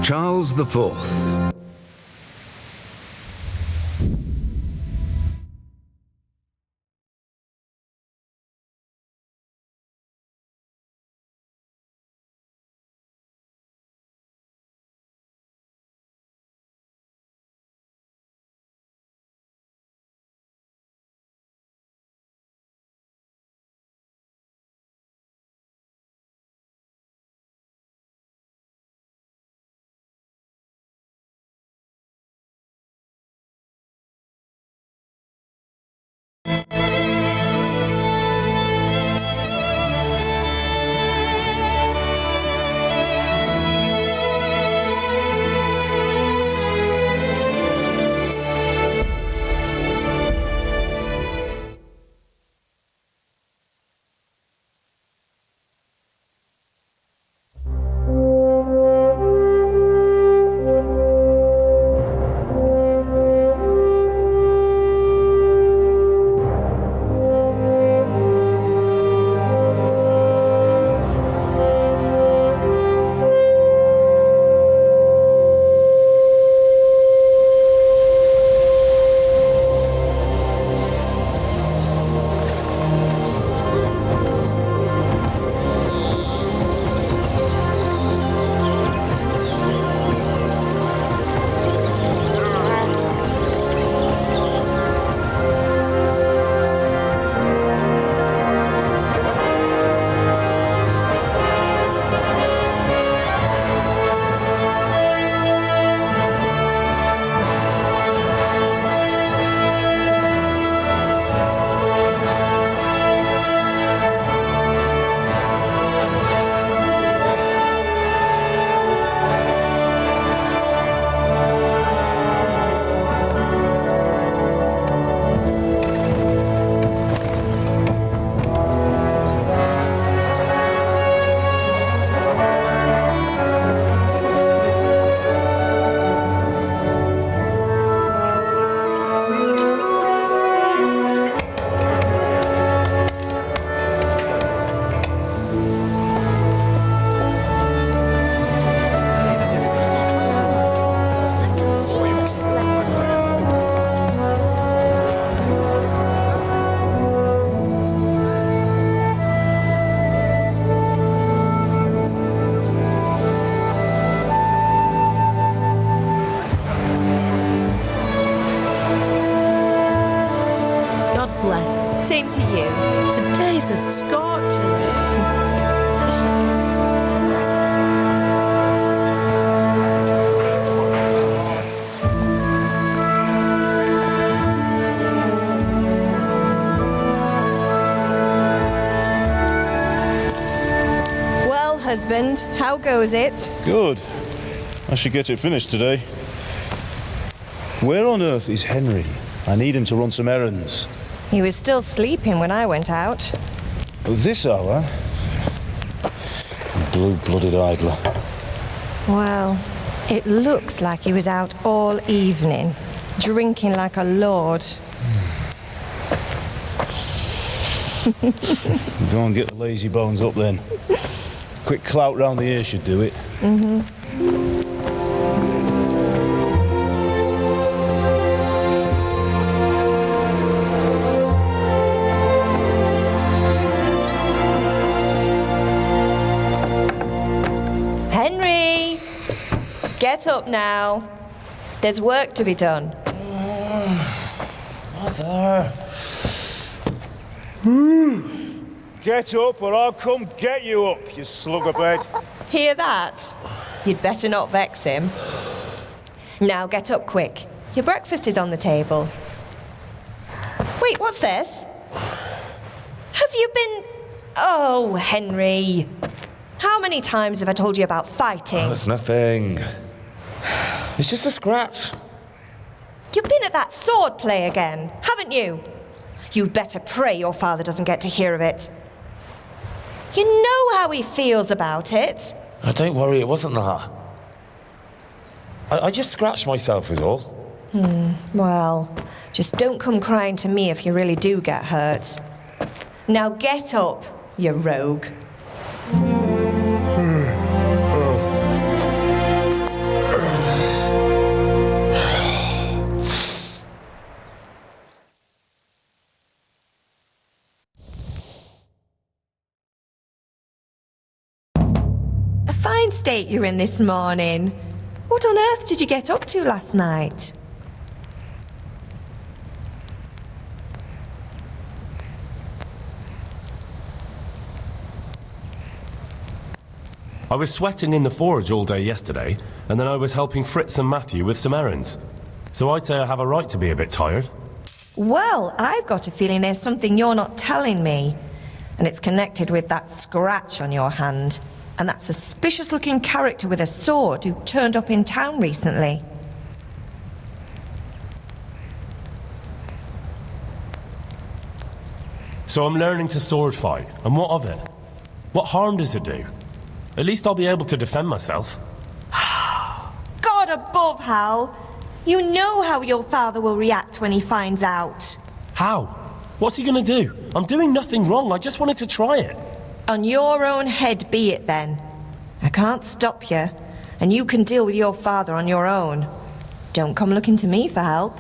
Charles IV. Same to you. Today's a scorcher. Well, husband, how goes it? Good. I should get it finished today. Where on earth is Henry? I need him to run some errands. He was still sleeping when I went out. At this hour? Blue-blooded idler. Well, it looks like he was out all evening, drinking like a lord. Go and get the lazy bones up then. Quick clout round the ear should do it. Henry! Get up now. There's work to be done. Mother! Get up or I'll come get you up, you slugabed. Hear that? You'd better not vex him. Now get up quick. Your breakfast is on the table. Wait, what's this? Have you been... Oh, Henry. How many times have I told you about fighting? Oh, it's nothing. It's just a scratch. You've been at that sword play again, haven't you? You'd better pray your father doesn't get to hear of it. You know how he feels about it. Oh, don't worry, it wasn't that. I just scratched myself is all. Well, just don't come crying to me if you really do get hurt. Now get up, you rogue. fine state you're in this morning. What on earth did you get up to last night? I was sweating in the forge all day yesterday, and then I was helping Fritz and Matthew with some errands. So I'd say I have a right to be a bit tired. Well, I've got a feeling there's something you're not telling me. And it's connected with that scratch on your hand. And that suspicious-looking character with a sword who turned up in town recently. So I'm learning to sword fight, and what of it? What harm does it do? At least I'll be able to defend myself. God above, Hal! You know how your father will react when he finds out. How? What's he gonna do? I'm doing nothing wrong, I just wanted to try it. On your own head be it then. I can't stop you, and you can deal with your father on your own. Don't come looking to me for help.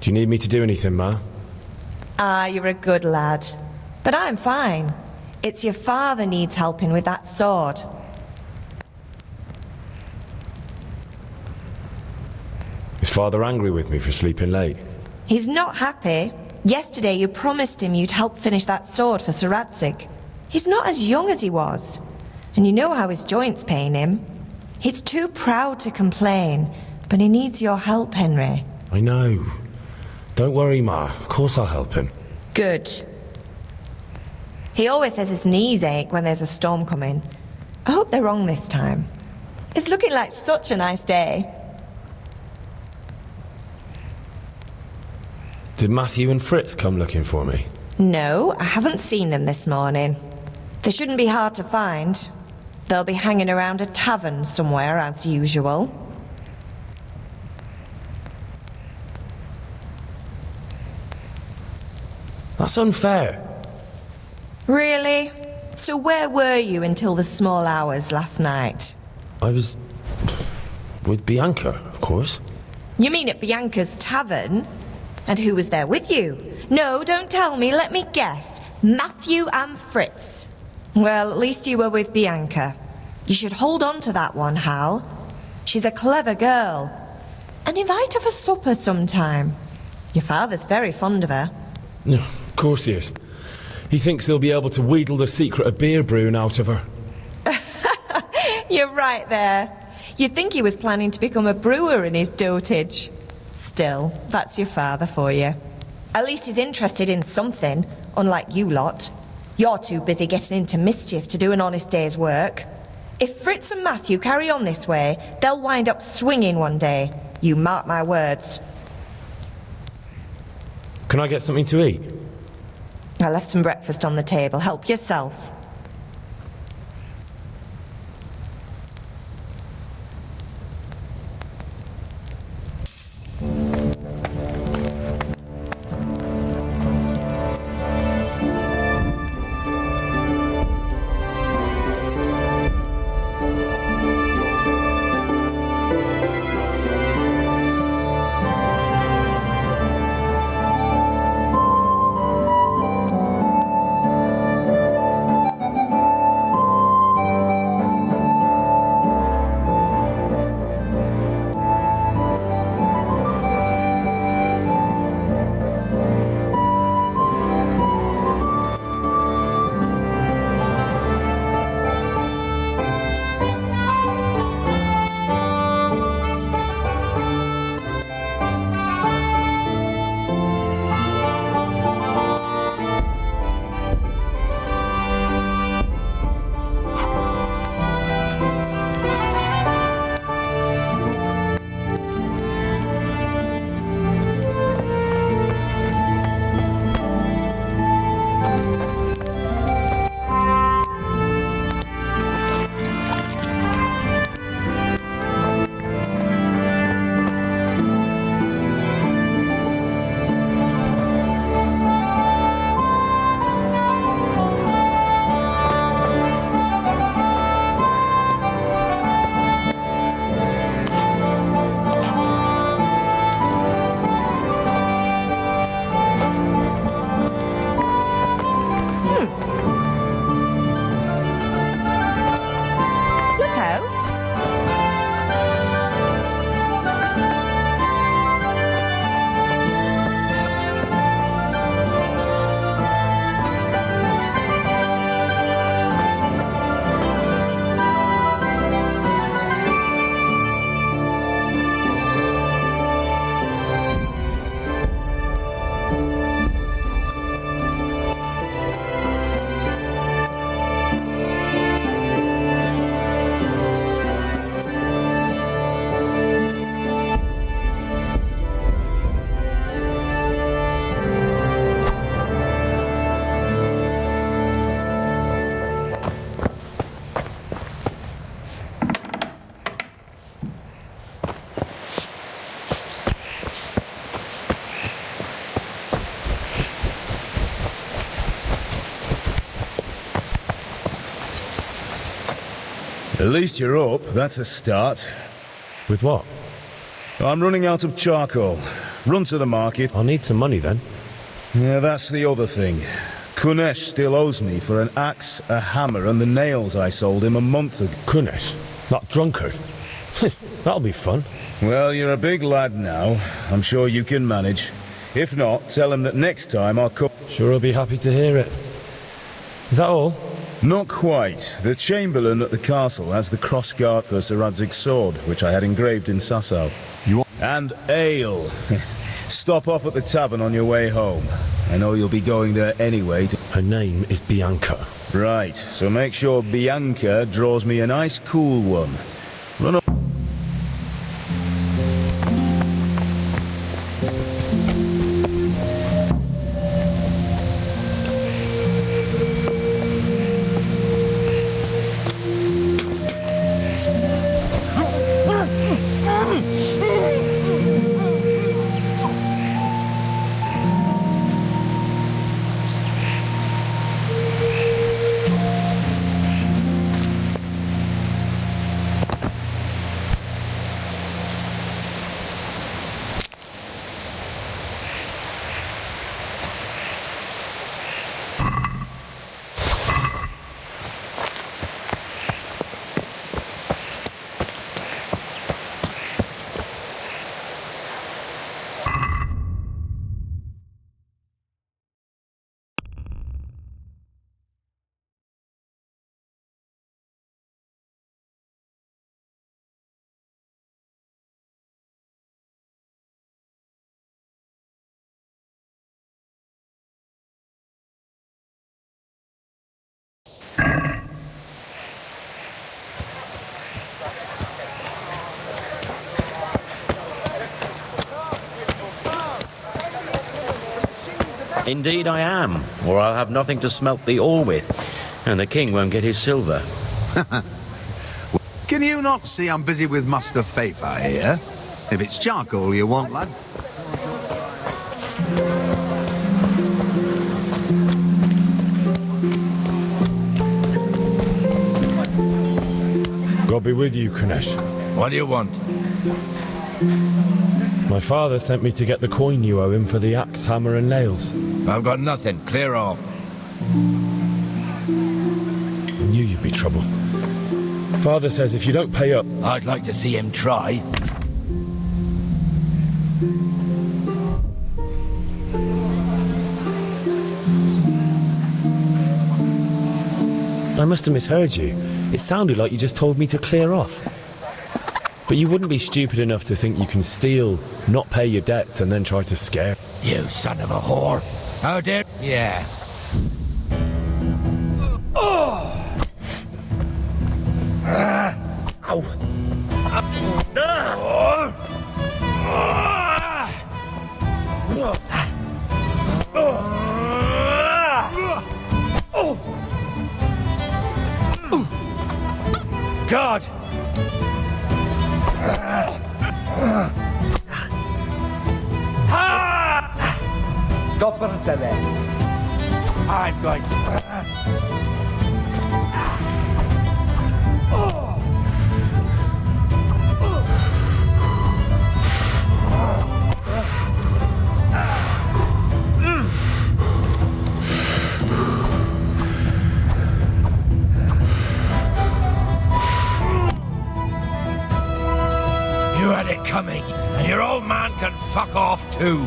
Do you need me to do anything, Ma? Ah, you're a good lad. But I'm fine. It's your father needs helping with that sword. Is Father angry with me for sleeping late? He's not happy. Yesterday you promised him you'd help finish that sword for Sir Radzig. He's not as young as he was. And you know how his joints pain him. He's too proud to complain, but he needs your help, Henry. I know. Don't worry, Ma. Of course I'll help him. Good. He always says his knees ache when there's a storm coming. I hope they're wrong this time. It's looking like such a nice day. Did Matthew and Fritz come looking for me? No, I haven't seen them this morning. They shouldn't be hard to find. They'll be hanging around a tavern somewhere as usual. That's unfair. Really? So where were you until the small hours last night? I was with Bianca, of course. You mean at Bianca's tavern? And who was there with you? No, don't tell me, let me guess. Matthew and Fritz. Well, at least you were with Bianca. You should hold on to that one, Hal. She's a clever girl. And invite her for supper sometime. Your father's very fond of her. No, of course he is. He thinks he'll be able to wheedle the secret of beer brewing out of her. You're right there. You'd think he was planning to become a brewer in his dotage. Still, that's your father for you. At least he's interested in something, unlike you lot. You're too busy getting into mischief to do an honest day's work. If Fritz and Matthew carry on this way, they'll wind up swinging one day. You mark my words. Can I get something to eat? I left some breakfast on the table. Help yourself. At least you're up, that's a start. With what? I'm running out of charcoal. Run to the market. I'll need some money then. Yeah, that's the other thing. Kunesh still owes me for an axe, a hammer, and the nails I sold him a month ago. Kunesh? That drunkard? That'll be fun. Well, you're a big lad now. I'm sure you can manage. If not, tell him that next time I'll come. Sure I'll be happy to hear it. Is that all? Not quite. The Chamberlain at the castle has the crossguard for Sir Radzig's sword, which I had engraved in Sasau. And ale. Stop off at the tavern on your way home. I know you'll be going there anyway. Her name is Bianca. Right, so make sure Bianca draws me a nice cool one. Run up. Indeed I am, or I'll have nothing to smelt the ore with, and the king won't get his silver. Can you not see I'm busy with Master Fafa here? If it's charcoal you want, lad. God be with you, Kunesh. What do you want? My father sent me to get the coin you owe him for the axe, hammer and nails. I've got nothing. Clear off. I knew you'd be trouble. Father says if you don't pay up... I'd like to see him try. I must have misheard you. It sounded like you just told me to clear off. But you wouldn't be stupid enough to think you can steal, not pay your debts, and then try to scare... You son of a whore. How dare... Yeah. Ow! God! I'm going to... You had it coming, and your old man can fuck off too.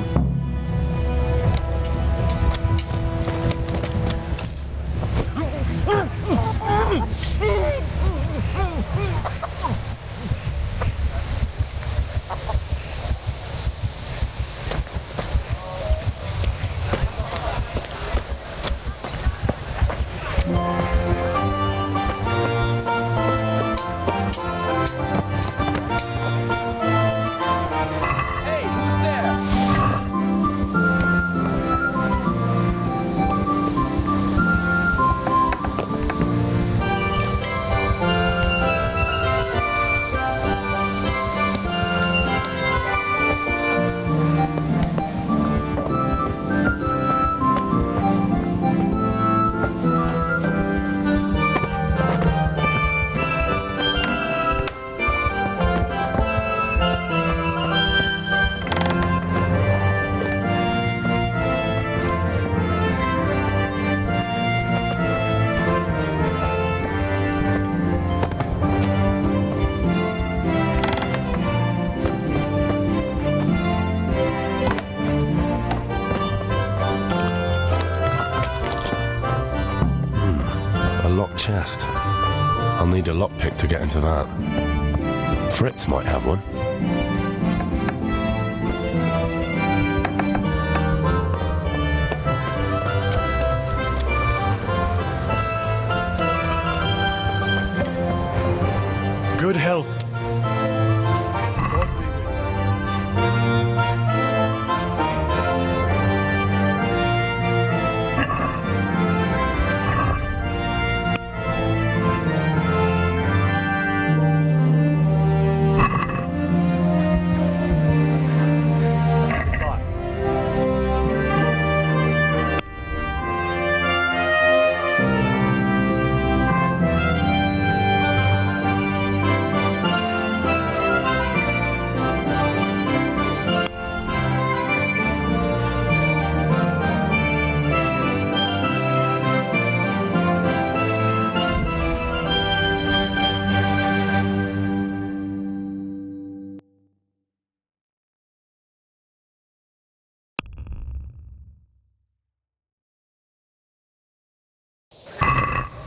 locked chest. I'll need a lockpick to get into that. Fritz might have one. Good health.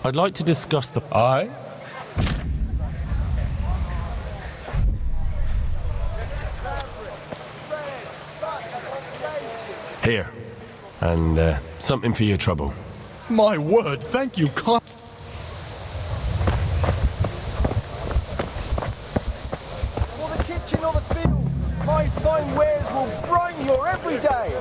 I'd like to discuss the... Aye? Here. And something for your trouble. My word, thank you, Con. For the kitchen or the field, my fine wares will brighten your every day.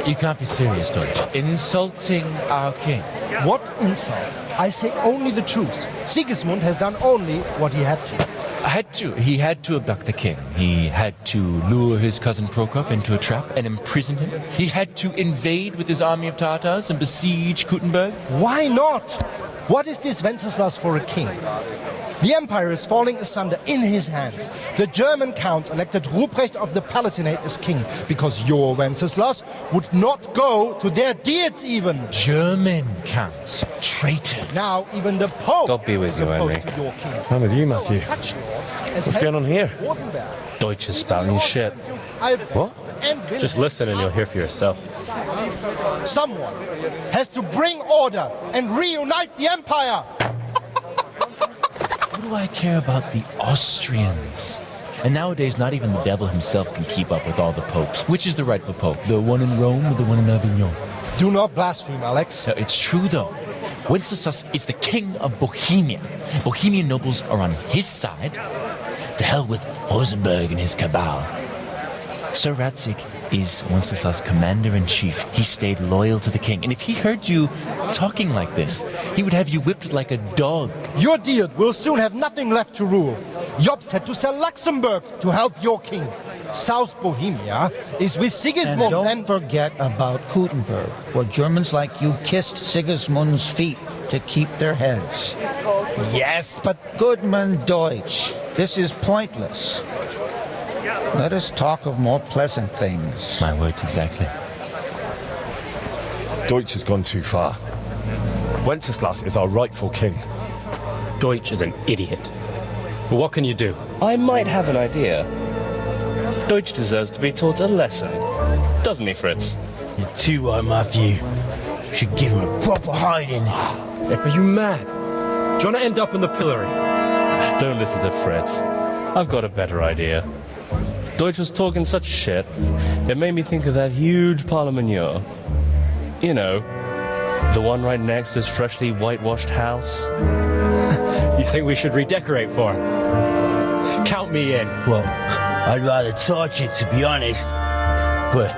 You can't be serious, Deutsch. Insulting our king. What insult? I say only the truth. Sigismund has done only what he had to. He had to abduct the king. He had to lure his cousin Prokop into a trap and imprison him. He had to invade with his army of Tatars and besiege Kuttenberg. Why not? What is this Wenceslas for a king? The empire is falling asunder in his hands. The German counts elected Ruprecht of the Palatinate as king because your Wenceslas would not go to their deeds even. German counts. Traitors. Now even the Pope God be with you, Henry. I'm with you, Matthew. What's going on here? Deutsch is spouting his shit. What? Just listen and you'll hear for yourself. Someone has to bring order and reunite the empire. What do I care about the Austrians? And nowadays, not even the devil himself can keep up with all the popes. Which is the rightful pope? The one in Rome or the one in Avignon? Do not blaspheme, Alex. No, it's true, though. Wenceslas is the king of Bohemia. Bohemian nobles are on his side. To hell with Rosenberg and his cabal. Sir Radzik is Wenceslas' commander-in-chief. He stayed loyal to the king. And if he heard you talking like this, he would have you whipped like a dog. Your deed will soon have nothing left to rule. Jobst had to sell Luxembourg to help your king. South Bohemia is with Sigismund and don't forget about Kuttenberg, where Germans like you kissed Sigismund's feet to keep their heads. Yes, but Goodman Deutsch, this is pointless. Let us talk of more pleasant things. My words exactly. Deutsch has gone too far. Wenceslas is our rightful king. Deutsch is an idiot. But what can you do? I might have an idea. Deutsch deserves to be taught a lesson. Doesn't he, Fritz? You're too right, Matthew. Should give him a proper hiding. Are you mad? Do you want to end up in the pillory? Don't listen to Fritz. I've got a better idea. Deutsch was talking such shit, it made me think of that huge parliament. You know, the one right next to his freshly whitewashed house. You think we should redecorate for him? Count me in. Well, I'd rather torch it, to be honest. But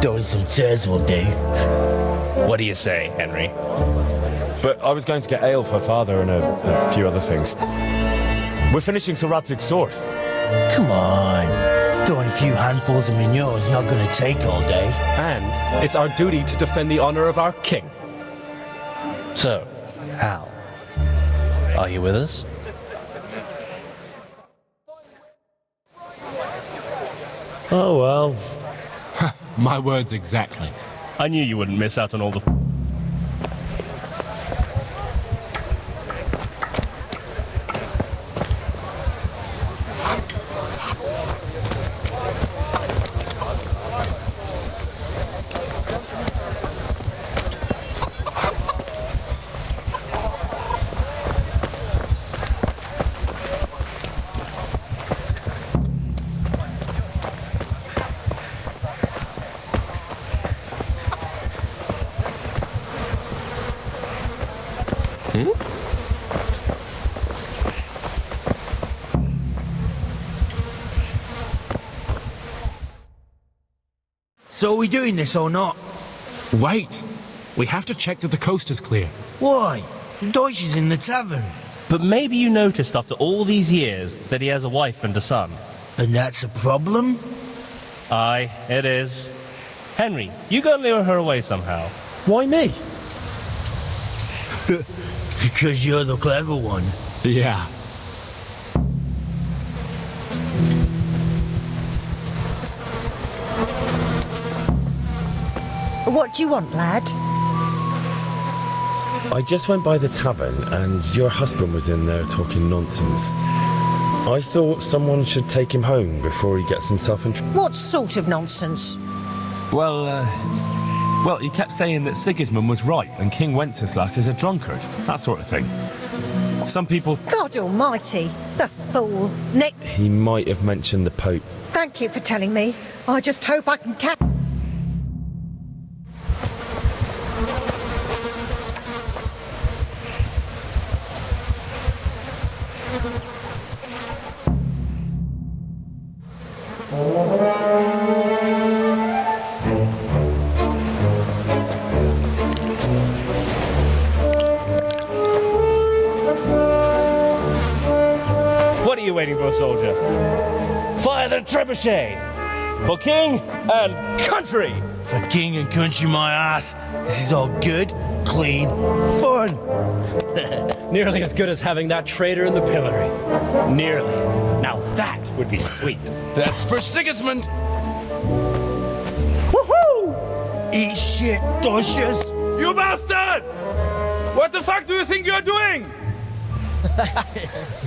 throwing some turds will do. What do you say, Henry? But I was going to get ale for father and a few other things. We're finishing Sir Radzig's sword. Come on. Throwing a few handfuls of manure is not going to take all day. And it's our duty to defend the honor of our king. So, Hal, are you with us? Oh, well. My words exactly. I knew you wouldn't miss out on all the... So are we doing this or not? Wait. We have to check that the coast is clear. Why? The Deutsch is in the tavern. But maybe you noticed after all these years that he has a wife and a son. And that's a problem? Aye, it is. Henry, you go lure her away somehow. Why me? Because you're the clever one. Yeah. What do you want, lad? I just went by the tavern and your husband was in there talking nonsense. I thought someone should take him home before he gets himself in trouble. What sort of nonsense? Well, he kept saying that Sigismund was right and King Wenceslas is a drunkard, that sort of thing. Some people... God almighty, the fool. Nick, He might have mentioned the Pope. thank you for telling me. I just hope I can catch... What are you waiting for, soldier? Fire the trebuchet! For king and country! For king and country, my ass. This is all good, clean, fun. Nearly as good as having that traitor in the pillory. Nearly. Now that would be sweet. That's for Sigismund. Woohoo! Eat shit, Deutsches. You bastards! What the fuck do you think you're doing?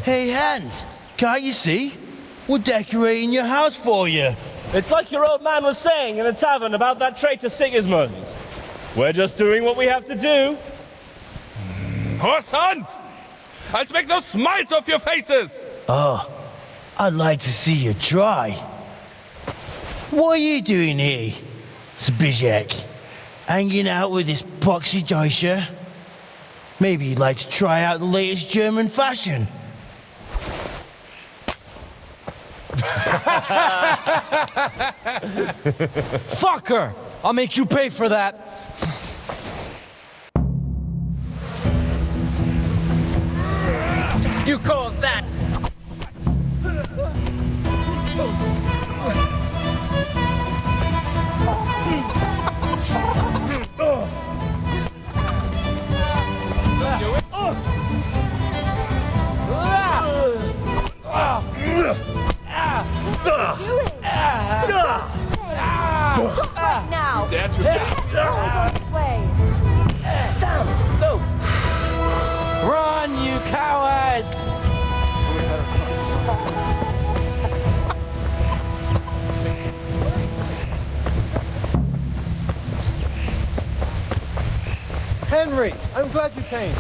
Hey, Hans, can't you see? We're decorating your house for you. It's like your old man was saying in the tavern about that traitor Sigismund. We're just doing what we have to do. Horse Hans! I'll make those smiles off your faces! Oh, I'd like to see you try. What are you doing here, Zbigniew? Hanging out with this poxy Deutscher? Maybe you'd like to try out the latest German fashion. Fucker! I'll make you pay for that. You call that? Now! That's on its way! Down! Let's go! Run, you cowards! Henry, I'm glad you came.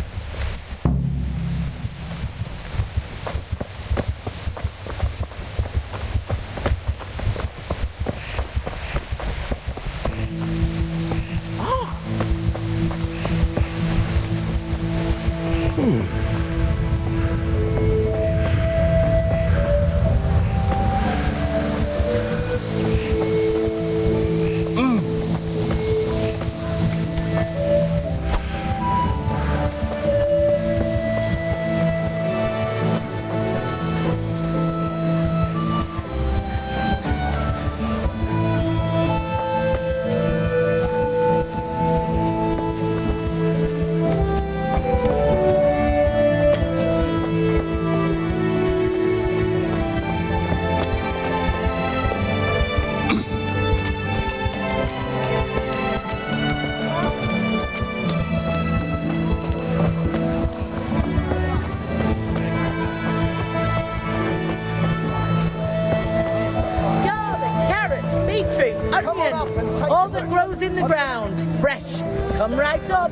All that grows in the ground, fresh. Come right up.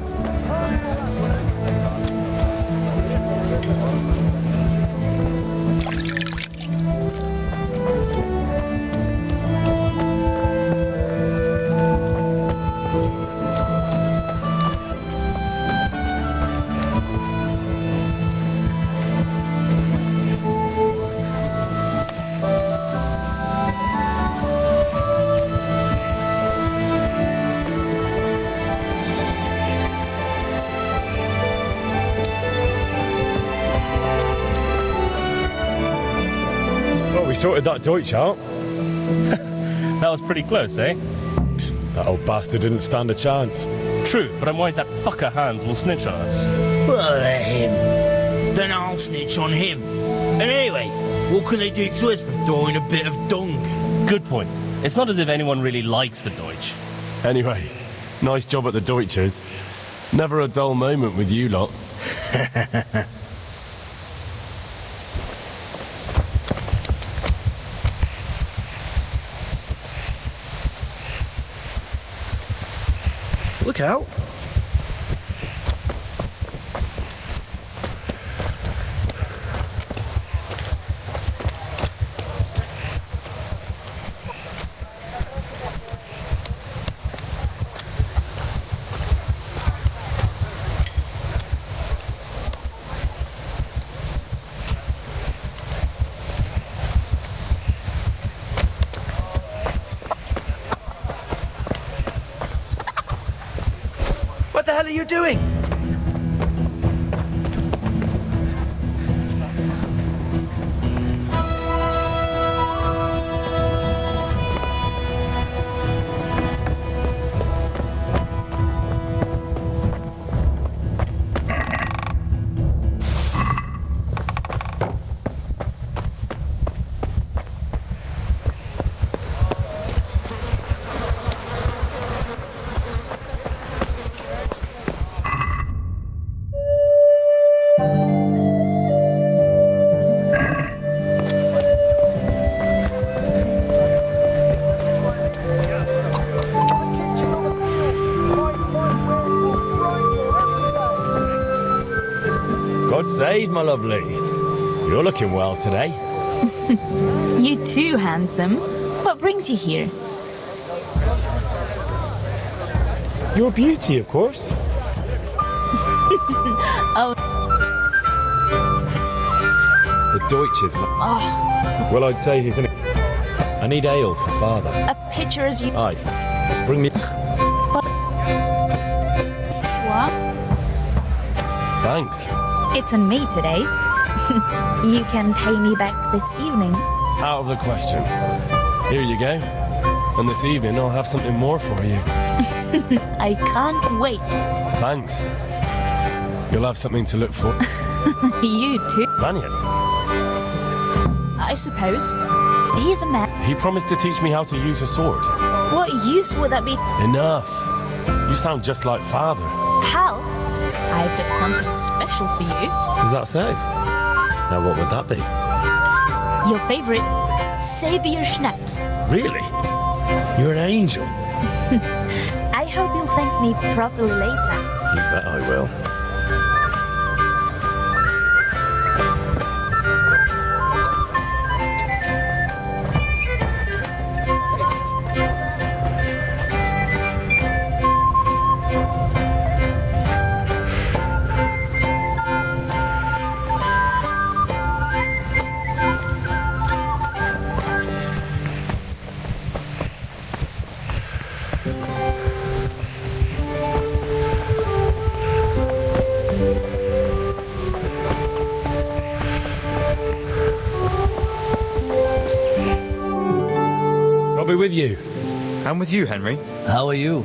sorted that Deutsch out? That was pretty close, eh? That old bastard didn't stand a chance. True, but I'm worried that fucker Hans will snitch on us. Well, let him. Then I'll snitch on him. And anyway, what can they do to us for throwing a bit of dung? Good point. It's not as if anyone really likes the Deutsch. Anyway, nice job at the Deutschers. Never a dull moment with you lot. Look out. What the hell are you doing? God save, my lovely. You're looking well today. You too, handsome. What brings you here? Your beauty, of course. Oh. The Deutsch is... Well, I'd say he's in... I need ale for father. A picture as you... Aye. Bring me... What? Thanks. It's on me today. You can pay me back this evening. Out of the question. Here you go. And this evening I'll have something more for you. I can't wait. Thanks. You'll have something to look for. You too. Vanya. I suppose. He's a man. He promised to teach me how to use a sword. What use would that be? Enough. You sound just like father. Pal, I've got something special for you. Is that so? Now what would that be? Your favorite Savior Schnapps. Really? You're an angel. I hope you'll thank me properly later. You bet I will. I'll be with you. I'm with you, Henry. How are you?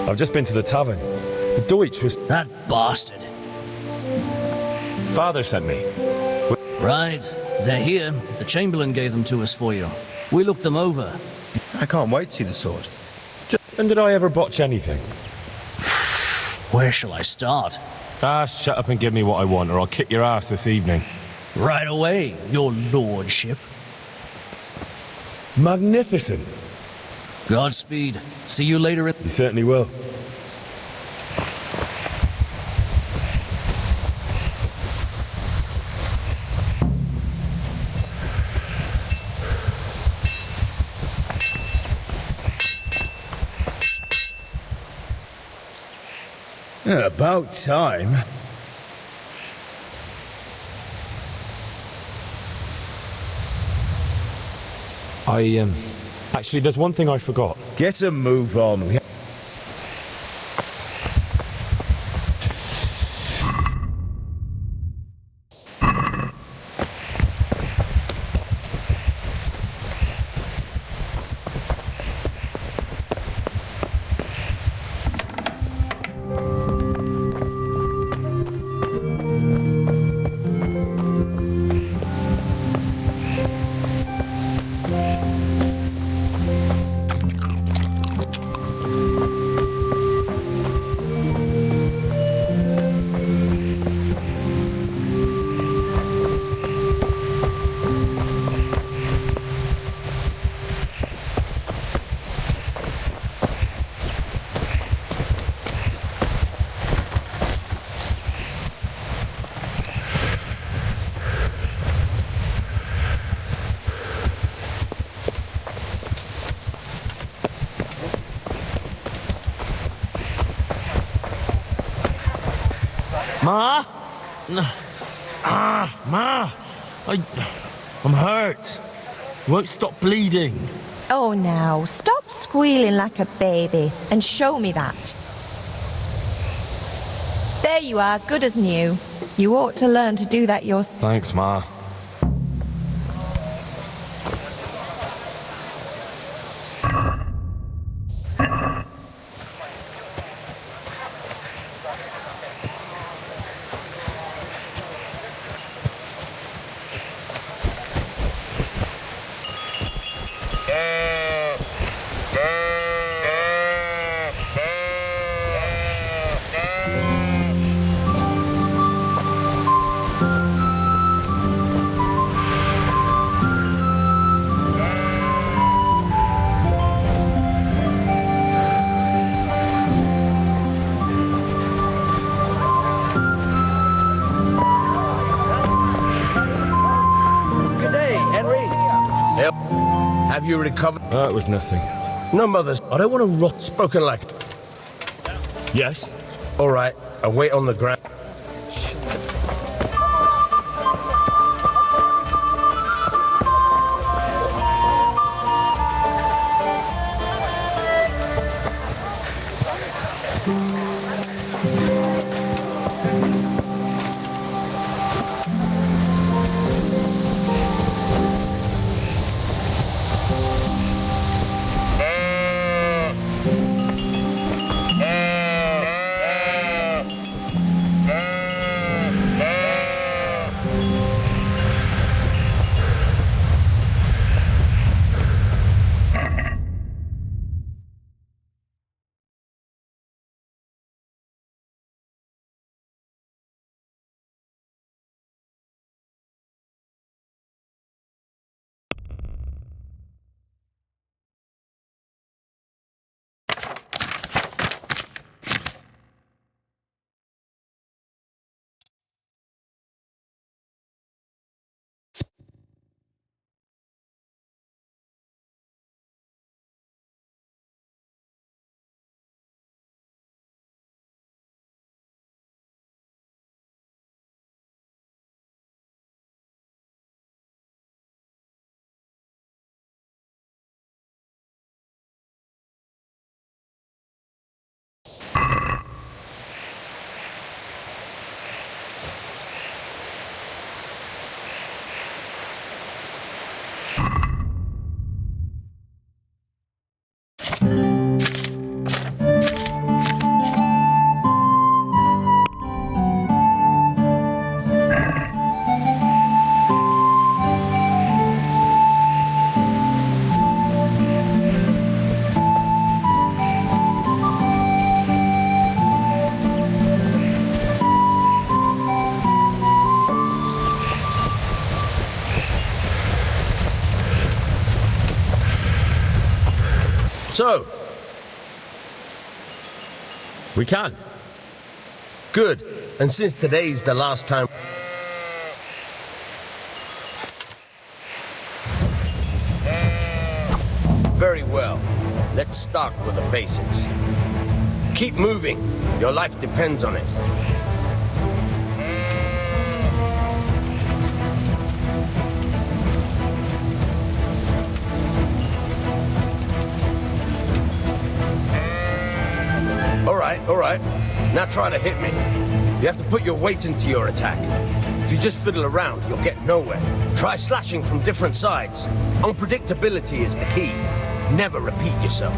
I've just been to the tavern. The Deutsch was... That bastard. Father sent me. Right. They're here. The Chamberlain gave them to us for you. We looked them over. I can't wait to see the sword. When did I ever botch anything? Where shall I start? Shut up and give me what I want, or I'll kick your ass this evening. Right away, your lordship. Magnificent. Godspeed. See you later. You certainly will. About time. Actually, there's one thing I forgot. Get a move on. Ma? Ma! I'm hurt. It won't stop bleeding. Oh, now, stop squealing like a baby and show me that. There you are, good as new. You ought to learn to do that yourself. Thanks, Ma. Have you recovered? That was nothing. No, mothers. I don't want to rot. Spoken like. Yes? All right. I'll wait on the ground. So, we can. Good. And since today's the last time... Very well. Let's start with the basics. Keep moving. Your life depends on it. All right. Now try to hit me. You have to put your weight into your attack. If you just fiddle around, you'll get nowhere. Try slashing from different sides. Unpredictability is the key. Never repeat yourself.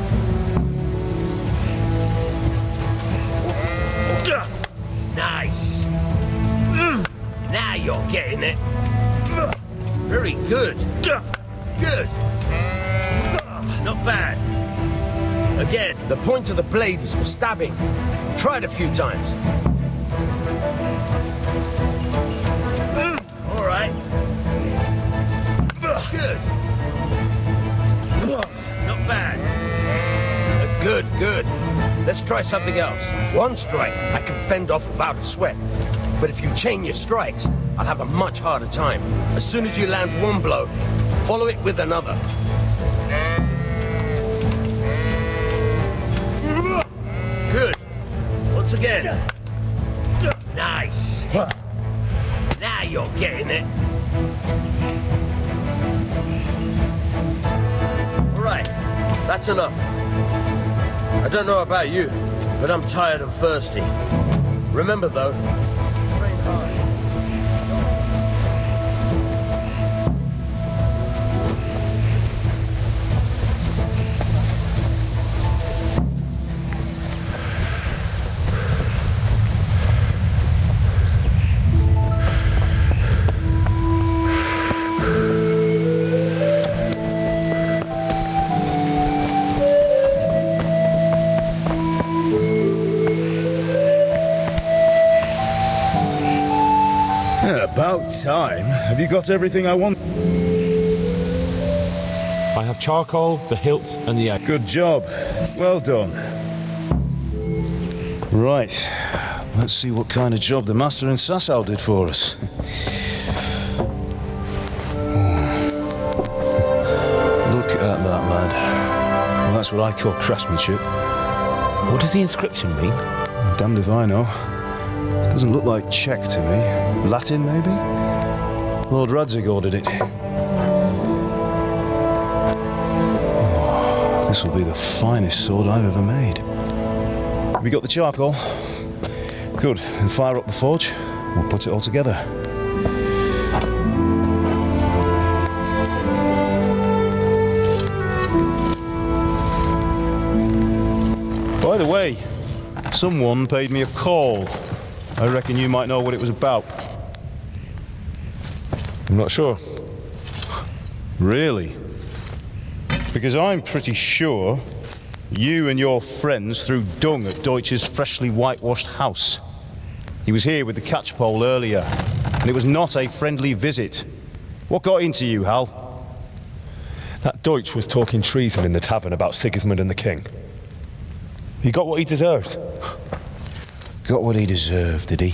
Nice. Now you're getting it. Very good. Good. Not bad. Again, the point of the blade is for stabbing. Try it a few times. All right. Good. Not bad. Good. Let's try something else. One strike I can fend off without a sweat. But if you chain your strikes, I'll have a much harder time. As soon as you land one blow, follow it with another. Good. Once again. Nice. Nice. Now you're getting it. Right, that's enough. I don't know about you, but I'm tired and thirsty. Remember though, train hard. About time. Have you got everything I want? I have charcoal, the hilt, and the egg. Good job. Well done. Right. Let's see what kind of job the master in Sasau did for us. Look at that, lad. Well, that's what I call craftsmanship. What does the inscription mean? Damned if I know. Doesn't look like Czech to me. Latin, maybe? Lord Radzig ordered it. Oh, this will be the finest sword I've ever made. Have you got the charcoal? Good. Then fire up the forge. We'll put it all together. By the way, someone paid me a call. I reckon you might know what it was about. I'm not sure. Really? Because I'm pretty sure you and your friends threw dung at Deutsch's freshly whitewashed house. He was here with the catchpole earlier, and it was not a friendly visit. What got into you, Hal? That Deutsch was talking treason in the tavern about Sigismund and the king. He got what he deserved. Got what he deserved, did he?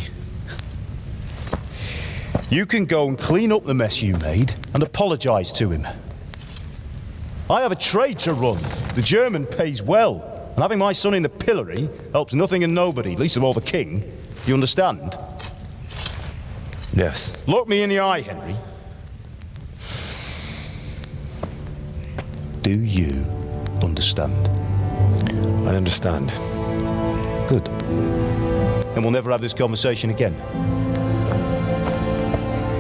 You can go and clean up the mess you made and apologise to him. I have a trade to run. The German pays well, and having my son in the pillory helps nothing and nobody, least of all the king. You understand? Yes. Look me in the eye, Henry. Do you understand? I understand. Good. And we'll never have this conversation again.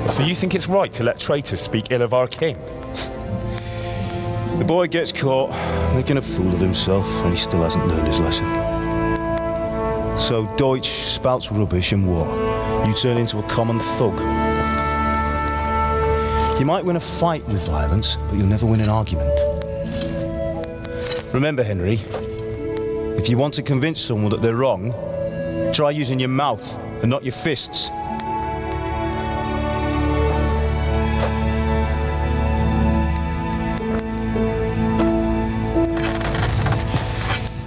So you think it's right to let traitors speak ill of our king? The boy gets caught making a fool of himself, and he still hasn't learned his lesson. So Deutsch spouts rubbish, and what? You turn into a common thug. You might win a fight with violence, but you'll never win an argument. Remember, Henry, if you want to convince someone that they're wrong, try using your mouth and not your fists.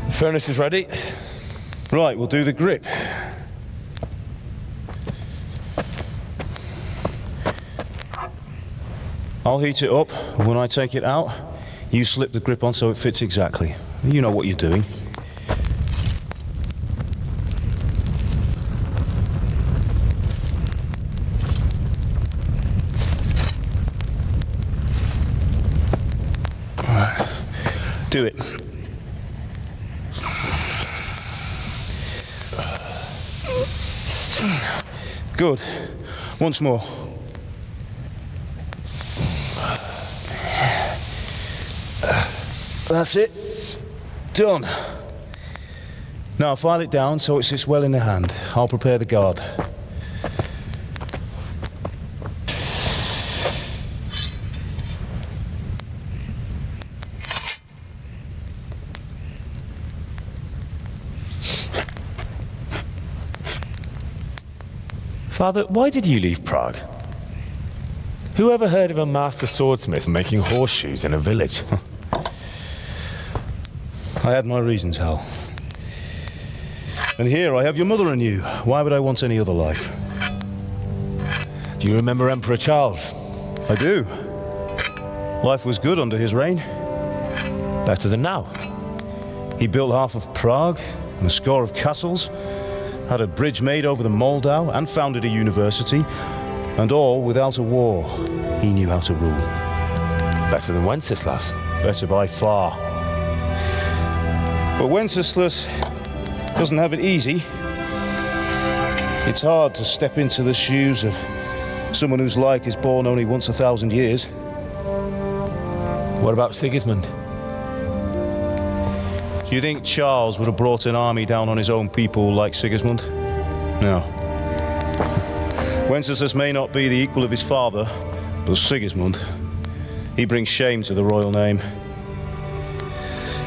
The furnace is ready. Right, we'll do the grip. I'll heat it up, and when I take it out, you slip the grip on so it fits exactly. You know what you're doing. Do it. Good. Once more. That's it. Done. Now file it down so it sits well in the hand. I'll prepare the guard. Father, why did you leave Prague? Who ever heard of a master swordsmith making horseshoes in a village? I had my reasons, Hal. And here I have your mother and you. Why would I want any other life? Do you remember Emperor Charles? I do. Life was good under his reign. Better than now. He built half of Prague and a score of castles, had a bridge made over the Moldau, and founded a university, and all without a war. He knew how to rule. Better than Wenceslas. Better by far. But Wenceslas doesn't have it easy. It's hard to step into the shoes of someone whose like is born only once 1,000 years. What about Sigismund? Do you think Charles would have brought an army down on his own people like Sigismund? No. Wenceslas may not be the equal of his father, but Sigismund, he brings shame to the royal name.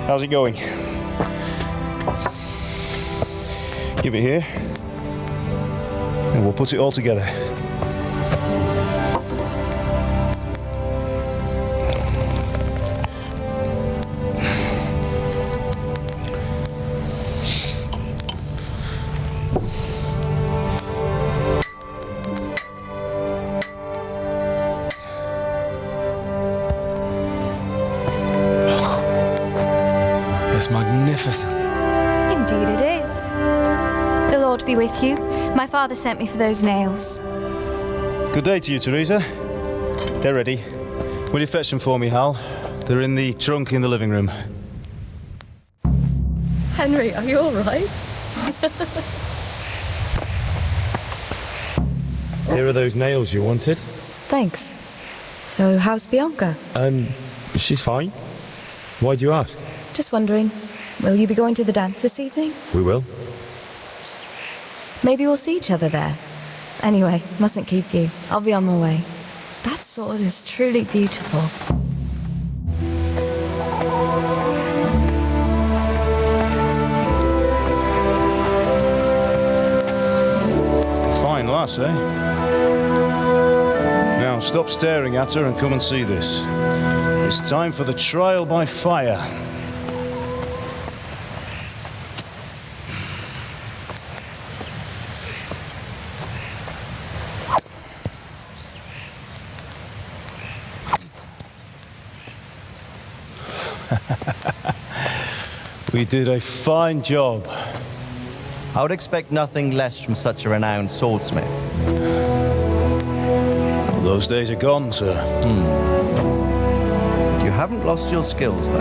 How's it going? Give it here, and we'll put it all together. It's magnificent. Indeed it is. The Lord be with you. My father sent me for those nails. Good day to you, Teresa. They're ready. Will you fetch them for me, Hal? They're in the trunk in the living room. Henry, are you all right? Here are those nails you wanted. Thanks. So, how's Bianca? She's fine. Why do you ask? Just wondering, will you be going to the dance this evening? We will. Maybe we'll see each other there. Anyway, mustn't keep you. I'll be on my way. That sword is truly beautiful. Fine lass, eh? Now stop staring at her and come and see this. It's time for the trial by fire. We did a fine job. I would expect nothing less from such a renowned swordsmith. Those days are gone, sir. You haven't lost your skills, though.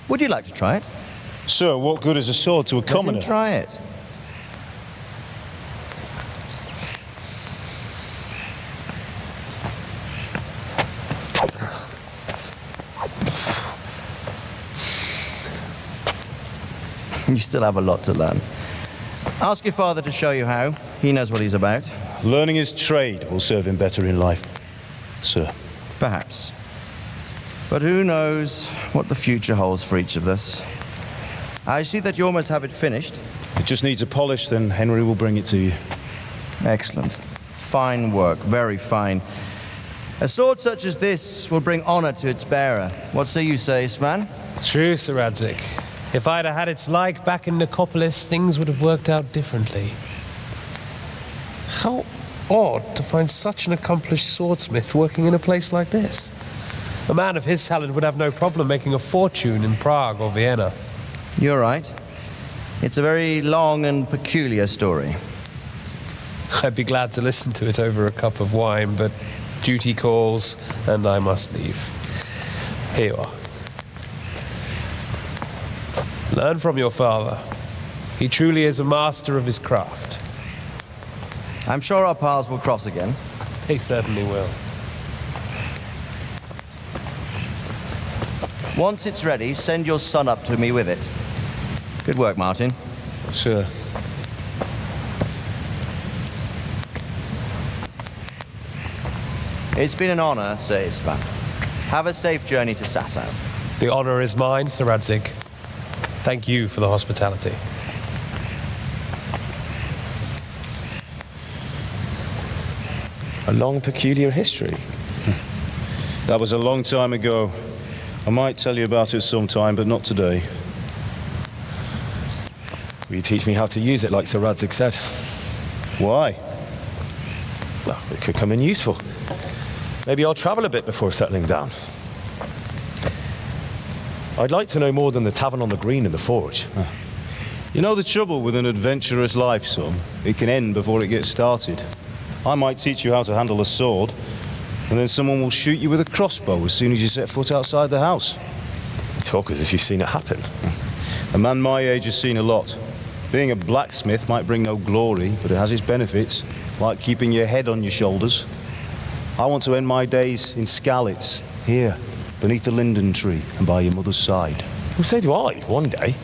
Would you like to try it? Sir, what good is a sword to a commoner? Let him try it. You still have a lot to learn. Ask your father to show you how. He knows what he's about. Learning his trade will serve him better in life, sir. Perhaps. But who knows what the future holds for each of us. I see that you almost have it finished. It just needs a polish, then Henry will bring it to you. Excellent. Fine work, very fine. A sword such as this will bring honor to its bearer. What say you, Svan? True, Sir Radzik. If I'd have had its like back in Nicopolis, things would have worked out differently. How odd to find such an accomplished swordsmith working in a place like this. A man of his talent would have no problem making a fortune in Prague or Vienna. You're right. It's a very long and peculiar story. I'd be glad to listen to it over a cup of wine, but duty calls, and I must leave. Here you are. Learn from your father. He truly is a master of his craft. I'm sure our paths will cross again. They certainly will. Once it's ready, send your son up to me with it. Good work, Martin. Sure. It's been an honor, Sir Ispan. Have a safe journey to Sasau. The honor is mine, Sir Radzik. Thank you for the hospitality. A long, peculiar history. That was a long time ago. I might tell you about it sometime, but not today. Will you teach me how to use it like Sir Radzik said? Why? Well, it could come in useful. Maybe I'll travel a bit before settling down. I'd like to know more than the tavern on the green and the forge. You know the trouble with an adventurous life, son? It can end before it gets started. I might teach you how to handle a sword, and then someone will shoot you with a crossbow as soon as you set foot outside the house. You talk as if you've seen it happen. A man my age has seen a lot. Being a blacksmith might bring no glory, but it has its benefits, like keeping your head on your shoulders. I want to end my days in Skalitz, here, beneath the linden tree and by your mother's side. Well, so do I, one day.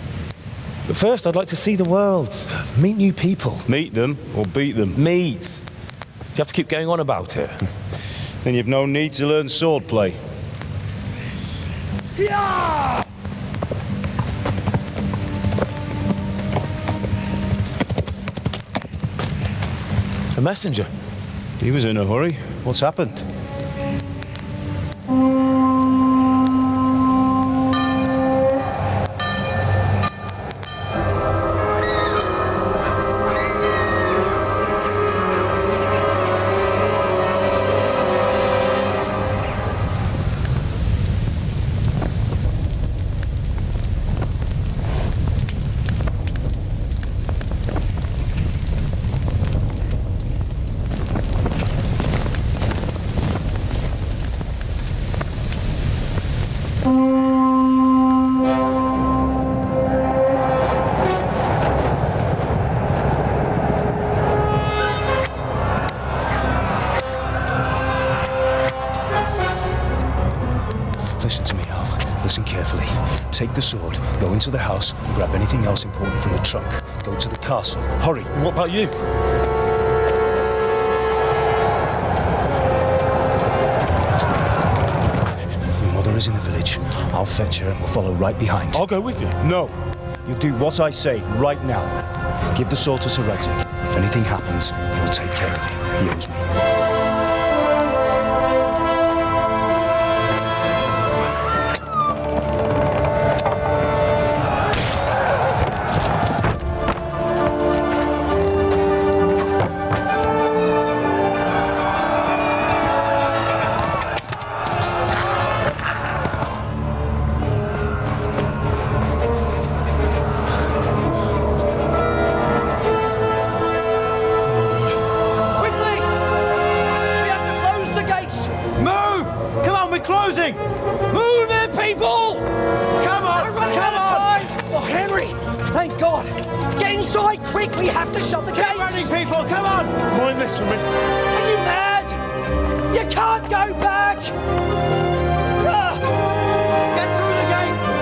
But first, I'd like to see the world, meet new people. Meet them or beat them? Meet. Do you have to keep going on about it? Then you've no need to learn swordplay. A messenger. He was in a hurry. What's happened? Listen to me, Al. Listen carefully. Take the sword, go into the house, and grab anything else important from the trunk. Go to the castle. Hurry. What about you? Your mother is in the village. I'll fetch her and we'll follow right behind. I'll go with you. No. You'll do what I say right now. Give the sword to Sir Radzik. If anything happens, he'll take care of you. He owes me. Closing! Move it, people! Come on, come on! Oh, Henry! Thank God! Get inside, quick! We have to shut the gates! Keep running, people! Come on! Mind this for me. Are you mad? You can't go back! Get through the gates!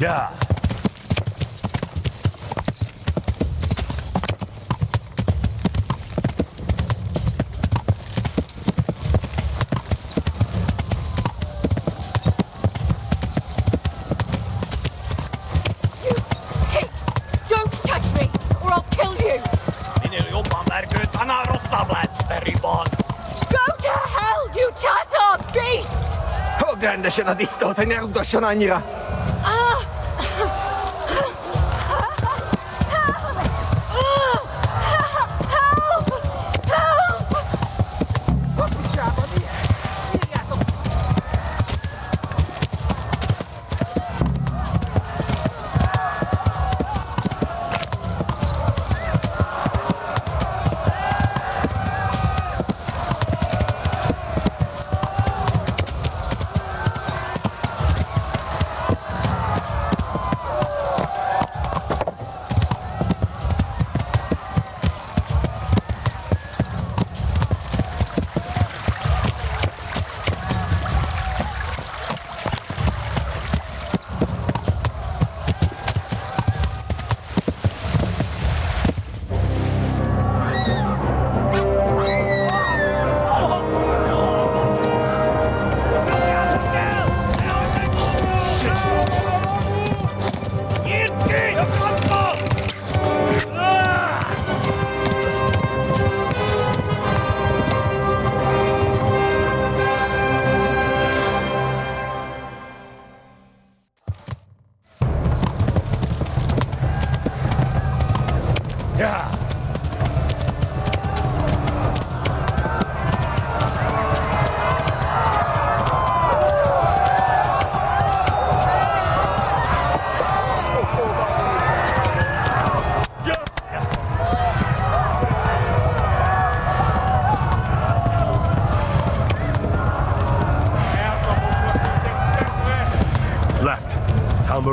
Yeah. Grandesena distoota nervdosjonanjira.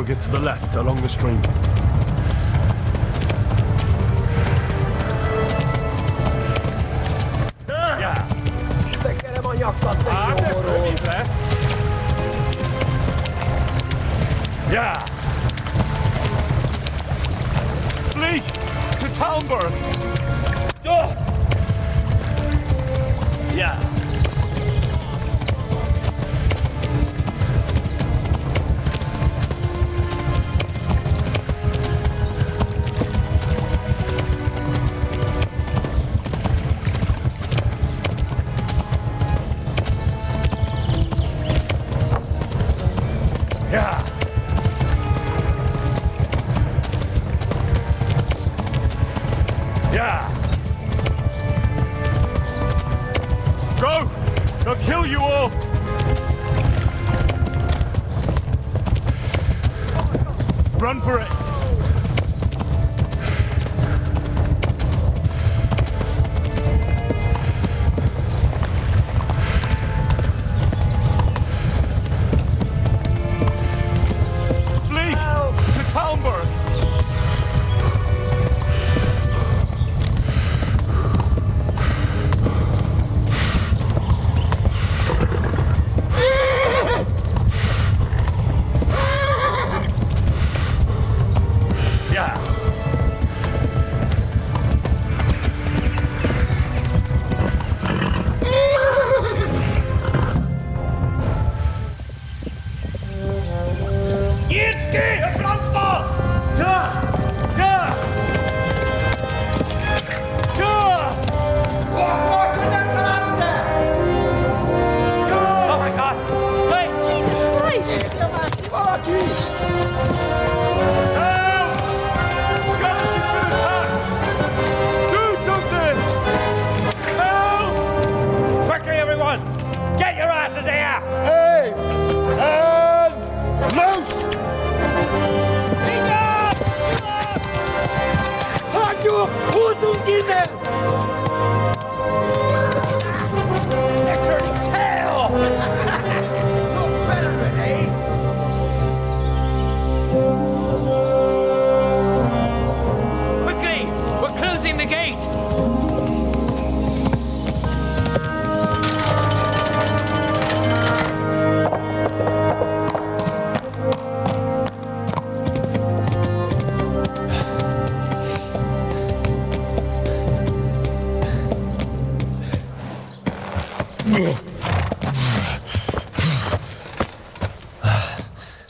Is to the left along the stream. Yeah. Flee to Talmberg. Yeah. Run for it! Flee to Talmberg!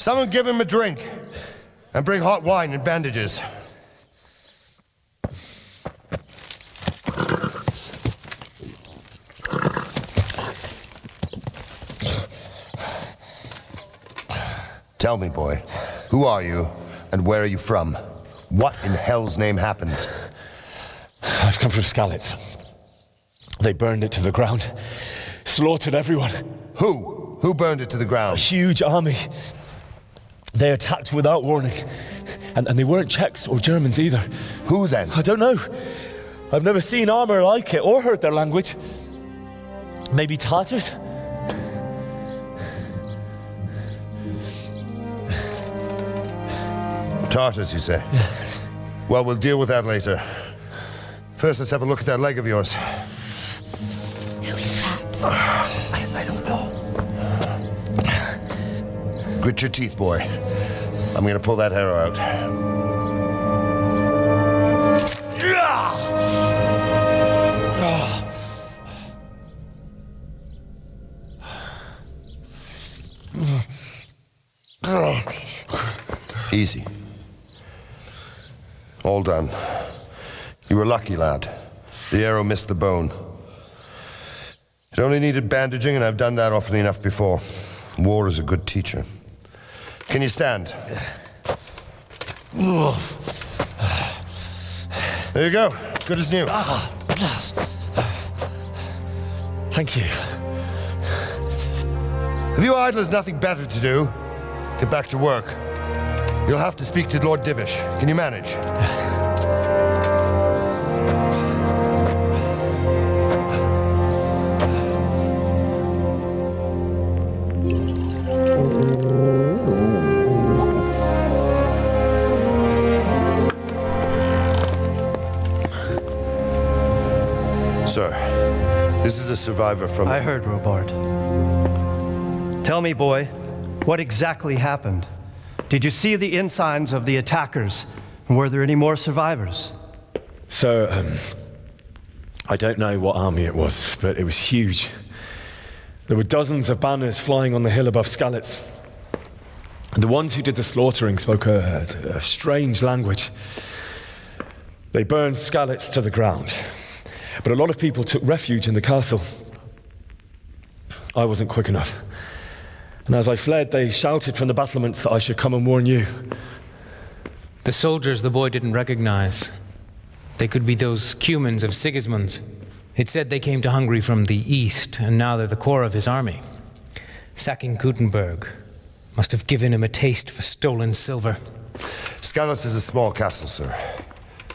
Someone give him a drink. And bring hot wine and bandages. Tell me, boy, who are you and where are you from? What in hell's name happened? I've come from Skalitz. They burned it to the ground, slaughtered everyone. Who? Who burned it to the ground? A huge army. They attacked without warning. And they weren't Czechs or Germans either. Who then? I don't know. I've never seen armor like it or heard their language. Maybe Tatars? Tartars, you say? Well, we'll deal with that later. First, let's have a look at that leg of yours. Who is that? I don't know. Grit your teeth, boy. I'm gonna pull that arrow out. Easy. All done. You were lucky, lad. The arrow missed the bone. It only needed bandaging, and I've done that often enough before. War is a good teacher. Can you stand? There you go. Good as new. Thank you. If you idlers nothing better to do, get back to work. You'll have to speak to Lord Divish. Can you manage? Sir, this is a survivor from... I heard, Robard. Tell me, boy, what exactly happened? Did you see the ensigns of the attackers? And were there any more survivors? So, I don't know what army it was, but it was huge. There were dozens of banners flying on the hill above Skalitz. And the ones who did the slaughtering spoke a strange language. They burned Skalitz to the ground. But a lot of people took refuge in the castle. I wasn't quick enough. And as I fled, they shouted from the battlements that I should come and warn you. The soldiers the boy didn't recognize. They could be those Cumans of Sigismund's. It said they came to Hungary from the east, and now they're the core of his army. Sacking Gutenberg must have given him a taste for stolen silver. Skalitz is a small castle, sir.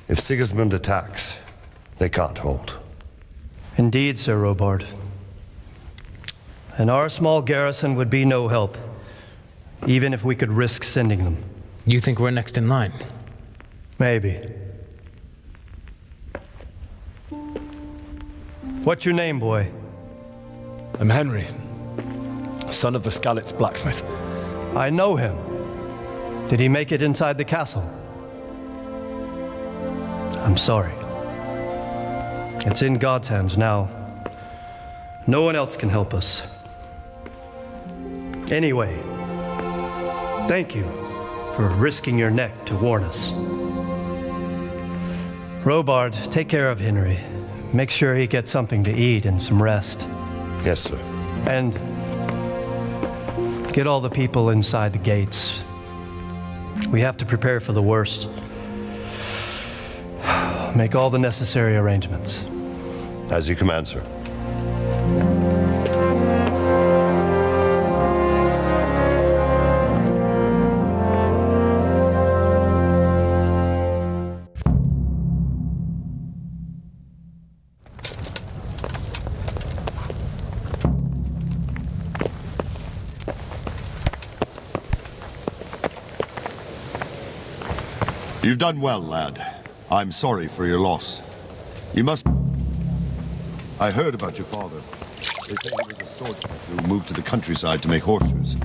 If Sigismund attacks, they can't hold. Indeed, Sir Robard. And our small garrison would be no help, even if we could risk sending them. You think we're next in line? Maybe. What's your name, boy? I'm Henry, son of the Skalitz blacksmith. I know him. Did he make it inside the castle? I'm sorry. It's in God's hands now. No one else can help us. Anyway, thank you for risking your neck to warn us. Robard, take care of Henry. Make sure he gets something to eat and some rest. Yes, sir. And get all the people inside the gates. We have to prepare for the worst. Make all the necessary arrangements. As you command, sir. You've done well, lad. I'm sorry for your loss. You must... I heard about your father. They say he was a swordsmith who moved to the countryside to make horseshoes.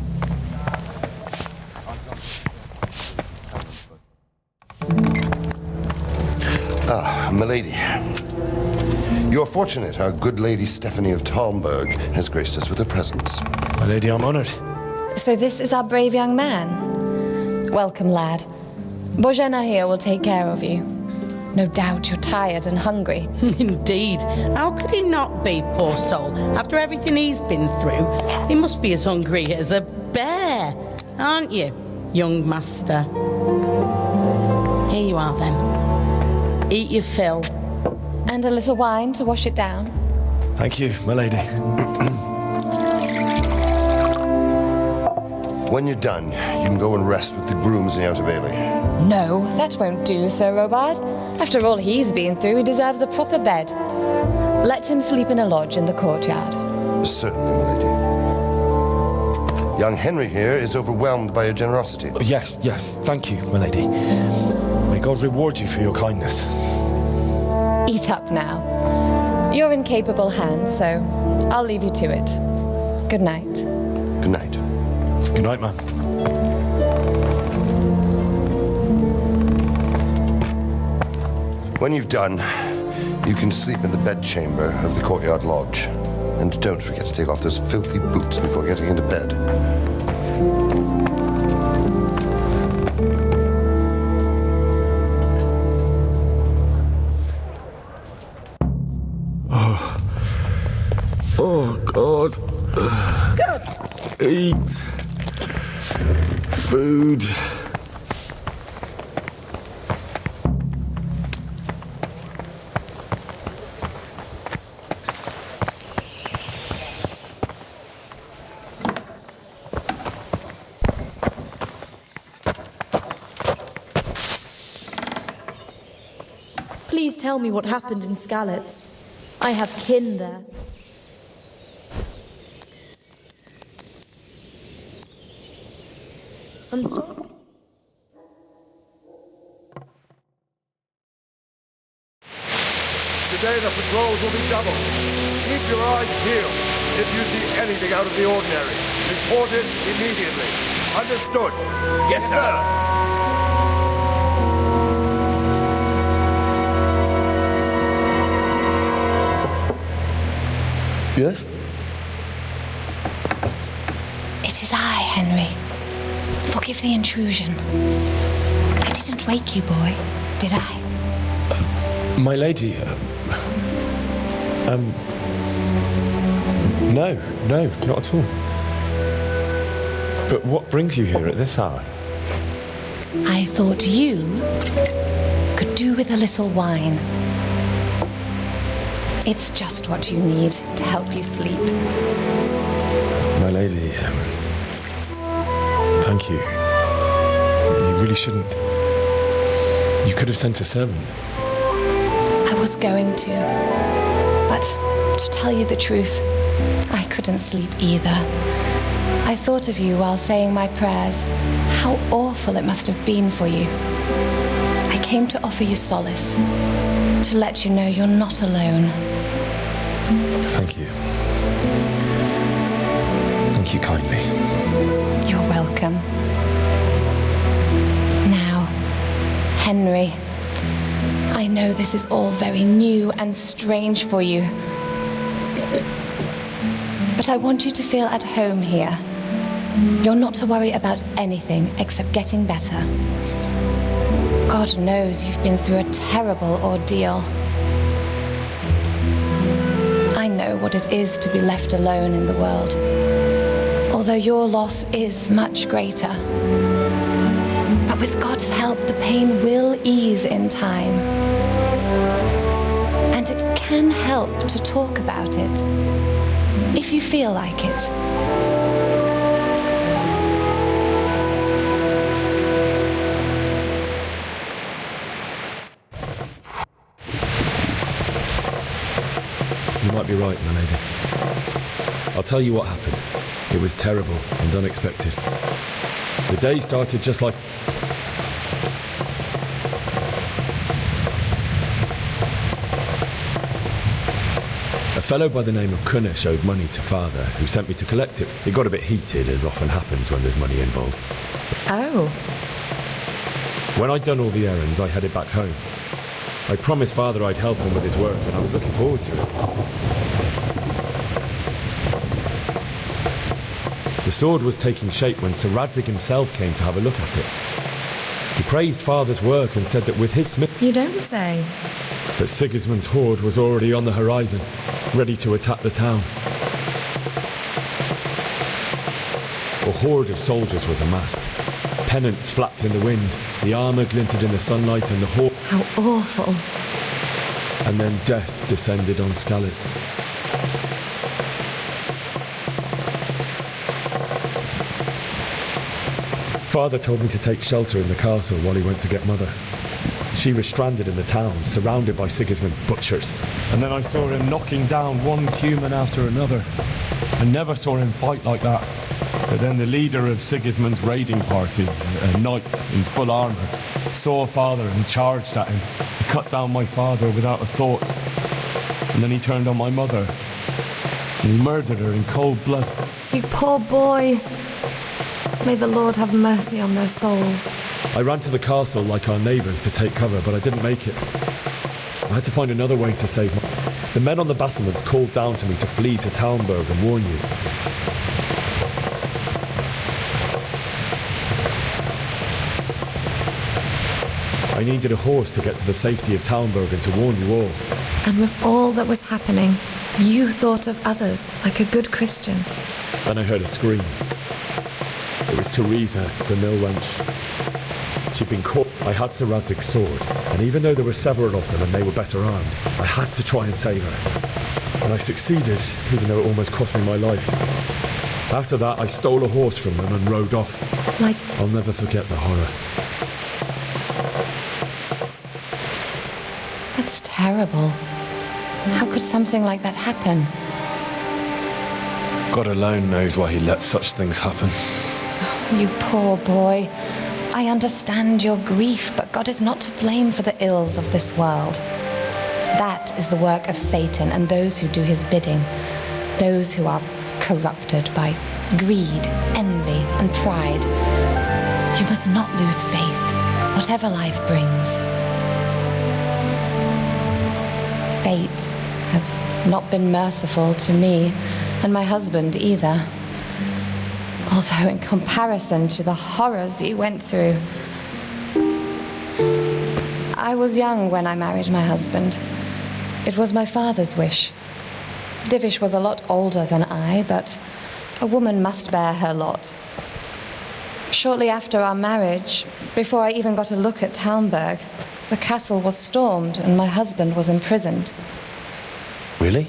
Ah, milady. You're fortunate our good lady Stephanie of Talmberg has graced us with her presence. My lady, I'm honored. So this is our brave young man. Welcome, lad. Bojana here will take care of you. No doubt you're tired and hungry. Indeed. How could he not be, poor soul? After everything he's been through, he must be as hungry as a bear, aren't you, young master? Here you are, then. Eat your fill. And a little wine to wash it down. Thank you, my lady. When you're done, you can go and rest with the grooms in the Outer Bailey. No, that won't do, Sir Robard. After all he's been through, he deserves a proper bed. Let him sleep in a lodge in the courtyard. Certainly, my lady. Young Henry here is overwhelmed by your generosity. Yes, yes, thank you, my lady. May God reward you for your kindness. Eat up now. You're in capable hands, so I'll leave you to it. Good night. Good night. Good night, ma'am. When you've done, you can sleep in the bedchamber of the courtyard lodge. And don't forget to take off those filthy boots before getting into bed. Oh, God. Good. Eat. Food. Please tell me what happened in Skalitz. I have kin there. I'm sorry. Today the patrols will be doubled. Keep your eyes peeled. If you see anything out of the ordinary, report it immediately. Understood? Yes, sir. Yes? It is I, Henry. Forgive the intrusion. I didn't wake you, boy, did I? My lady, no, not at all. But what brings you here at this hour? I thought you could do with a little wine. It's just what you need to help you sleep. My lady, thank you. You really shouldn't. You could have sent a servant. I was going to, but to tell you the truth, I couldn't sleep either. I thought of you while saying my prayers. How awful it must have been for you. I came to offer you solace, to let you know you're not alone. Thank you. Thank you kindly. You're welcome. Now, Henry, I know this is all very new and strange for you, but I want you to feel at home here. You're not to worry about anything except getting better. God knows you've been through a terrible ordeal. I know what it is to be left alone in the world, although your loss is much greater. But with God's help, the pain will ease in time. And it can help to talk about it, if you feel like it. You might be right, my lady. I'll tell you what happened. It was terrible and unexpected. The day started just like... A fellow by the name of Kunnish owed money to father, who sent me to collect it. It got a bit heated, as often happens when there's money involved. Oh. When I'd done all the errands, I headed back home. I promised father I'd help him with his work, and I was looking forward to it. The sword was taking shape when Sir Radzig himself came to have a look at it. He praised Father's work and said that with his smith... You don't say. That Sigismund's horde was already on the horizon, ready to attack the town. A horde of soldiers was amassed. Pennants flapped in the wind, the armour glinted in the sunlight, and the horde... How awful. And then death descended on Skalitz. Father told me to take shelter in the castle while he went to get Mother. She was stranded in the town, surrounded by Sigismund's butchers. And then I saw him knocking down one human after another. I never saw him fight like that. But then the leader of Sigismund's raiding party, a knight in full armour, saw Father and charged at him. He cut down my father without a thought. And then he turned on my mother. And he murdered her in cold blood. You poor boy. May the Lord have mercy on their souls. I ran to the castle like our neighbours to take cover, but I didn't make it. I had to find another way to save my... The men on the battlements called down to me to flee to Talmberg and warn you. I needed a horse to get to the safety of Talmberg and to warn you all. And with all that was happening, you thought of others like a good Christian. Then I heard a scream. It was Teresa, the mill wench. She'd been caught. I had Sir Radzig's sword, and even though there were several of them and they were better armed, I had to try and save her. And I succeeded, even though it almost cost me my life. After that, I stole a horse from them and rode off. Like... I'll never forget the horror. That's terrible. How could something like that happen? God alone knows why he let such things happen. You poor boy. I understand your grief, but God is not to blame for the ills of this world. That is the work of Satan and those who do his bidding. Those who are corrupted by greed, envy, and pride. You must not lose faith, whatever life brings. Fate has not been merciful to me and my husband either. Although in comparison to the horrors he went through. I was young when I married my husband. It was my father's wish. Divish was a lot older than I, but a woman must bear her lot. Shortly after our marriage, before I even got a look at Talmberg, the castle was stormed and my husband was imprisoned. Really?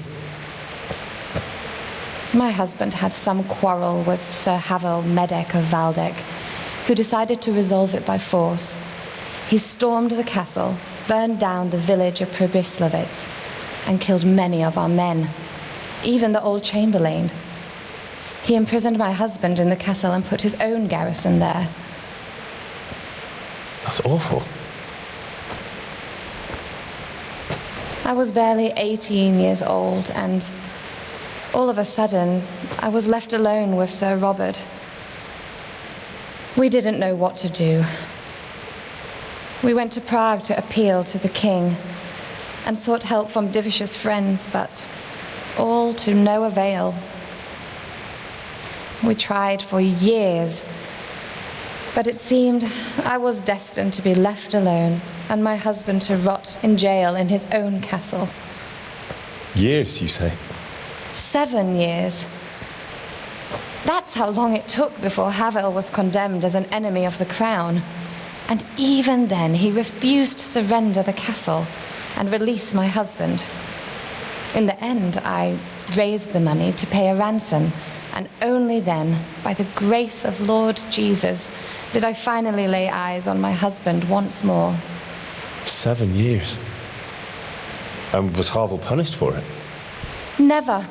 My husband had some quarrel with Sir Havel Medek of Valdek, who decided to resolve it by force. He stormed the castle, burned down the village of Pribyslavitz, and killed many of our men, even the old chamberlain. He imprisoned my husband in the castle and put his own garrison there. That's awful. I was barely 18 years old, and all of a sudden, I was left alone with Sir Robert. We didn't know what to do. We went to Prague to appeal to the king and sought help from Divish's friends, but all to no avail. We tried for years, but it seemed I was destined to be left alone and my husband to rot in jail in his own castle. Years, you say? 7 years. That's how long it took before Havel was condemned as an enemy of the crown. And even then, he refused to surrender the castle and release my husband. In the end, I raised the money to pay a ransom, and only then, by the grace of Lord Jesus, did I finally lay eyes on my husband once more. 7 years? And was Havel punished for it? Never.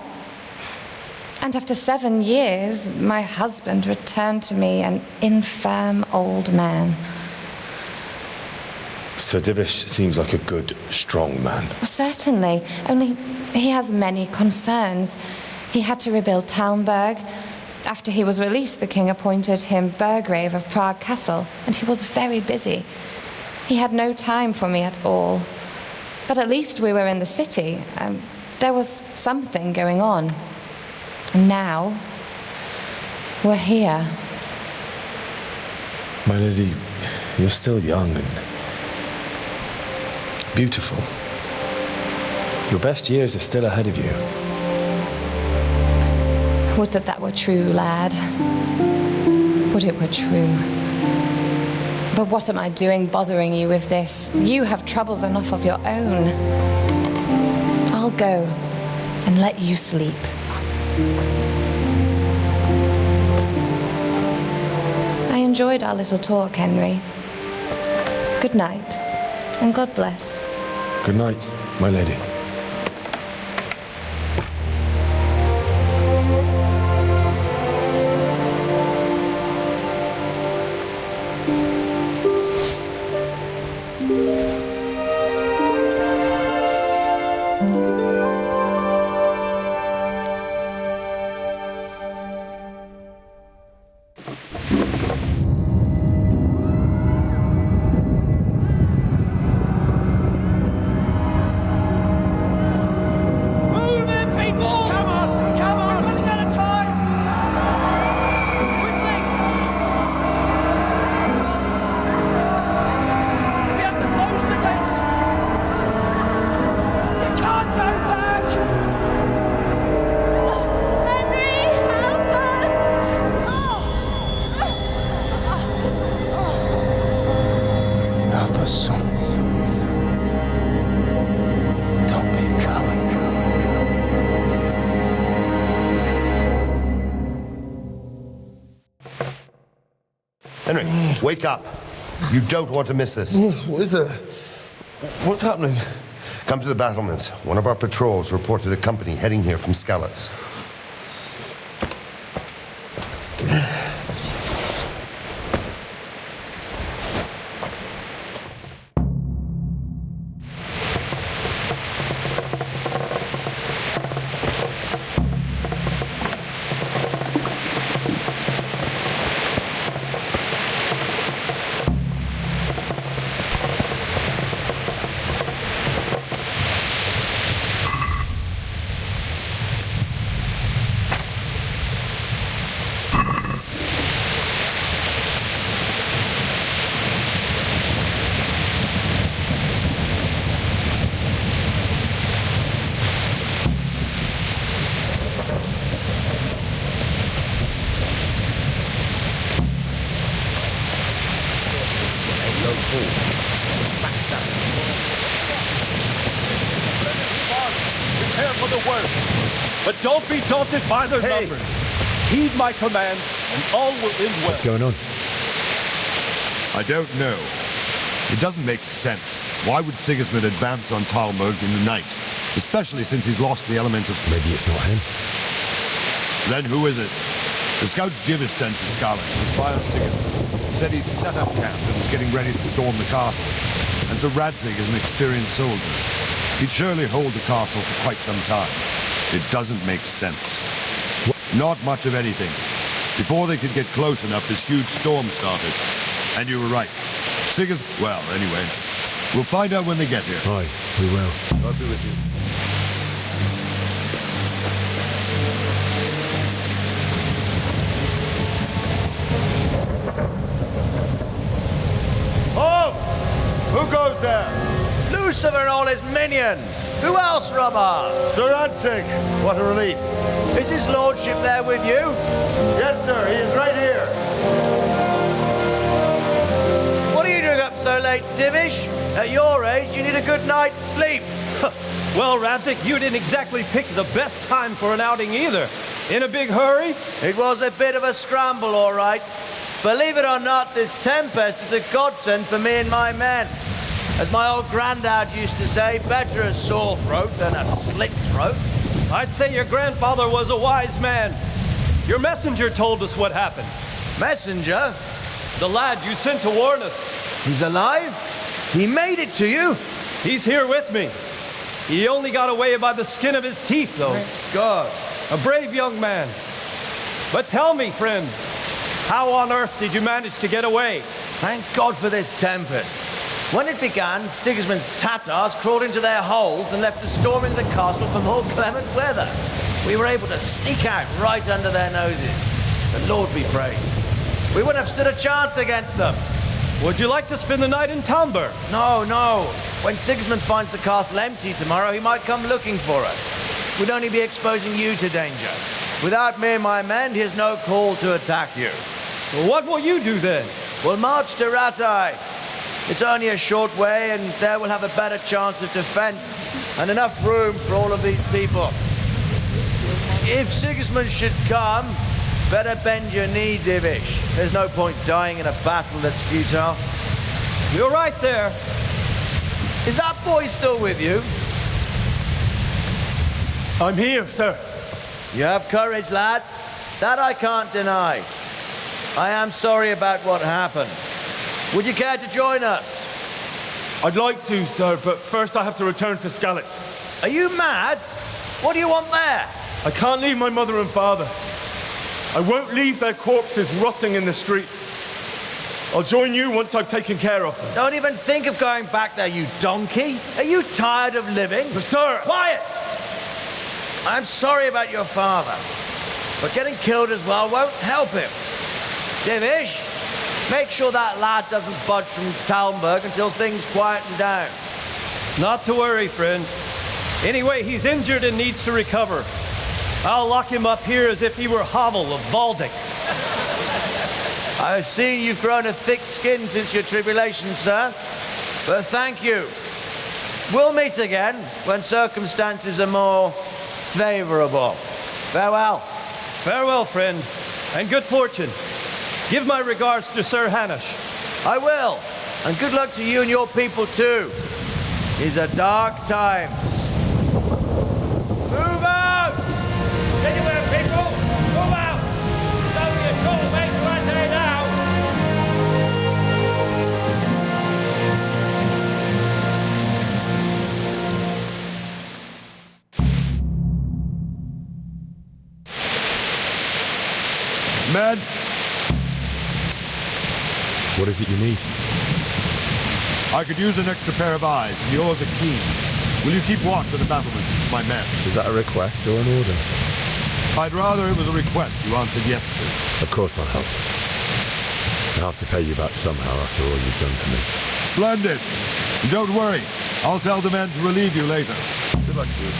And after 7 years, my husband returned to me an infirm old man. Sir Divish seems like a good, strong man. Certainly, only he has many concerns. He had to rebuild Talmberg. After he was released, the king appointed him Burgrave of Prague Castle, and he was very busy. He had no time for me at all. But at least we were in the city. There was something going on. And now, We're here. My lady, you're still young and beautiful. Your best years are still ahead of you. Would that that were true, lad. Would it were true. But what am I doing bothering you with this? You have troubles enough of your own. I'll go and let you sleep. I enjoyed our little talk, Henry. Good night, and God bless. Good night, my lady. Henry, wake up. You don't want to miss this. What is it? What's happening? Come to the battlements. One of our patrols reported a company heading here from Skalitz. Prepare for the worst, but don't be daunted by their numbers. Heed my command, and all will end well. What's going on? I don't know. It doesn't make sense. Why would Sigismund advance on Talmud in the night? Especially since he's lost the element of... Maybe it's not him. Then who is it? The scouts Divish sent to Skalitz to spy on Sigismund. He said he'd set up camp and was getting ready to storm the castle. And so Radzig is an experienced soldier. He'd surely hold the castle for quite some time. It doesn't make sense. Not much of anything. Before they could get close enough, this huge storm started. And you were right. Well, anyway, we'll find out when they get here. Aye, we will. I'll be with you. Halt! Who goes there? Lucifer and all his minions. Who else, Robber? Sir Radzig, what a relief. Is his lordship there with you? Yes, sir, he is right here. What are you doing up so late, Divish? At your age, you need a good night's sleep. Well, Radzig, you didn't exactly pick the best time for an outing either. In a big hurry? It was a bit of a scramble, all right. Believe it or not, this tempest is a godsend for me and my men. As my old granddad used to say, better a sore throat than a slit throat. I'd say your grandfather was a wise man. Your messenger told us what happened. Messenger? The lad you sent to warn us. He's alive? He made it to you? He's here with me. He only got away by the skin of his teeth, though. Thank God. A brave young man. But tell me, friend, how on earth did you manage to get away? Thank God for this tempest. When it began, Sigismund's Tatars crawled into their holes and left a storm into the castle for more clement weather. We were able to sneak out right under their noses. The Lord be praised. We wouldn't have stood a chance against them. Would you like to spend the night in Talmberg? No, no. When Sigismund finds the castle empty tomorrow, he might come looking for us. We'd only be exposing you to danger. Without me and my men, he has no call to attack you. Well, what will you do then? We'll march to Ratai. It's only a short way, and there we'll have a better chance of defense and enough room for all of these people. If Sigismund should come, better bend your knee, Divish. There's no point dying in a battle that's futile. You're right there. Is that boy still with you? I'm here, sir. You have courage, lad. That I can't deny. I am sorry about what happened. Would you care to join us? I'd like to, sir, but first I have to return to Skalitz. Are you mad? What do you want there? I can't leave my mother and father. I won't leave their corpses rotting in the street. I'll join you once I've taken care of them. Don't even think of going back there, you donkey. Are you tired of living? But sir... Quiet! I'm sorry about your father, but getting killed as well won't help him. Divish, make sure that lad doesn't budge from Talmberg until things quieten down. Not to worry, friend. Anyway, he's injured and needs to recover. I'll lock him up here as if he were Havel of Valdic. I've seen you've grown a thick skin since your tribulation, sir. But thank you. We'll meet again when circumstances are more favorable. Farewell. Farewell, friend, and good fortune. Give my regards to Sir Hanush. I will. And good luck to you and your people, too. These are dark times. Move out! Anywhere, people! Move out! It's only a short way to Ratai now! Med? What is it you need? I could use an extra pair of eyes, and yours are keen. Will you keep watch of the battlements, my men? Is that a request or an order? I'd rather it was a request you answered yes to. Of course I'll help. I'll have to pay you back somehow after all you've done for me. Splendid. And don't worry. I'll tell the men to relieve you later. Good luck to you.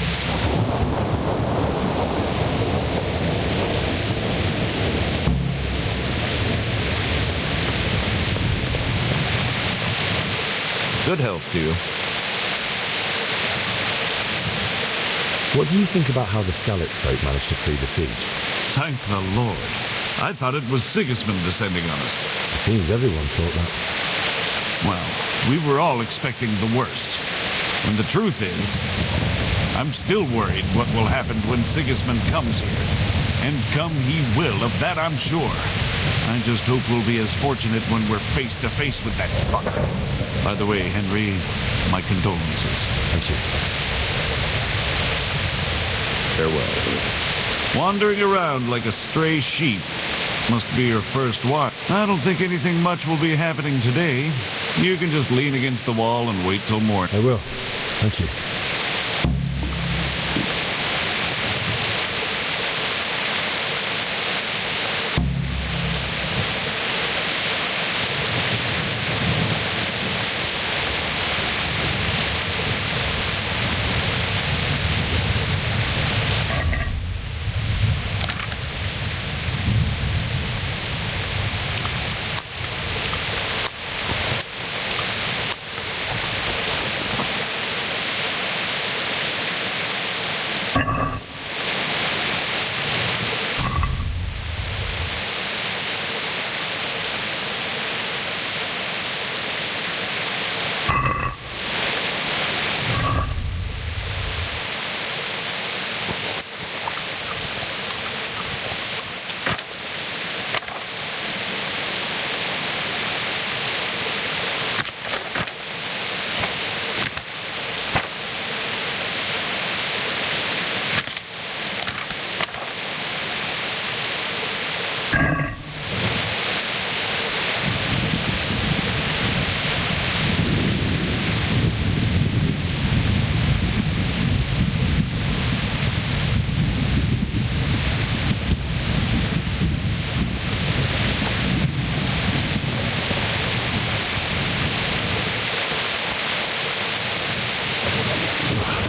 Good health to you. What do you think about how the Skalitz folk managed to flee the siege? Thank the Lord. I thought it was Sigismund descending on us. It seems everyone thought that. Well, we were all expecting the worst. And the truth is, I'm still worried what will happen when Sigismund comes here. And come he will, of that I'm sure. I just hope we'll be as fortunate when we're face to face with that fucker. By the way, Henry, my condolences. Thank you. Farewell. Wandering around like a stray sheep must be your first watch. I don't think anything much will be happening today. You can just lean against the wall and wait till morning. I will. Thank you.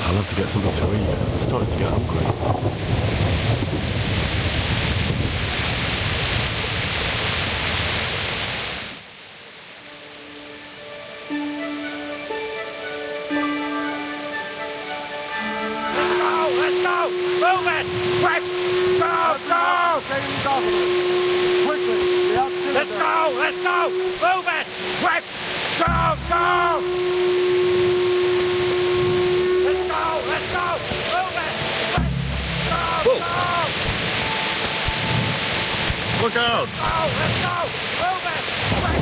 I'd love to get something to eat. I'm starting to get hungry. Let's go! Move it! Quick! Go! Go! Let's go! Move it! Quick! Go! Go! Look out! Go! Let's go! Move it! Quick!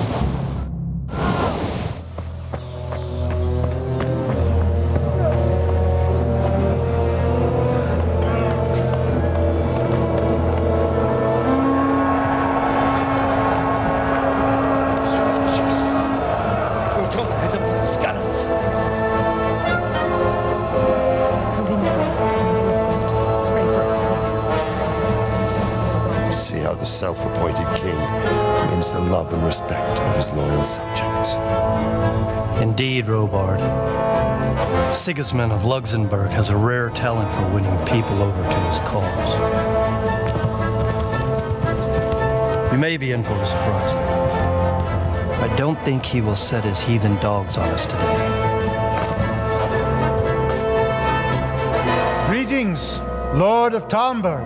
Self-appointed king wins the love and respect of his loyal subjects. Indeed, Robard. Sigismund of Luxembourg has a rare talent for winning people over to his cause. We may be in for a surprise now. I don't think he will set his heathen dogs on us today. Greetings, Lord of Talmberg.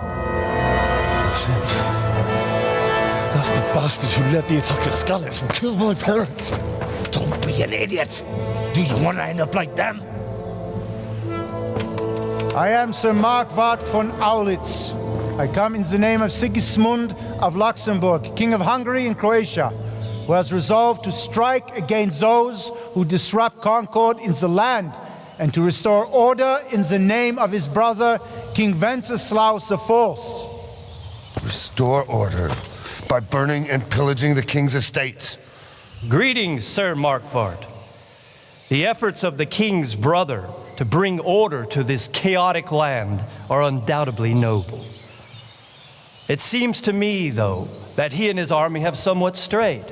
That's the bastard who led the attack at Skalitz and killed my parents. Don't be an idiot. Do you want to end up like them? I am Sir Markwart von Aulitz. I come in the name of Sigismund of Luxembourg, King of Hungary and Croatia, who has resolved to strike against those who disrupt concord in the land and to restore order in the name of his brother, King Wenceslaus IV. Restore order by burning and pillaging the king's estates. Greetings, Sir Markwart. The efforts of the king's brother to bring order to this chaotic land are undoubtedly noble. It seems to me, though, that he and his army have somewhat strayed.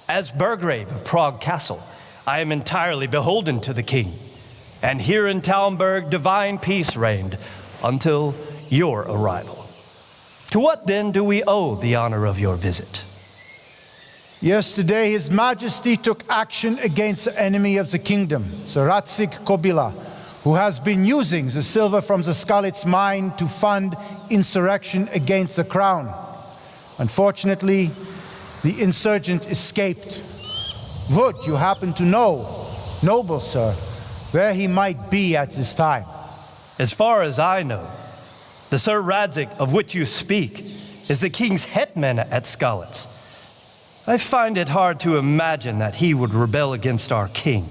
As Burgrave of Prague Castle, I am entirely beholden to the king. And here in Talmberg, divine peace reigned until your arrival. To what then do we owe the honor of your visit? Yesterday, His Majesty took action against the enemy of the kingdom, Sir Radzig Kobyla, who has been using the silver from the Skalitz mine to fund insurrection against the crown. Unfortunately, the insurgent escaped. Would you happen to know, noble sir, where he might be at this time? As far as I know, the Sir Radzig of which you speak is the king's hetman at Skalitz. I find it hard to imagine that he would rebel against our king.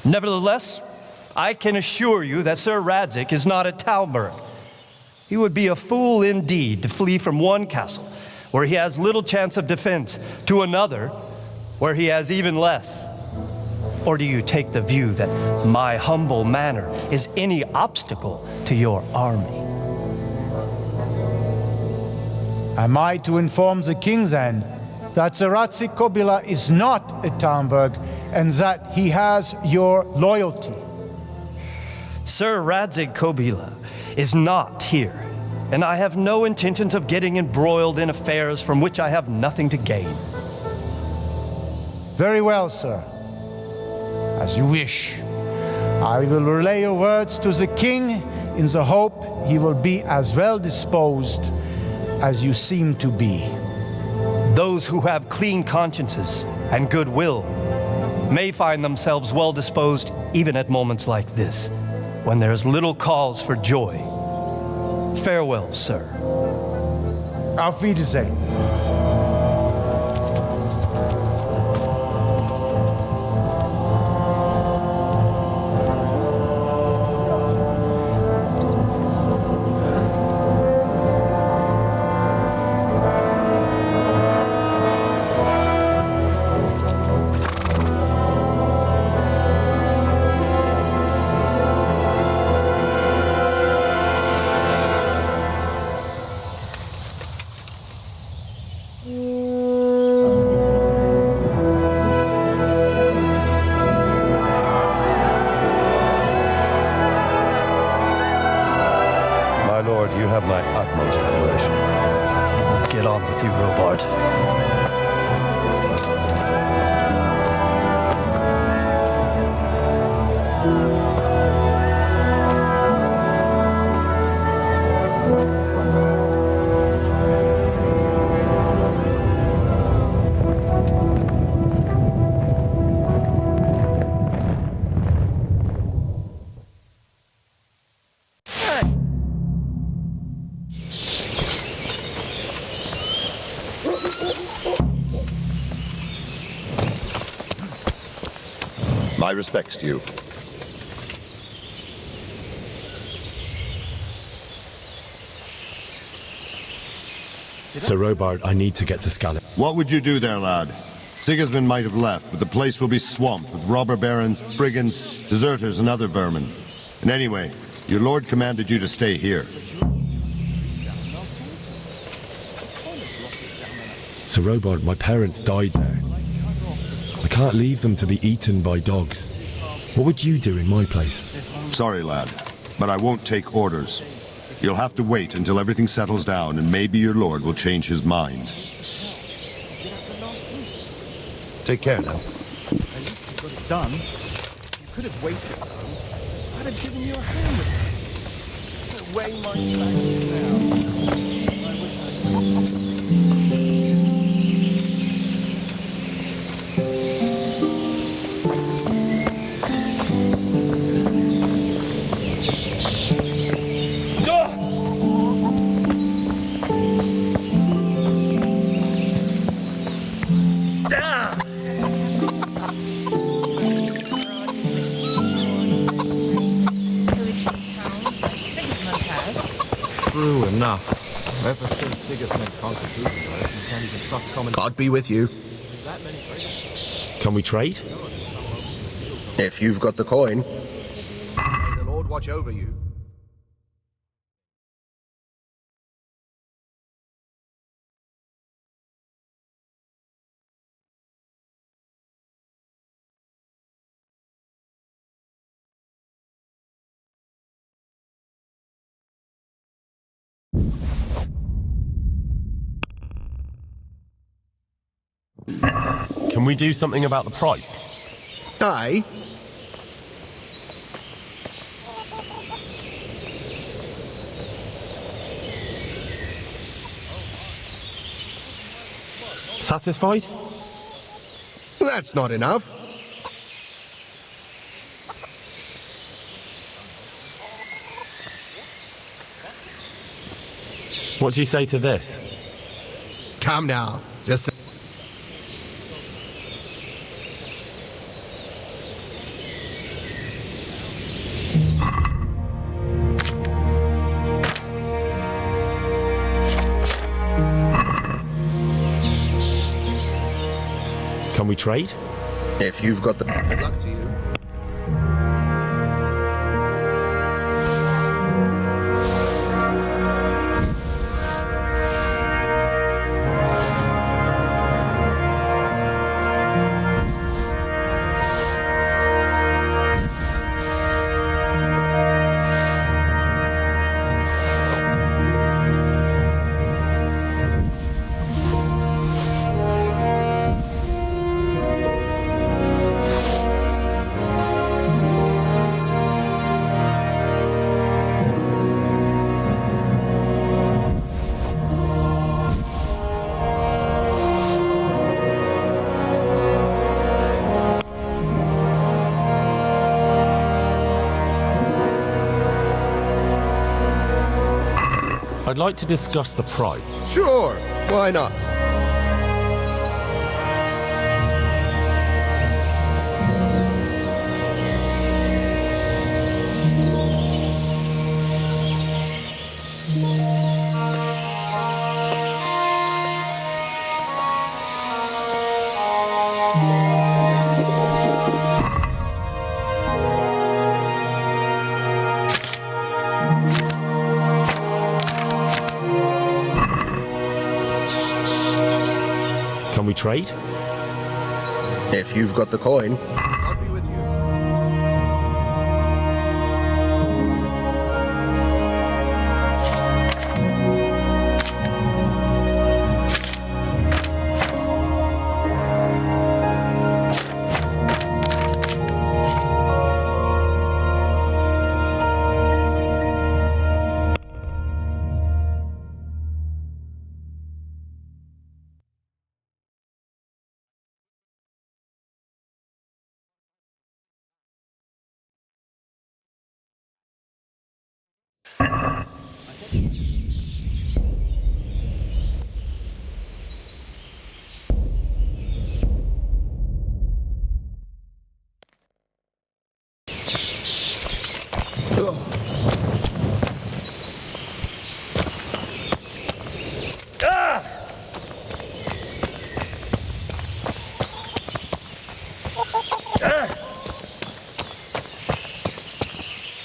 Nevertheless, I can assure you that Sir Radzig is not at Talmberg. He would be a fool indeed to flee from one castle where he has little chance of defense to another where he has even less. Or do you take the view that my humble manner is any obstacle to your army? Am I to inform the king then that Sir Radzig Kobyla is not at Talmberg and that he has your loyalty? Sir Radzig Kobyla is not here, and I have no intentions of getting embroiled in affairs from which I have nothing to gain. Very well, sir. As you wish. I will relay your words to the king in the hope he will be as well disposed as you seem to be. Those who have clean consciences and goodwill may find themselves well disposed even at moments like this, when there is little cause for joy. Farewell, sir. Auf Wiedersehen. you have my utmost admiration. Get on with you, Robard. My respects to you. Sir Robard, I need to get to Scallop. What would you do there, lad? Sigismund might have left, but the place will be swamped with robber barons, brigands, deserters, and other vermin. And anyway, your lord commanded you to stay here. Sir Robard, my parents died there. I can't leave them to be eaten by dogs. What would you do in my place? Sorry, lad, but I won't take orders. You'll have to wait until everything settles down, and maybe your lord will change his mind. Take care now. Done. You could have waited, though. I'd have given you a hand with it. Way my back now. True enough. Ever since Sigismund conquered Gutenberg, you can't even trust common... God be with you. Can we trade? If you've got the coin. May the Lord watch over you. Can we do something about the price? Aye. Satisfied? That's not enough. What do you say to this? Come now. Just... Can we trade? If you've got the... Good luck to you. I'd like to discuss the price. Sure, why not? Can we trade? If you've got the coin. I'll be with you.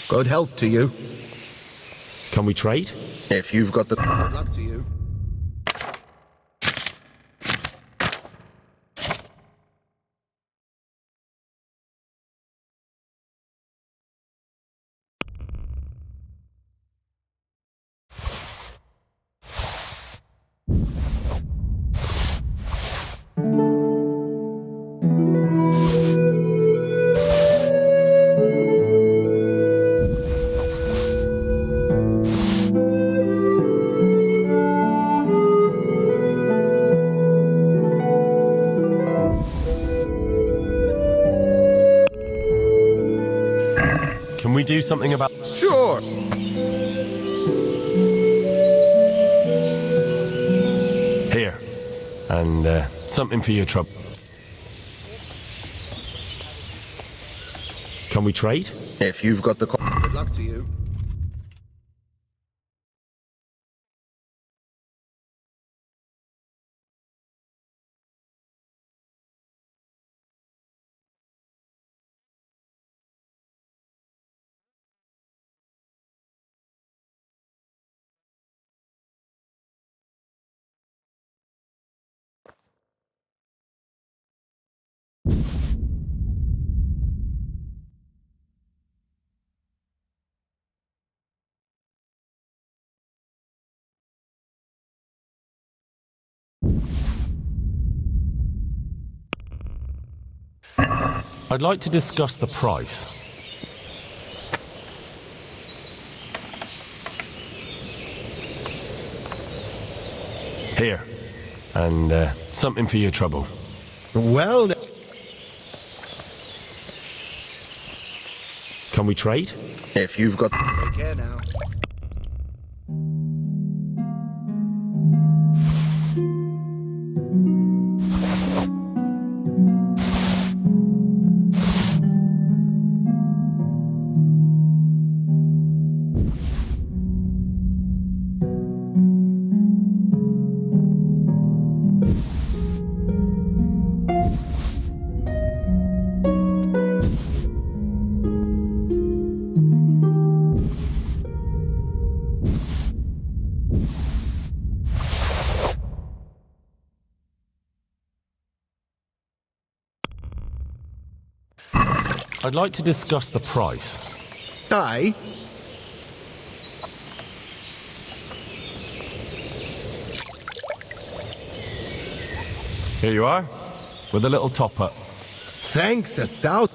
Good health to you. Can we trade? If you've got the... Good luck to you. Can we do something about... Sure. Here. And something for your trouble. Can we trade? If you've got the... Good luck to you. I'd like to discuss the price. Here. And something for your trouble. Well... Can we trade? If you've got... Take care now. I'd like to discuss the price. Aye. Here you are, with a little top-up. Thanks 1,000.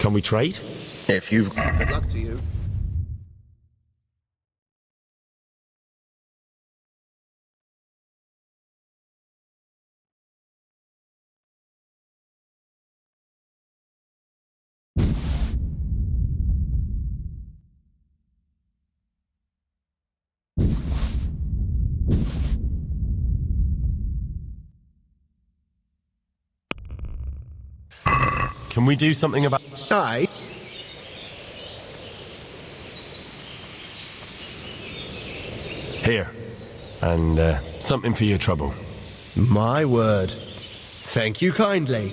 Can we trade? If you've... Good luck to you. Can we do something about... Aye. Here. And something for your trouble. My word. Thank you kindly.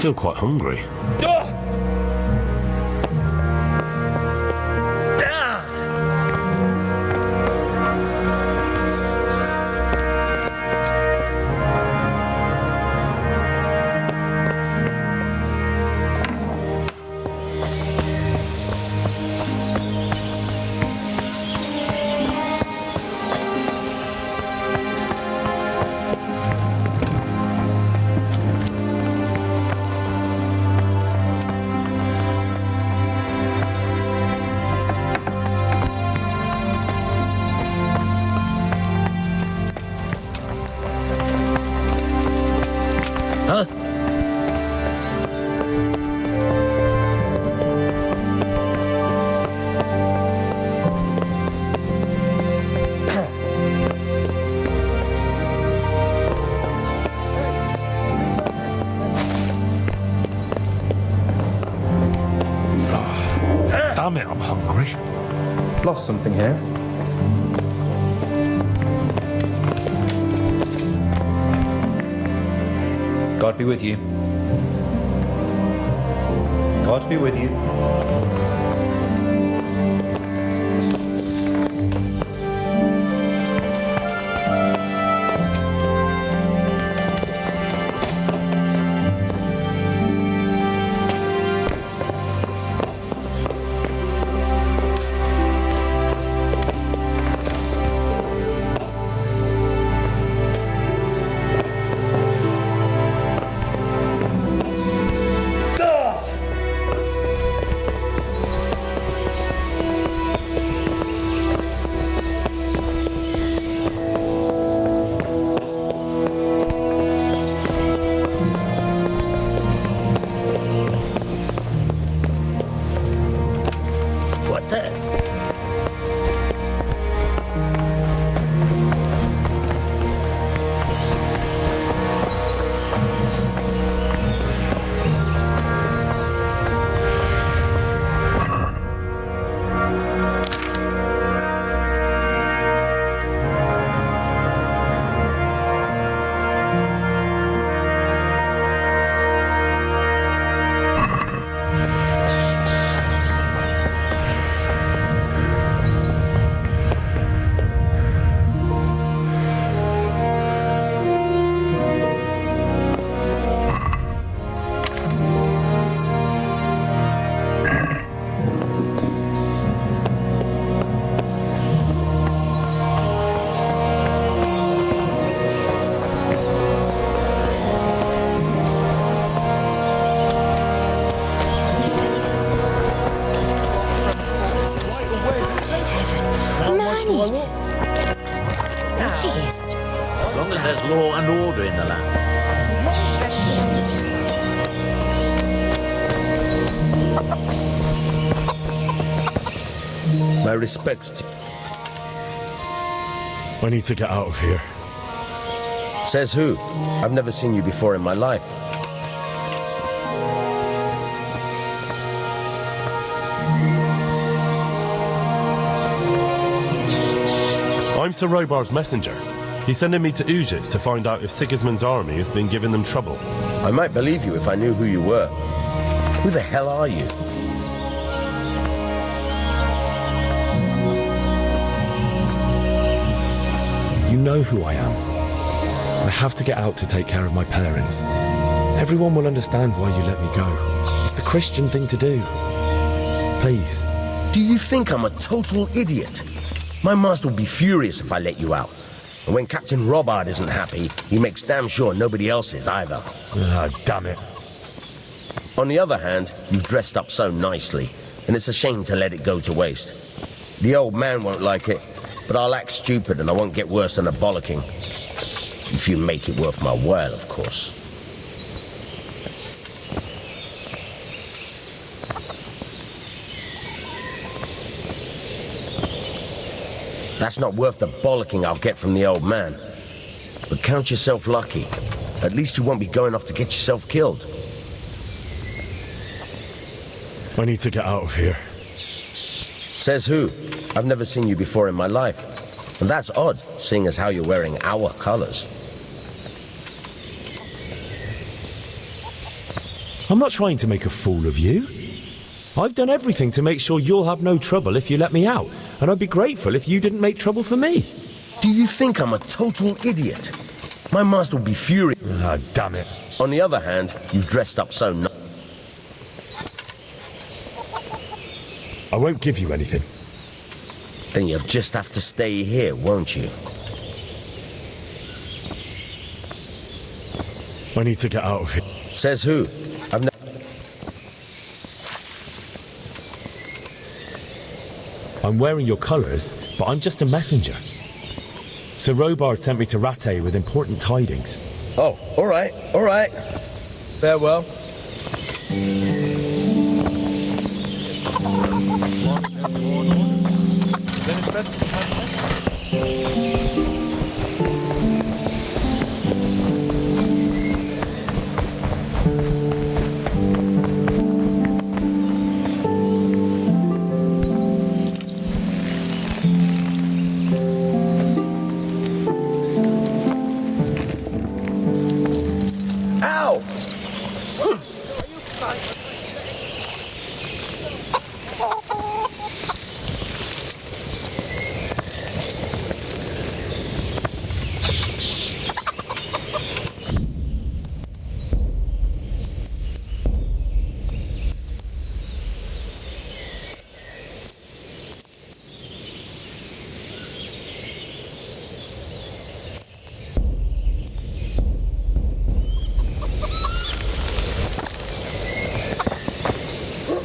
still quite hungry. Damn it, I'm hungry. Lost something here. God be with you. God be with you. As long as there's law and order in the land. My respects. I need to get out of here. Says who? I've never seen you before in my life. I'm Sir Robar's messenger. He's sending me to Ujas to find out if Sigismund's army has been giving them trouble. I might believe you if I knew who you were. Who the hell are you? You know who I am. I have to get out to take care of my parents. Everyone will understand why you let me go. It's the Christian thing to do. Please. Do you think I'm a total idiot? My master would be furious if I let you out. And when Captain Robard isn't happy, he makes damn sure nobody else is either. Ah, damn it. On the other hand, you've dressed up so nicely, and it's a shame to let it go to waste. The old man won't like it, but I'll act stupid and I won't get worse than a bollocking. If you make it worth my while, of course. That's not worth the bollocking I'll get from the old man. But count yourself lucky. At least you won't be going off to get yourself killed. I need to get out of here. Says who? I've never seen you before in my life. And that's odd, seeing as how you're wearing our colors. I'm not trying to make a fool of you. I've done everything to make sure you'll have no trouble if you let me out, and I'd be grateful if you didn't make trouble for me. Do you think I'm a total idiot? My master would be furious. Ah, damn it. On the other hand, you've dressed up so nice. I won't give you anything. Then you'll just have to stay here, won't you? I need to get out of here. Says who? I'm wearing your colours, but I'm just a messenger. Sir Robard sent me to Rattay with important tidings. Oh, all right, all right. Farewell.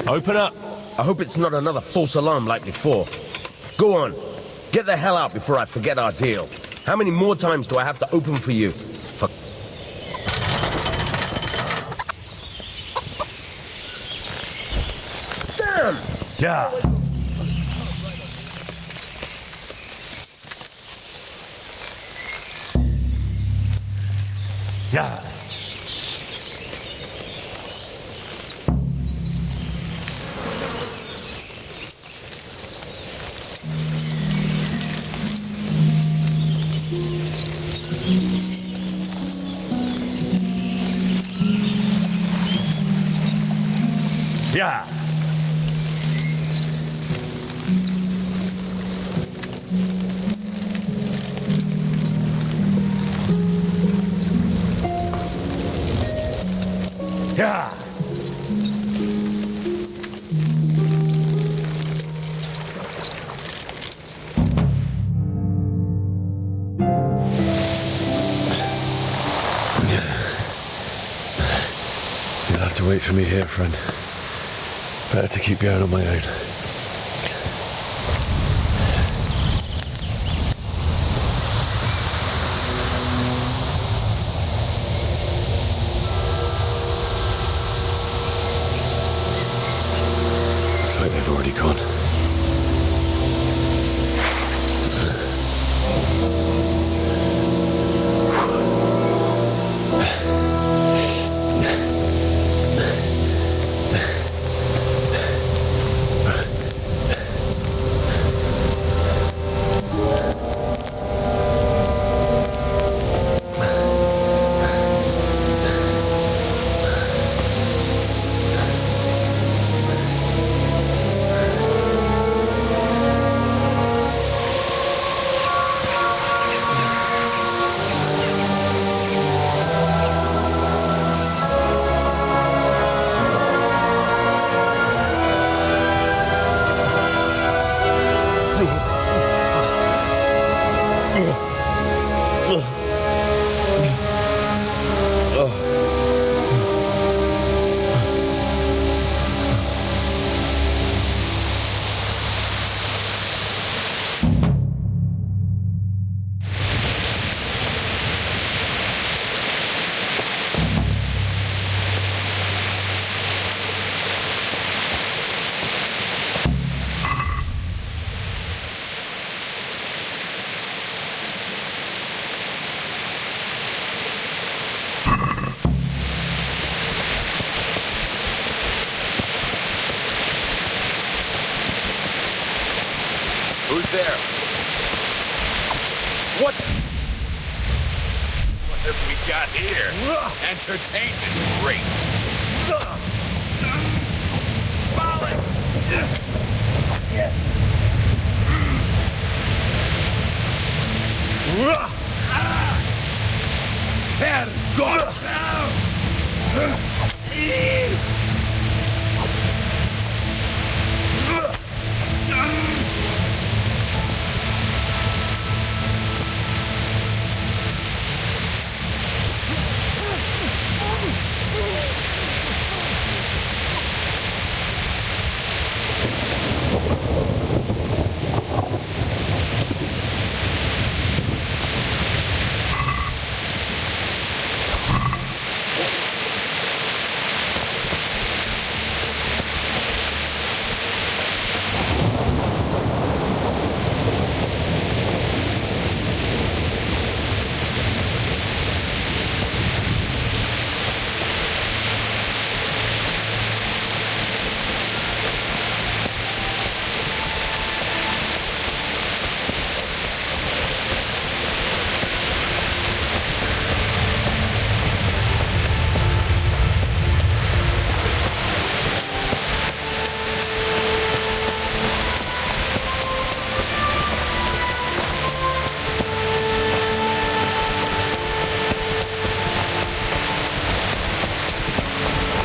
Open up. I hope it's not another false alarm like before. Go on. Get the hell out before I forget our deal. How many more times do I have to open for you? Damn! Yeah. Yeah. Yeah. Yeah. You'll have to wait for me here, friend. Better to keep going on my own. It's like they've already gone. Who's there? What have we got here? Entertainment, great.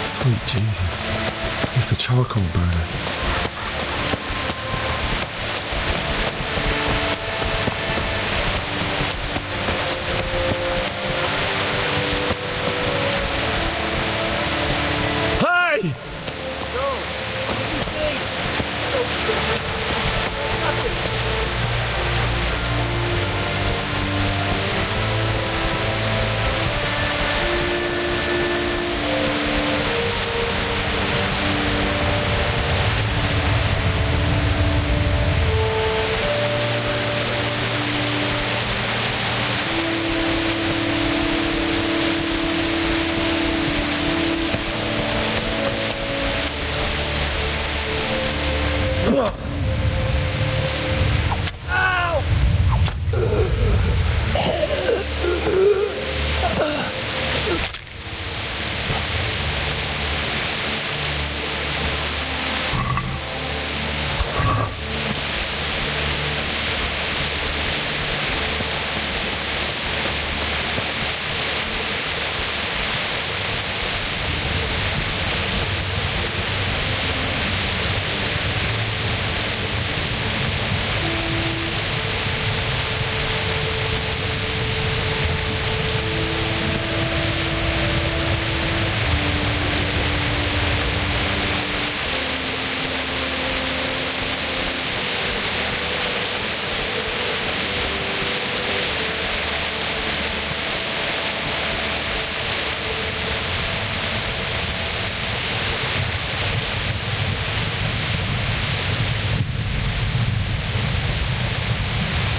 Sweet Jesus. It's the charcoal burner. Hey!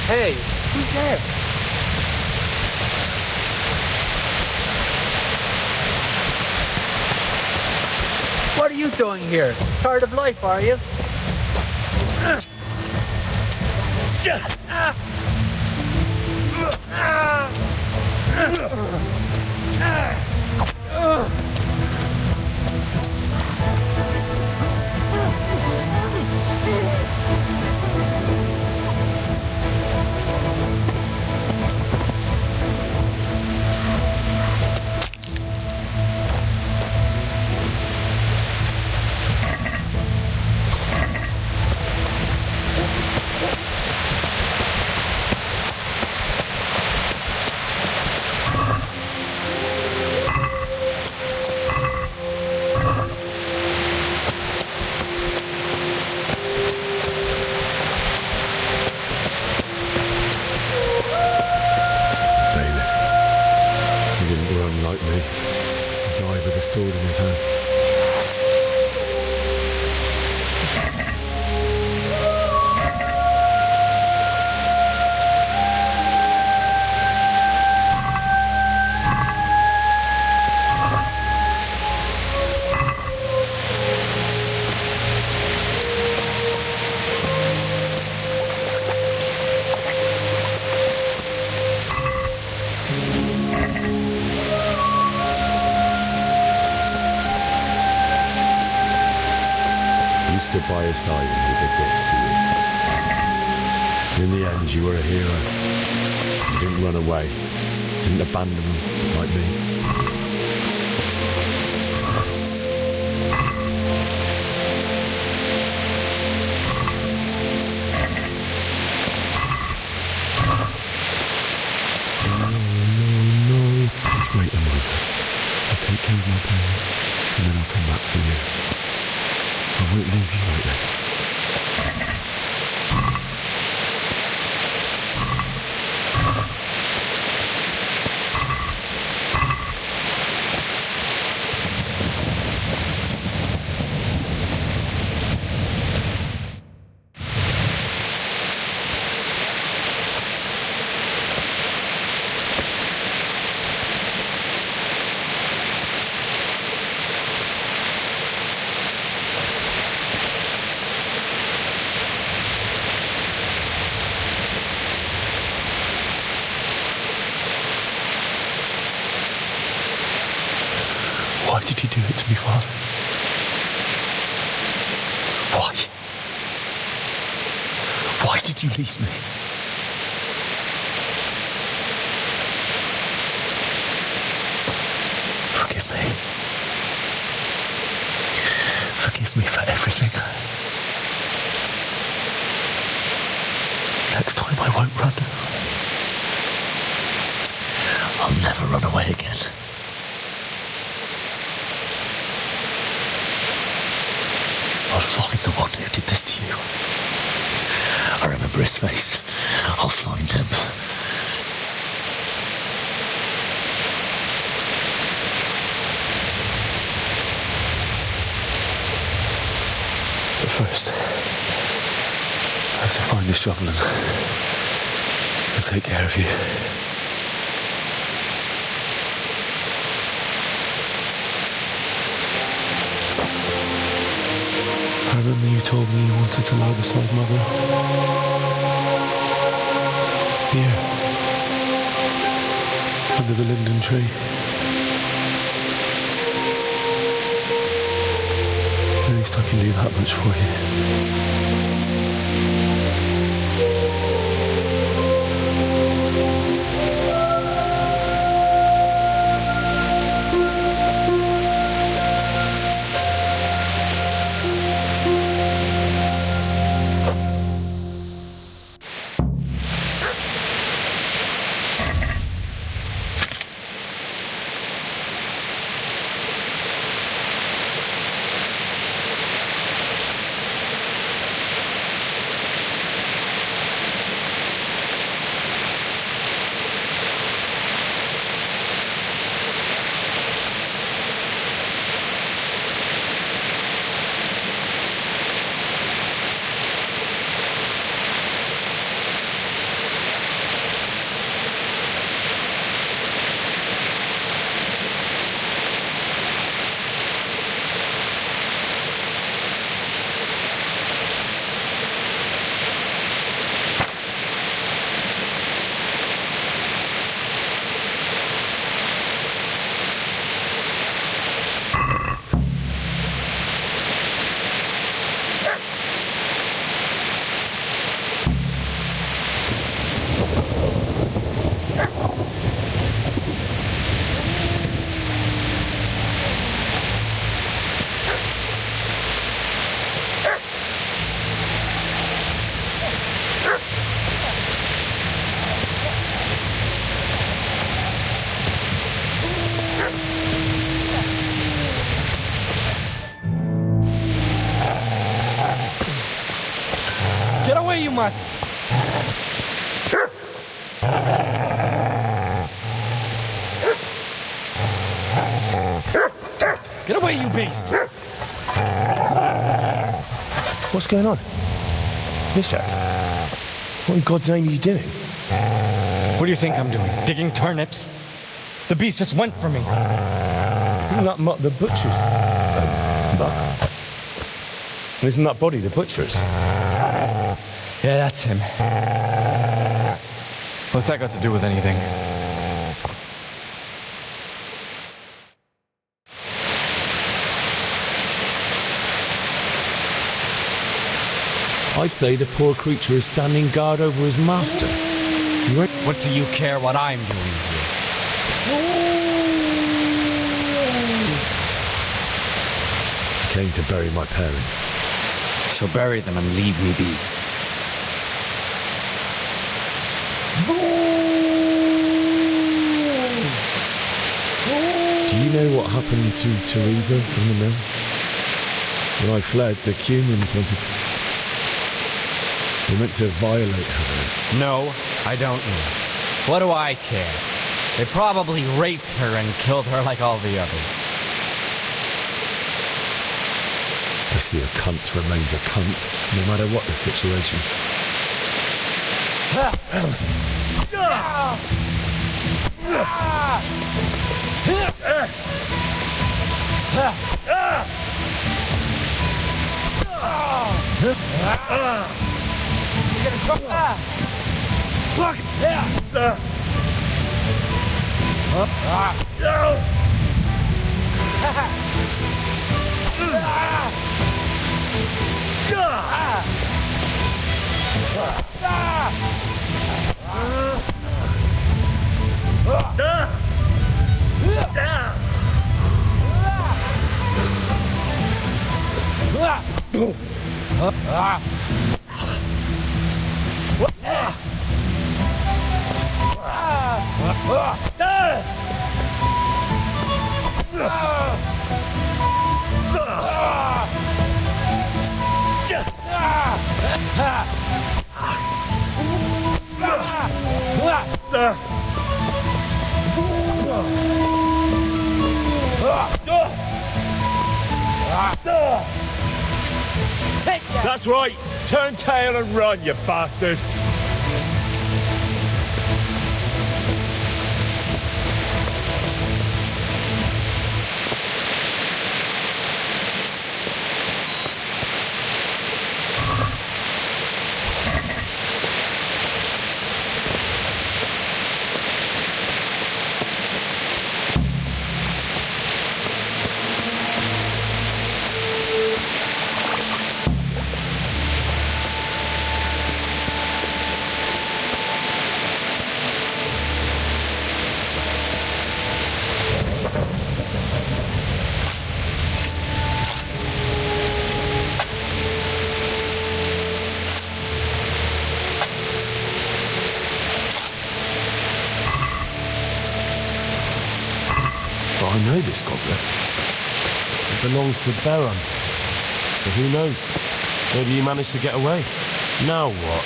Hey, who's there? What are you doing here? Tired of life, are you? Like me, die with a sword in his hand. stood by his side when he did this to you. In the end, you were a hero. You didn't run away. Didn't abandon them like me. No. Just wait a moment. I'll take care of my parents, and then I'll come back for you. I won't leave you like this. Why did you do it to me, Father? Why? Why did you leave me? Forgive me. Forgive me for everything. Next time I won't run. I'll never run away again. I'll find the one who did this to you. I remember his face. I'll find him. But first, I have to find this shovel and take care of you. I remember you told me you wanted to lie beside Mother. Here. Under the linden tree. At least I can do that much for you. You mutt. Get away, you beast! What's going on? Mishak, what in God's name are you doing? What do you think I'm doing? Digging turnips? The beast just went for me. Isn't that Mutt the butcher's? Isn't that body the butcher's? Yeah, that's him. What's that got to do with anything? I'd say the poor creature is standing guard over his master. What do you care what I'm doing here? I came to bury my parents. So bury them and leave me be. Do you know what happened to Teresa from the mill? When I fled, the Cumans meant to violate her. No, I don't know. What do I care? They probably raped her and killed her like all the others. I see a cunt remains a cunt, no matter what the situation. That's right. Turn tail and run, you bastard. I know this gobbler. It belongs to Baron. But who knows? Maybe he managed to get away. Now what?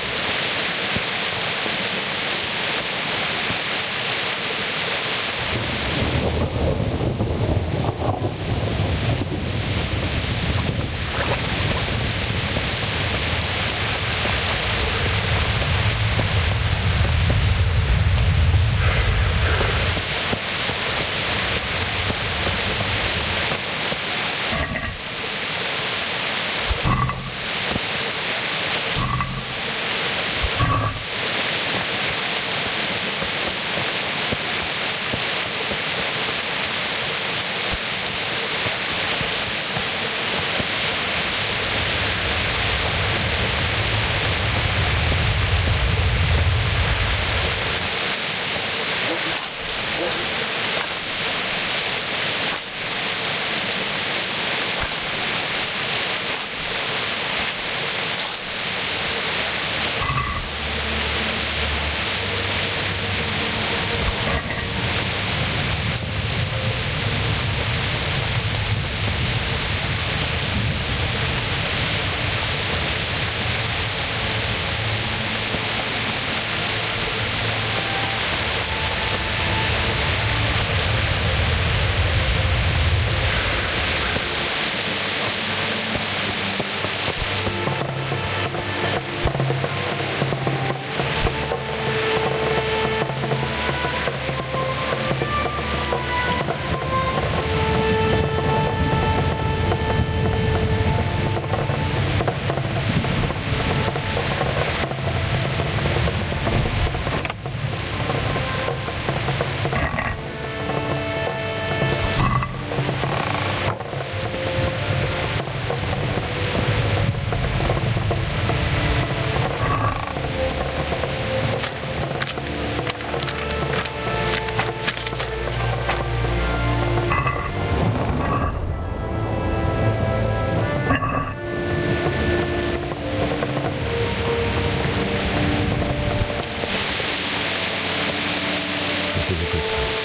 This is a good place.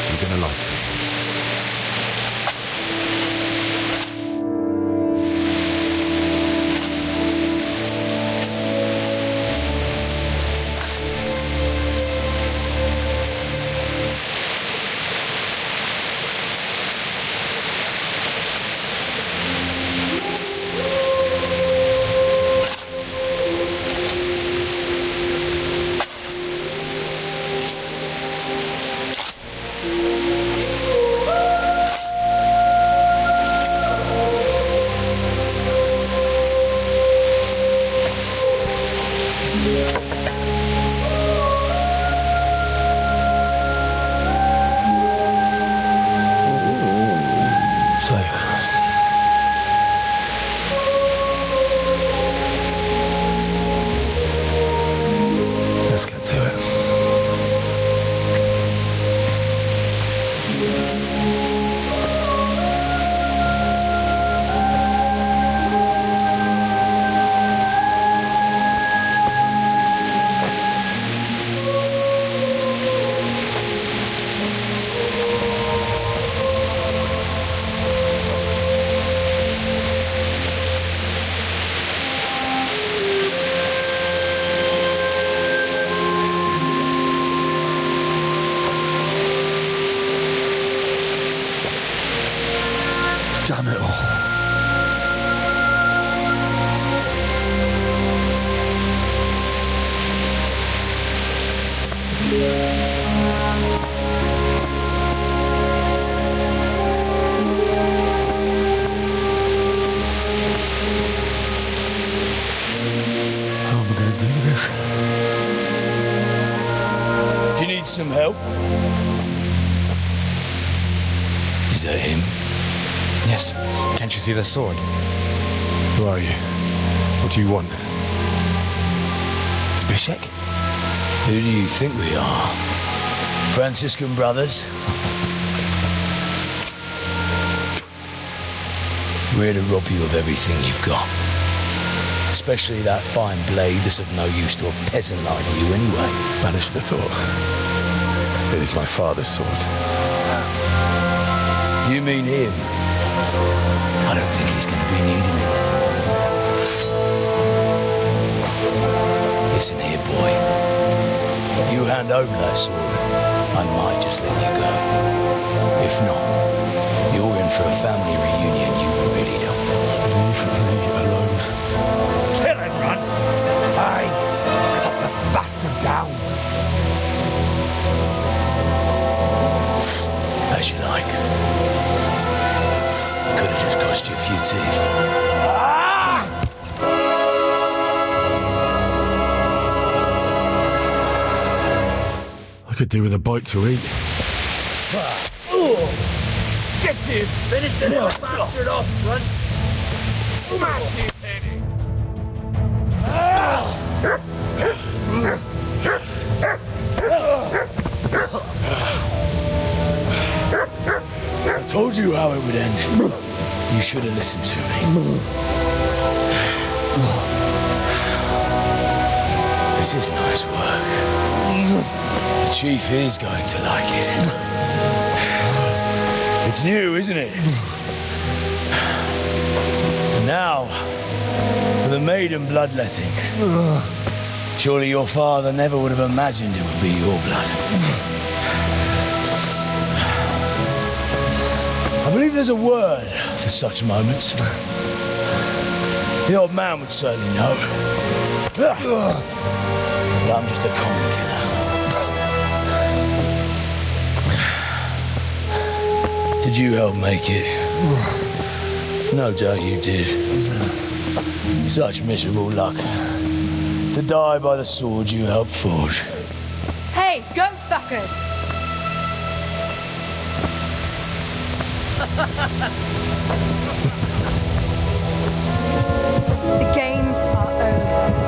You're gonna like it. Let's get to it. Damn it all. How am I going to do this? Do you need some help? Is that him? Yes. Can't you see the sword? Who are you? What do you want? Zbyszek? Who do you think we are? Franciscan brothers? We're to rob you of everything you've got. Especially that fine blade that's of no use to a peasant like you anyway. Banish the thought. It is my father's sword. You mean him? I don't think he's going to be needing it. Listen here, boy. You hand over that sword, I might just let you go. If not, you're in for a family reunion you really don't want. Leave me alone. Kill him, Runt! Aye, cut the bastard down. As you like. Could have just cost you a few teeth. I could do with a bite to eat. Get him! Finish the little bastard off, Runt! Smash his head in! I told you how it would end. You should have listened to me. This is nice work. The chief is going to like it. It's new, isn't it? Now, for the maiden bloodletting. Surely your father never would have imagined it would be your blood. I believe there's a word for such moments. The old man would certainly know. But I'm just a common killer. Did you help make it? No doubt you did. Such miserable luck. To die by the sword you helped forge. Hey, go fuckers! The games are over.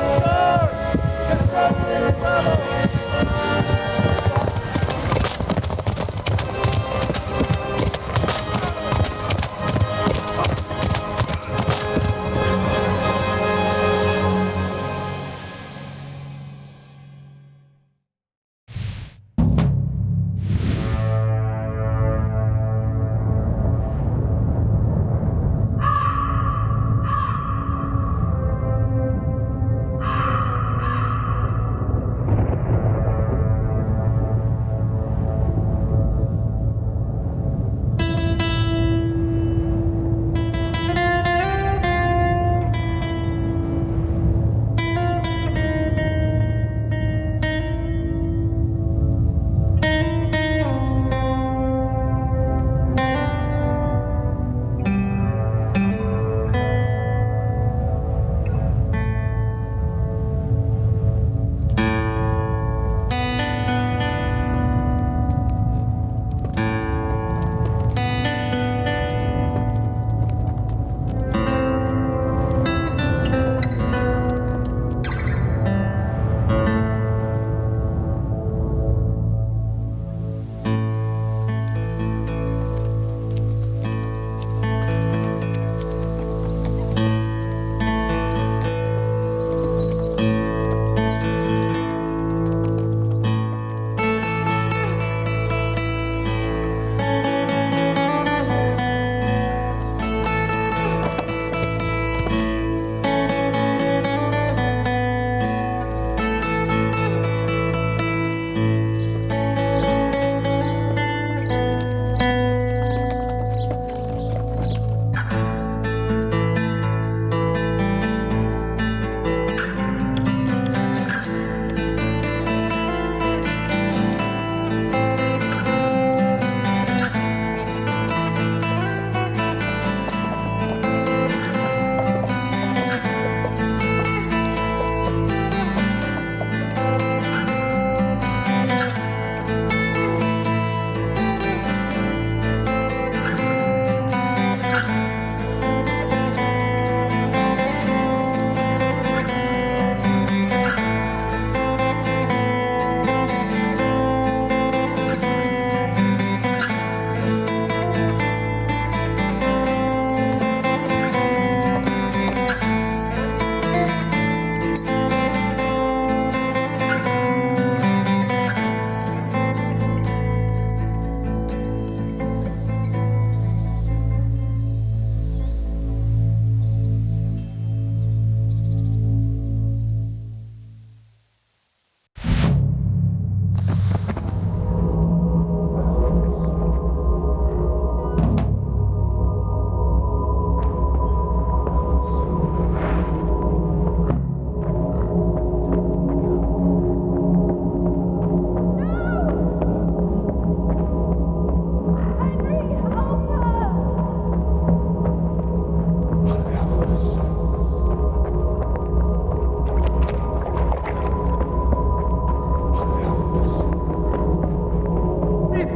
Do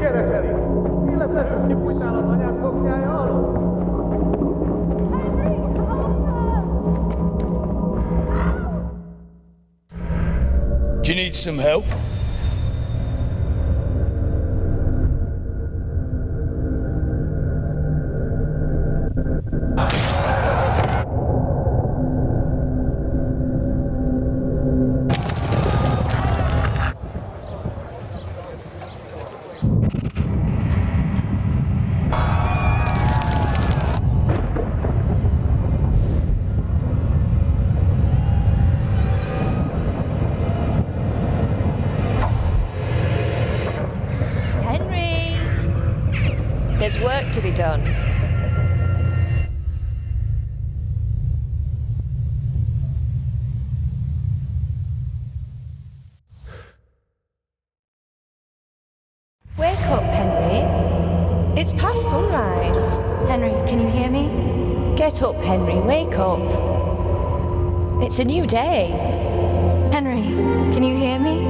you need some help? There's work to be done. Wake up, Henry. It's past sunrise. Henry, can you hear me? Get up, Henry. Wake up. It's a new day. Henry, can you hear me?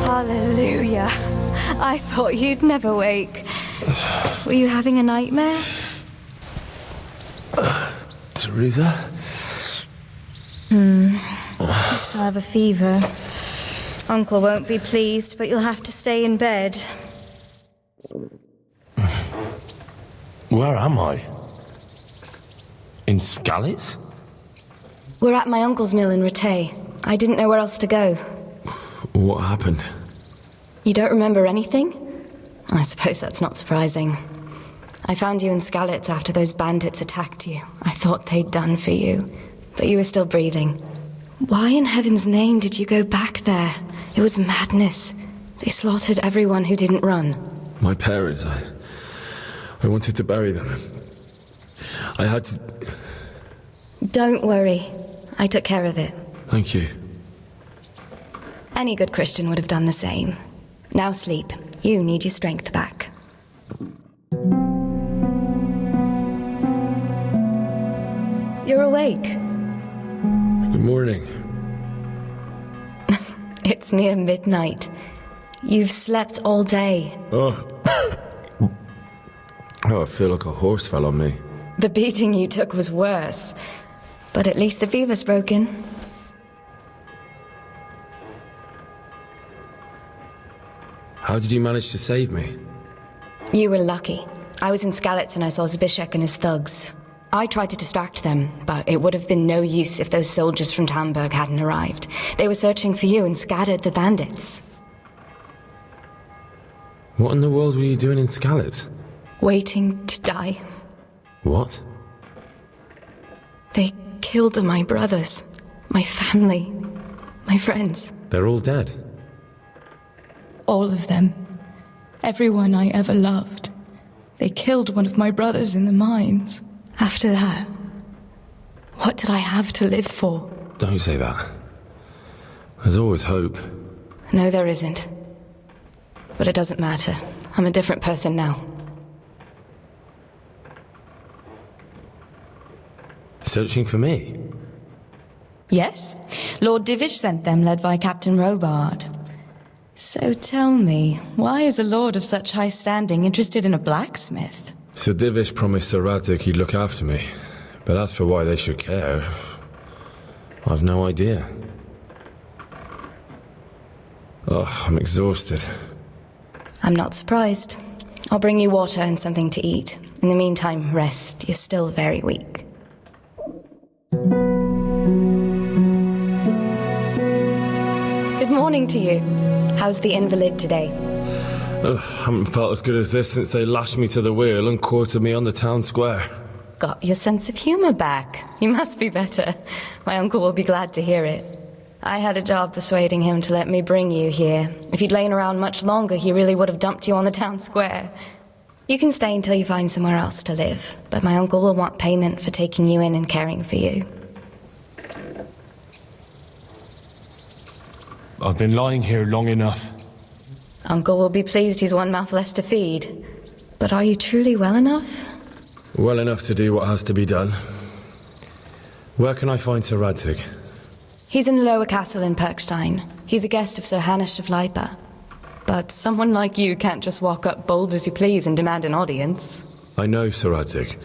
Hallelujah. I thought you'd never wake. Were you having a nightmare? Teresa? You still have a fever. Uncle won't be pleased, but you'll have to stay in bed. Where am I? In Skalitz? We're at my uncle's mill in Rattay. I didn't know where else to go. What happened? You don't remember anything? I suppose that's not surprising. I found you in Skalitz after those bandits attacked you. I thought they'd done for you, but you were still breathing. Why in heaven's name did you go back there? It was madness. They slaughtered everyone who didn't run. My parents, I wanted to bury them. I had to... Don't worry. I took care of it. Thank you. Any good Christian would have done the same. Now sleep. You need your strength back. You're awake. Good morning. It's near midnight. You've slept all day. Oh, I feel like a horse fell on me. The beating you took was worse. But at least the fever's broken. How did you manage to save me? You were lucky. I was in Skalitz and I saw Zbyszek and his thugs. I tried to distract them, but it would have been no use if those soldiers from Tamburg hadn't arrived. They were searching for you and scattered the bandits. What in the world were you doing in Skalitz? Waiting to die. What? They killed my brothers, my family, my friends. They're all dead. All of them. Everyone I ever loved. They killed one of my brothers in the mines. After that, what did I have to live for? Don't say that. There's always hope. No, there isn't. But it doesn't matter. I'm a different person now. Searching for me? Yes. Lord Divish sent them, led by Captain Robard. So tell me, why is a lord of such high standing interested in a blacksmith? Sir Divish promised Sir Radzik he'd look after me. But as for why they should care, I've no idea. Oh, I'm exhausted. I'm not surprised. I'll bring you water and something to eat. In the meantime, rest. You're still very weak. Good morning to you. How's the invalid today? I haven't felt as good as this since they lashed me to the wheel and quartered me on the town square. Got your sense of humor back. You must be better. My uncle will be glad to hear it. I had a job persuading him to let me bring you here. If you'd lain around much longer, he really would have dumped you on the town square. You can stay until you find somewhere else to live, but my uncle will want payment for taking you in and caring for you. I've been lying here long enough. Uncle will be pleased he's one mouth less to feed. But are you truly well enough? Well enough to do what has to be done. Where can I find Sir Radzik? He's in the lower castle in Perkstein. He's a guest of Sir Hanush of Leipa. But someone like you can't just walk up bold as you please and demand an audience. I know, Sir Radzig,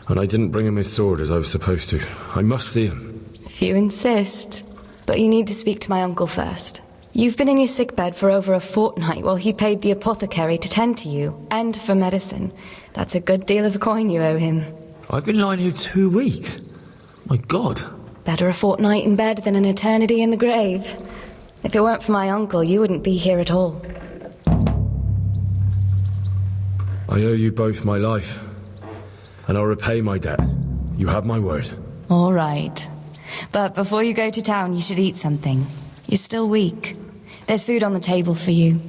and I didn't bring him his sword as I was supposed to. I must see him. If you insist. But you need to speak to my uncle first. You've been in your sickbed for over a fortnight while he paid the apothecary to tend to you, and for medicine. That's a good deal of coin you owe him. I've been lying here 2 weeks. My God. Better a fortnight in bed than an eternity in the grave. If it weren't for my uncle, you wouldn't be here at all. I owe you both my life, and I'll repay my debt. You have my word. All right. But before you go to town, you should eat something. You're still weak. There's food on the table for you.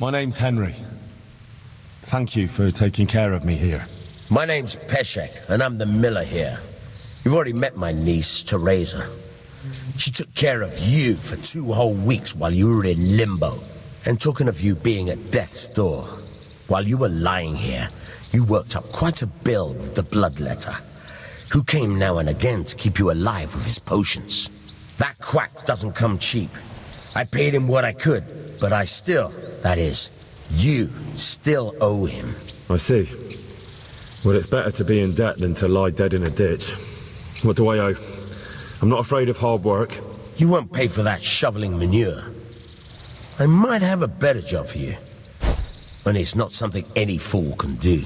My name's Henry. Thank you for taking care of me here. My name's Peshek, and I'm the miller here. You've already met my niece, Teresa. She took care of you for 2 whole weeks while you were in limbo. And talking of you being at death's door, while you were lying here, you worked up quite a bill with the bloodletter, who came now and again to keep you alive with his potions. That quack doesn't come cheap. I paid him what I could, but I still, that is, you still owe him. I see. Well, it's better to be in debt than to lie dead in a ditch. What do I owe? I'm not afraid of hard work. You won't pay for that shoveling manure. I might have a better job for you. And it's not something any fool can do.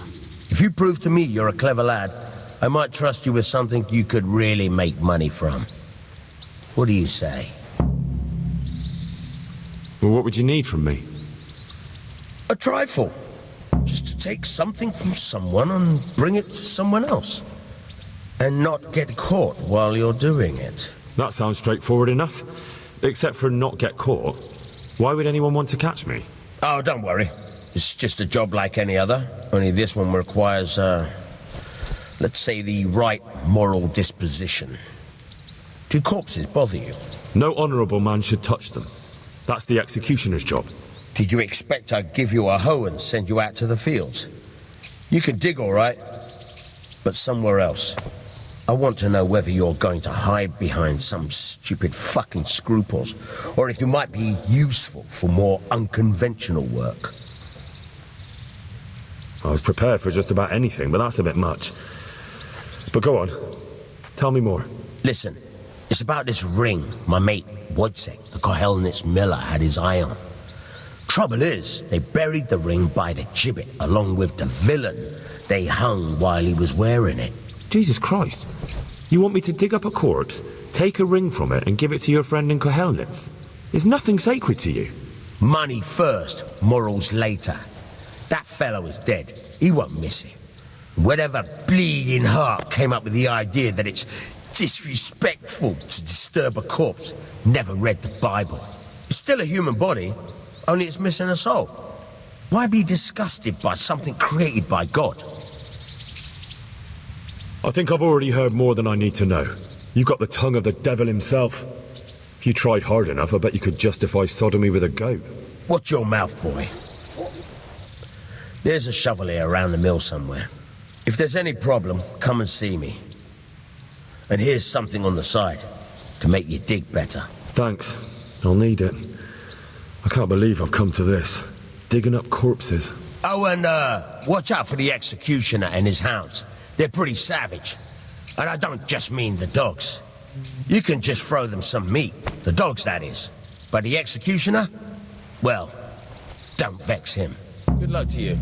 If you prove to me you're a clever lad, I might trust you with something you could really make money from. What do you say? Well, what would you need from me? A trifle. Just to take something from someone and bring it to someone else. And not get caught while you're doing it. That sounds straightforward enough. Except for not get caught. Why would anyone want to catch me? Oh, don't worry. It's just a job like any other. Only this one requires, let's say, the right moral disposition. Do corpses bother you? No honourable man should touch them. That's the executioner's job. Did you expect I'd give you a hoe and send you out to the fields? You can dig all right, but somewhere else. I want to know whether you're going to hide behind some stupid fucking scruples, or if you might be useful for more unconventional work. I was prepared for just about anything, but that's a bit much. But go on. Tell me more. Listen, it's about this ring my mate Wojciech, the Kohelnitz miller, had his eye on. Trouble is, they buried the ring by the gibbet along with the villain they hung while he was wearing it. Jesus Christ. You want me to dig up a corpse, take a ring from it, and give it to your friend in Kohelnitz? Is nothing sacred to you? Money first, morals later. That fellow is dead. He won't miss it. Whatever bleeding heart came up with the idea that it's disrespectful to disturb a corpse never read the Bible. It's still a human body, only it's missing a soul. Why be disgusted by something created by God? I think I've already heard more than I need to know. You got the tongue of the devil himself. If you tried hard enough, I bet you could justify sodomy with a goat. Watch your mouth, boy. There's a shovel here around the mill somewhere. If there's any problem, come and see me. And here's something on the side to make you dig better. Thanks. I'll need it. I can't believe I've come to this. Digging up corpses. Oh, and watch out for the executioner and his hounds. They're pretty savage. And I don't just mean the dogs. You can just throw them some meat. The dogs, that is. But the executioner? Well, don't vex him. Good luck to you.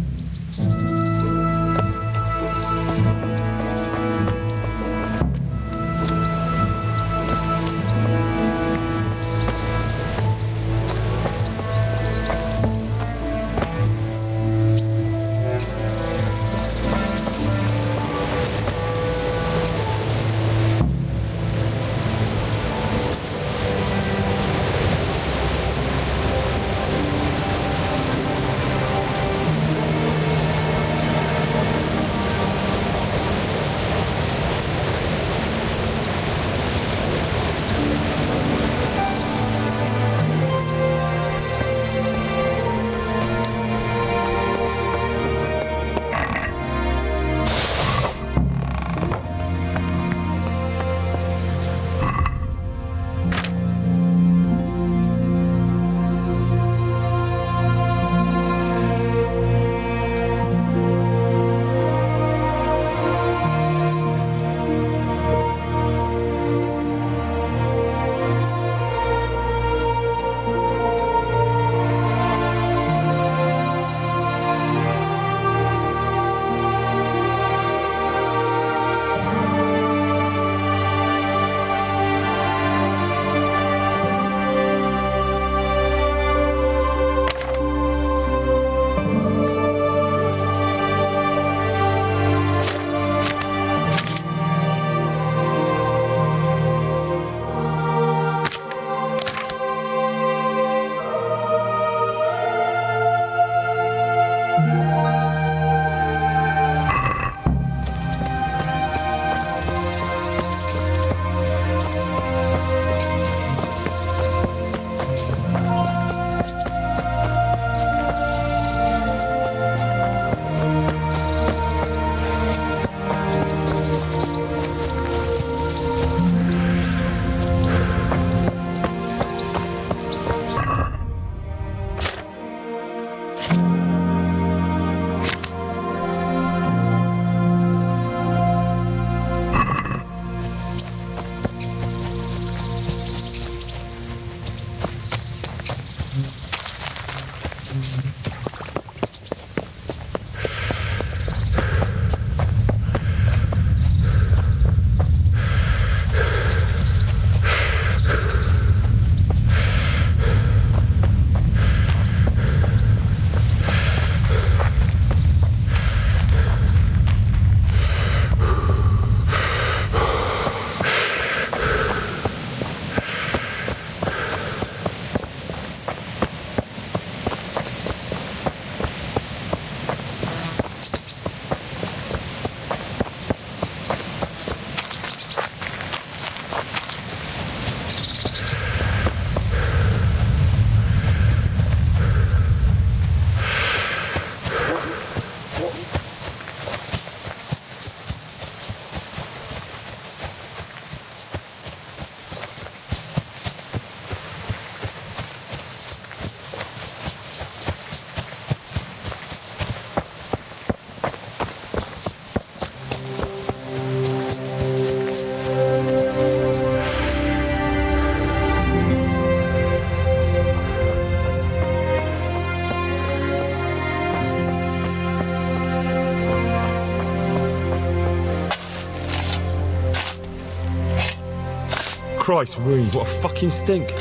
Christ, Reed, what a fucking stink.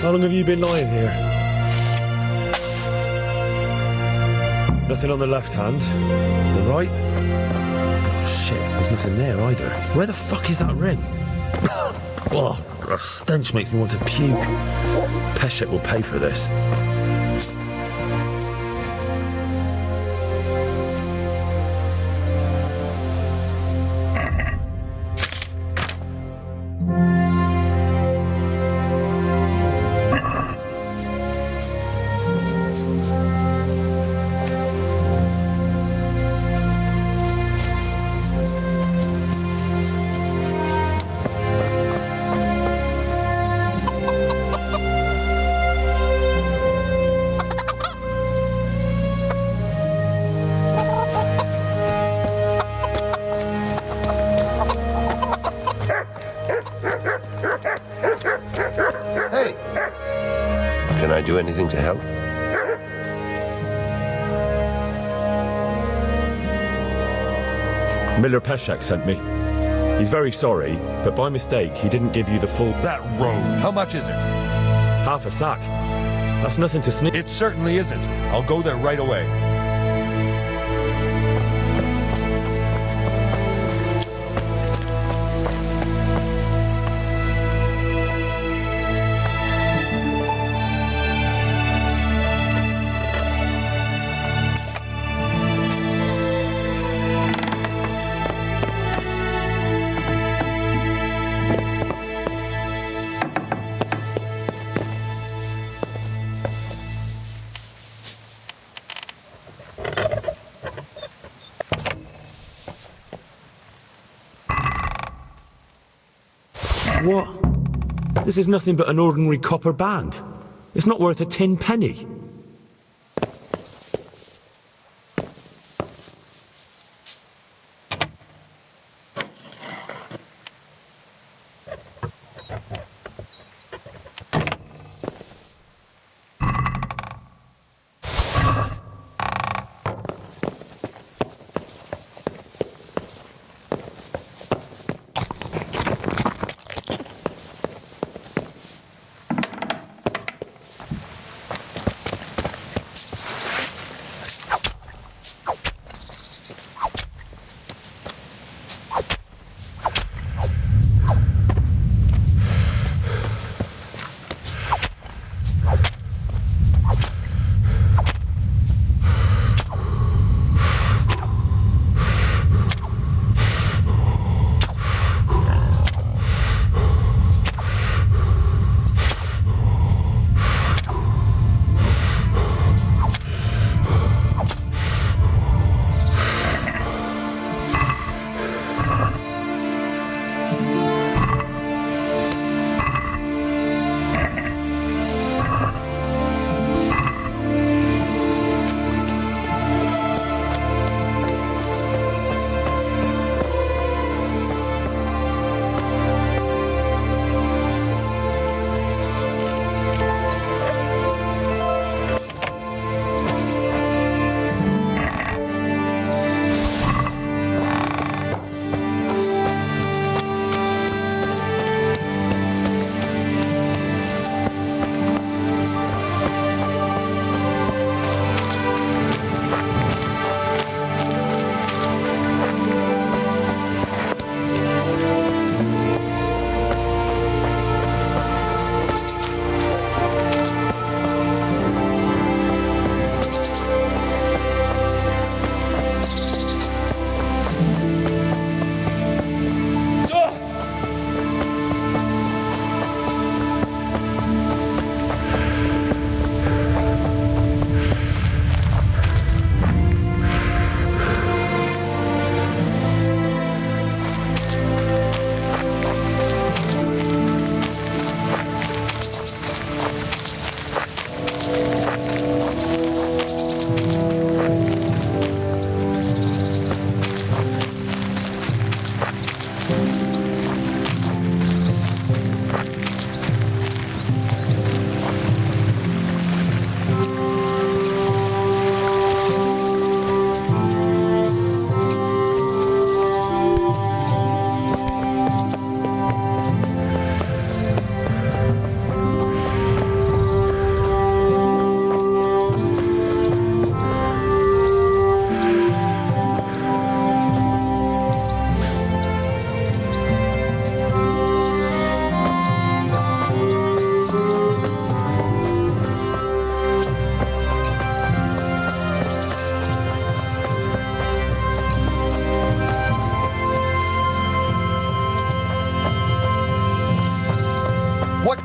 How long have you been lying here? Nothing on the left hand. The right? Oh shit, there's nothing there either. Where the fuck is that ring? Oh, the stench makes me want to puke. Peshek will pay for this. Can I do anything to help? Miller Peshek sent me. He's very sorry, but by mistake he didn't give you the full... That road, how much is it? Half a sack. That's nothing to sneak... It certainly isn't. I'll go there right away. What? This is nothing but an ordinary copper band. It's not worth a 10 penny.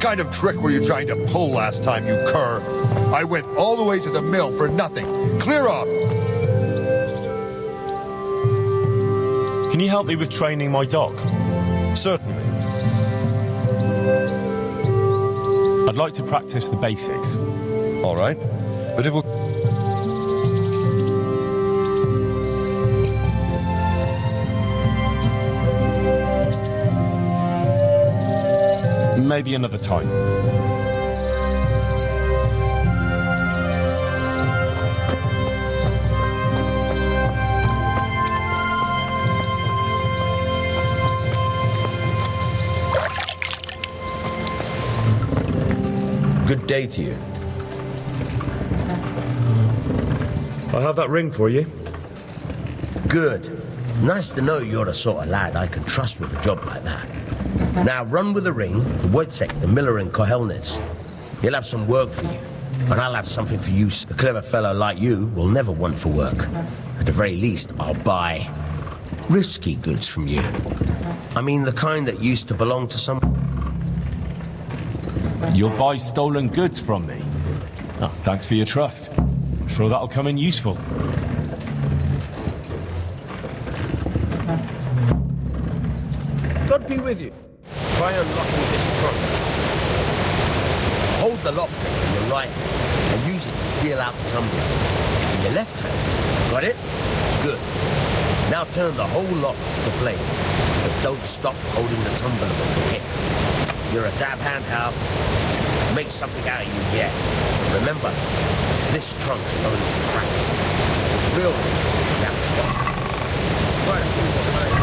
kind of trick were you trying to pull last time, you cur? I went all the way to the mill for nothing. Clear off! Can you help me with training my dog? Certainly. I'd like to practice the basics. All right, but it will... Maybe another time. Good day to you. I have that ring for you. Good. Nice to know you're the sort of lad I could trust with a job like that. Now run with the ring to Wojciech, the miller in Kohelnitz. He'll have some work for you, and I'll have something for you. A clever fellow like you will never want for work. At the very least, I'll buy risky goods from you. I mean the kind that used to belong to some... You'll buy stolen goods from me? Oh, thanks for your trust. I'm sure that'll come in useful. God be with you. Try unlocking this trunk. Hold the lock in your right hand and use it to feel out the tumbler. In your left hand. Got it? Good. Now turn the whole lock to play. But don't stop holding the tumbler with your hip. You're a dab hand, Hal. Make something out of you yet. Remember, this trunk's only for practice. Real now. Quite a few more times.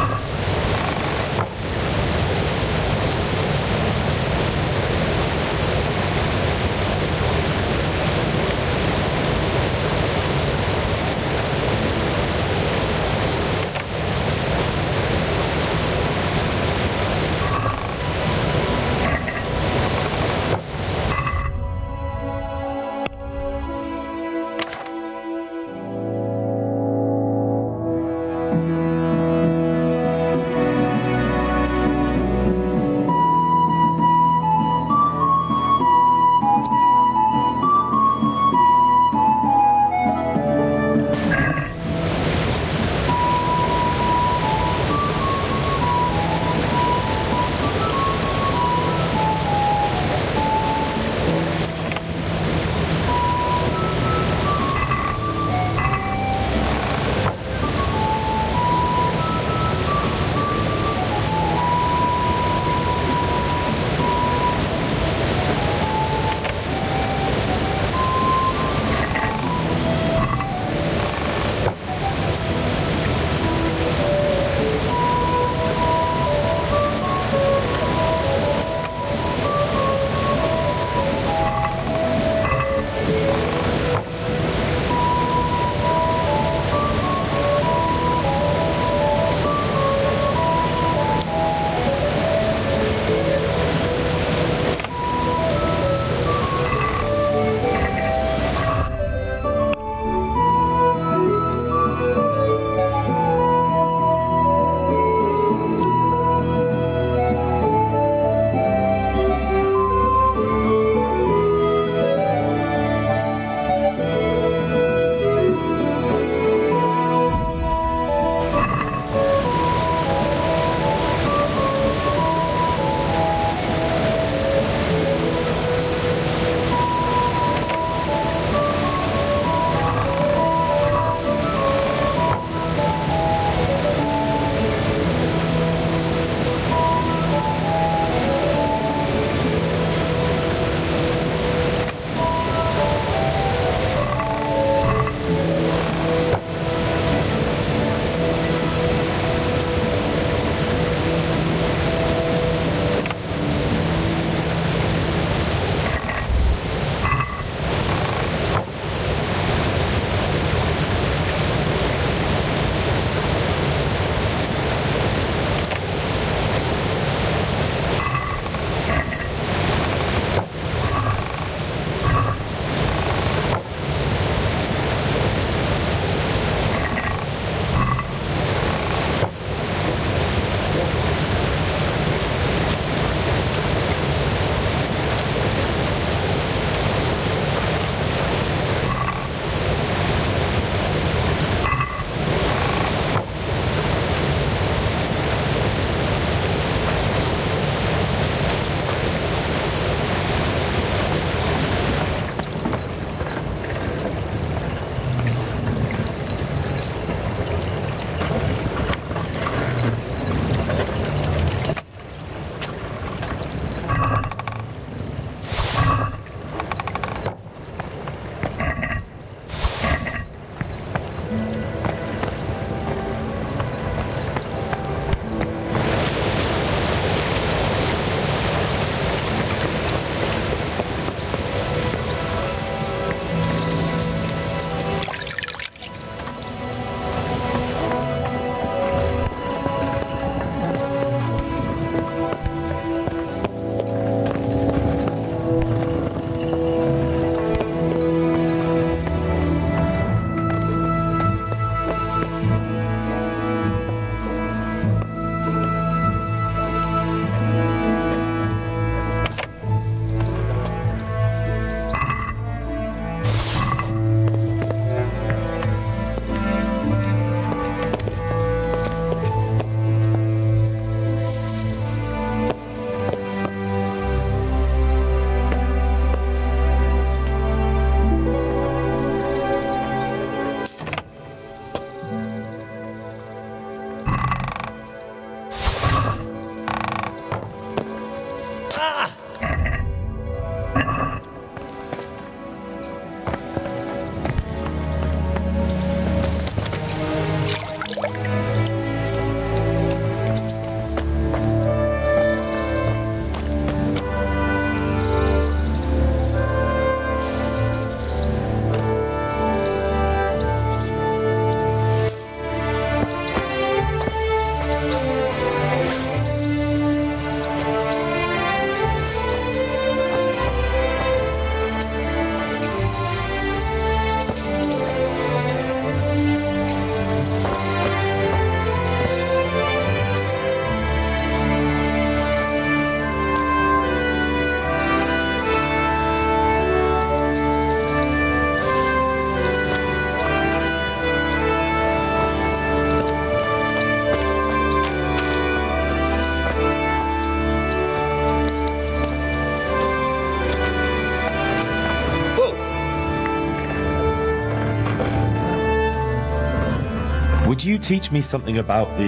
Could you teach me something about the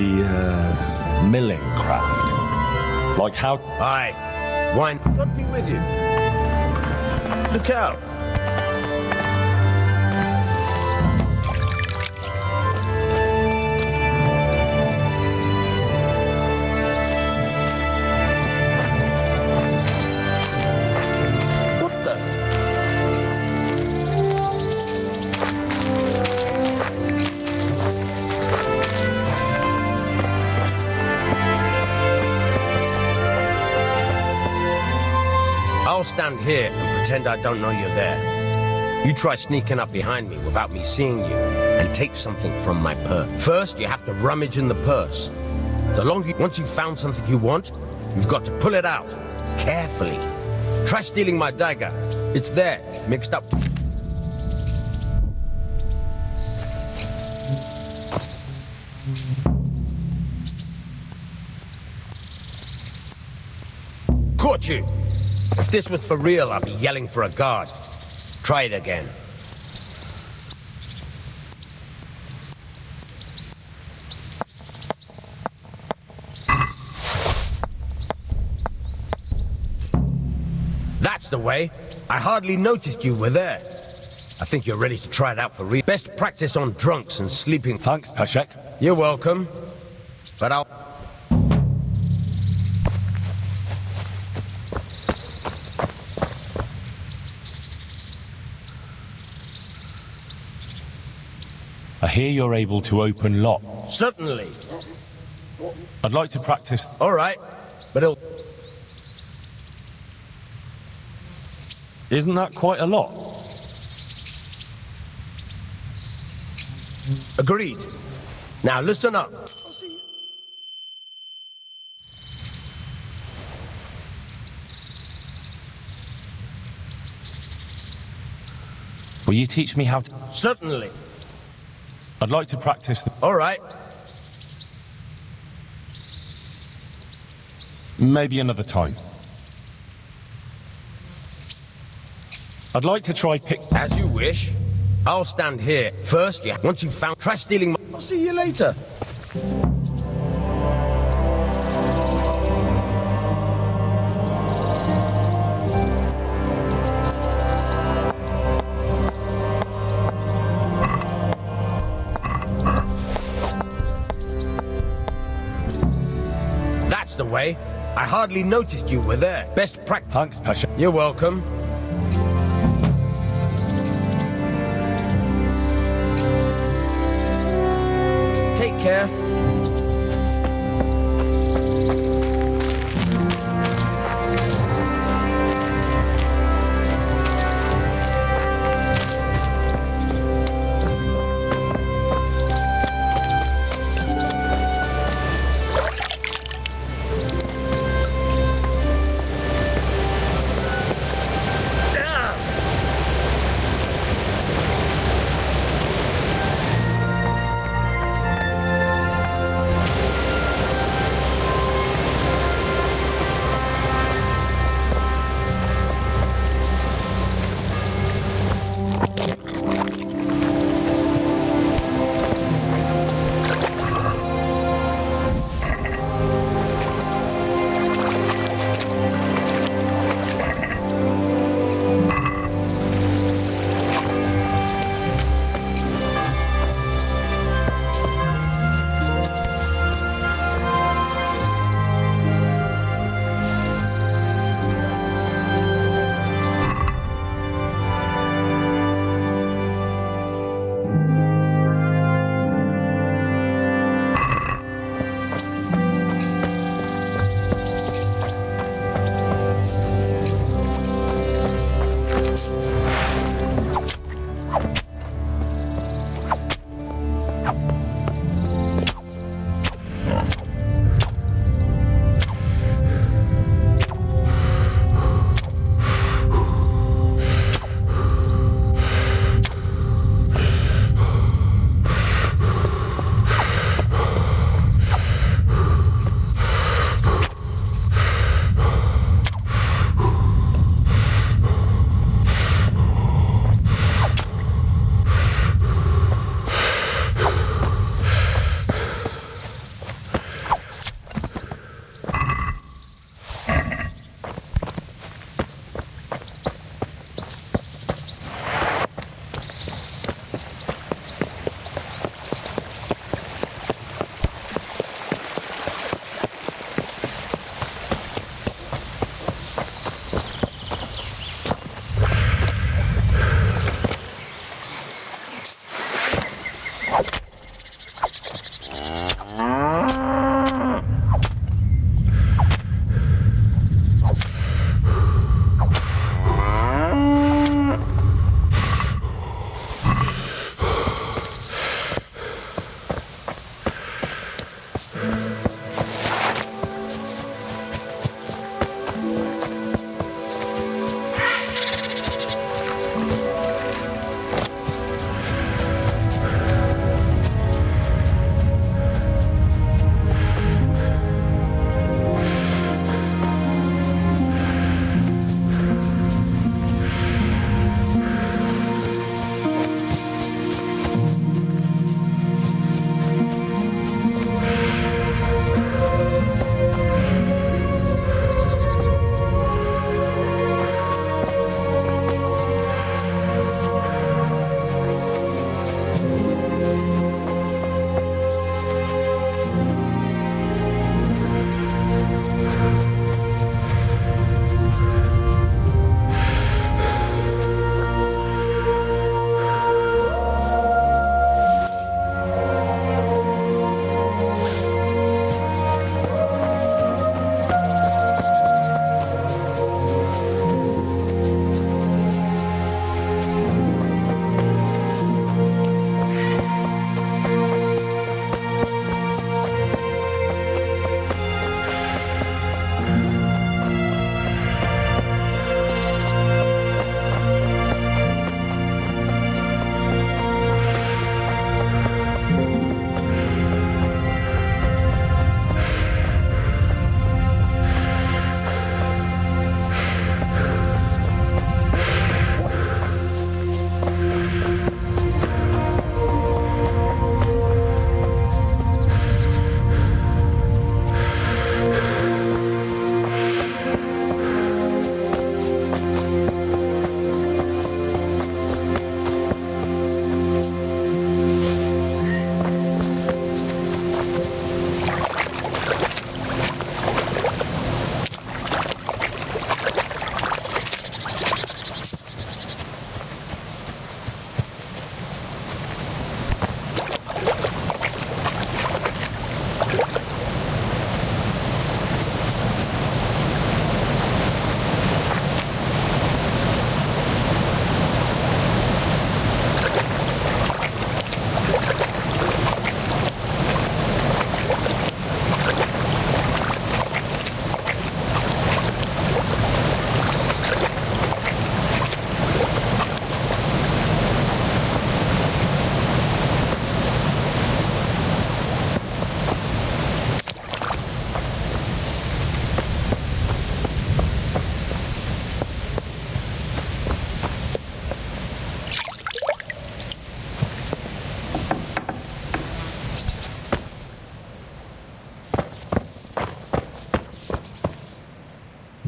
milling craft? Like how... Aye. Wine. God be with you. Look out. What the? I'll stand here and pretend I don't know you're there. You try sneaking up behind me without me seeing you and take something from my purse. First, you have to rummage in the purse. Once you've found something you want, you've got to pull it out, carefully. Try stealing my dagger. It's there, mixed up. Caught you! If this was for real, I'd be yelling for a guard. Try it again. That's the way. I hardly noticed you were there. I think you're ready to try it out for real. Best practice on drunks and sleeping. Thanks, Peshek. You're welcome. But I'll... I hear you're able to open locks. Certainly. I'd like to practice. All right, but it'll... Isn't that quite a lot? Agreed. Now listen up. Will you teach me how to... Certainly. I'd like to practice. All right. Maybe another time. I'd like to try pick... As you wish. I'll stand here. First, once you've found... Try stealing my... I'll see you later. That's the way. I hardly noticed you were there. Best practice. Thanks, Pasha. You're welcome. Take care.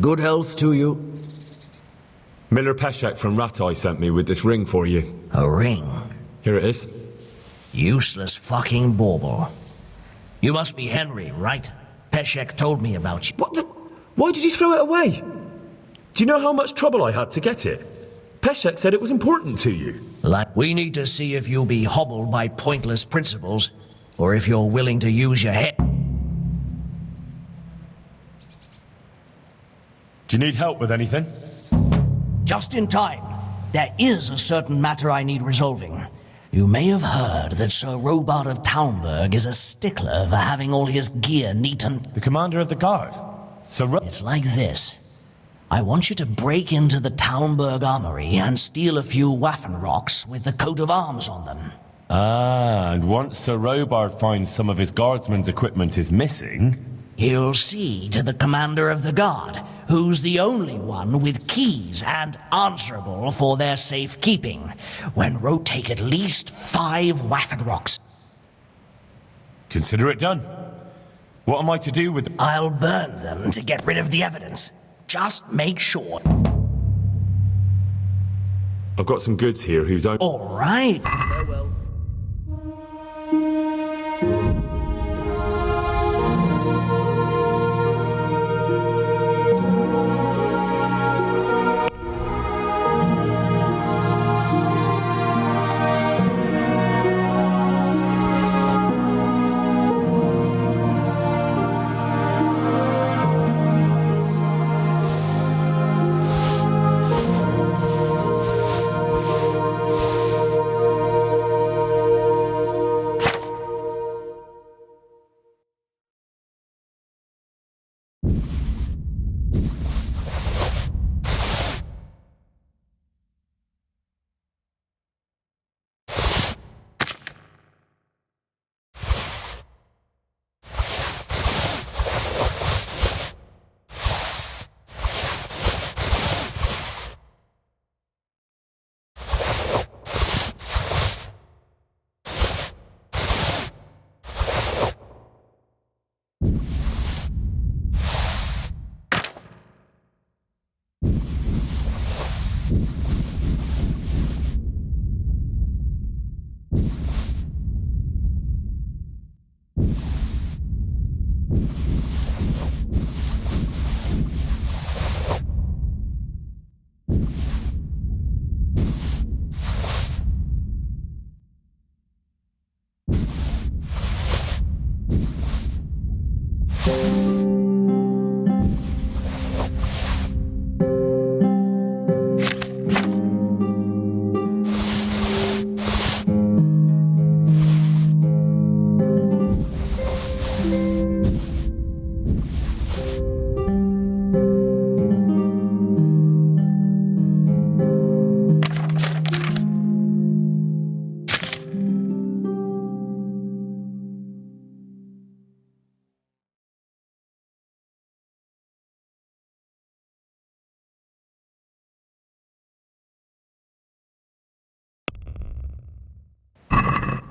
Good health to you. Miller Peshek from Ratai sent me with this ring for you. A ring? Here it is. Useless fucking bauble. You must be Henry, right? Peshek told me about you. What the? Why did you throw it away? Do you know how much trouble I had to get it? Peshek said it was important to you. We need to see if you'll be hobbled by pointless principles, or if you're willing to use your head. Do you need help with anything? Just in time. There is a certain matter I need resolving. You may have heard that Sir Robart of Townburg is a stickler for having all his gear neat and... The commander of the guard? It's like this. I want you to break into the Townburg armory and steal a few Waffen rocks with the coat of arms on them. Ah, and once Sir Robart finds some of his guardsmen's equipment is missing... He'll see to the commander of the guard, who's the only one with keys and answerable for their safekeeping. When take at least 5 Waffen rocks. Consider it done. What am I to do with them? I'll burn them to get rid of the evidence. Just make sure. I've got some goods here whose own... All right. Farewell.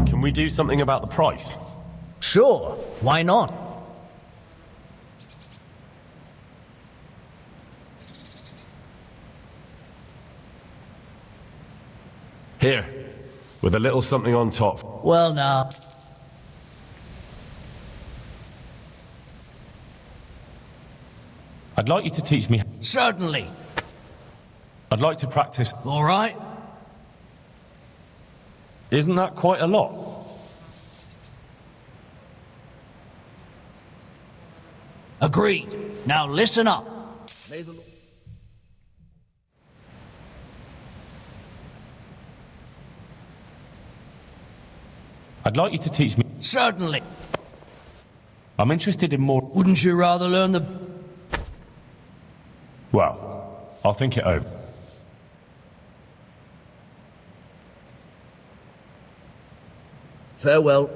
Can we do something about the price? Sure, why not? Here, with a little something on top. Well now... I'd like you to teach me... Certainly. I'd like to practice... All right. Isn't that quite a lot? Agreed. Now listen up. I'd like you to teach me... Certainly. I'm interested in more... Wouldn't you rather learn the... Well, I'll think it over. Farewell.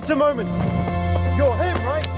Just a moment. You're him, right?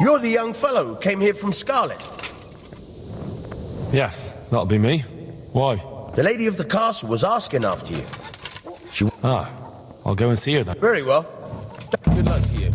You're the young fellow who came here from Scarlet. Yes, that'll be me. Why? The lady of the castle was asking after you. I'll go and see her then. Very well. Good luck to you.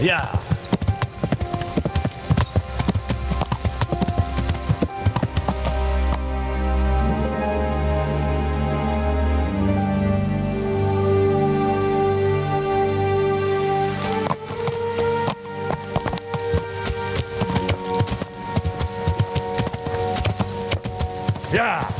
Yeah. Yeah.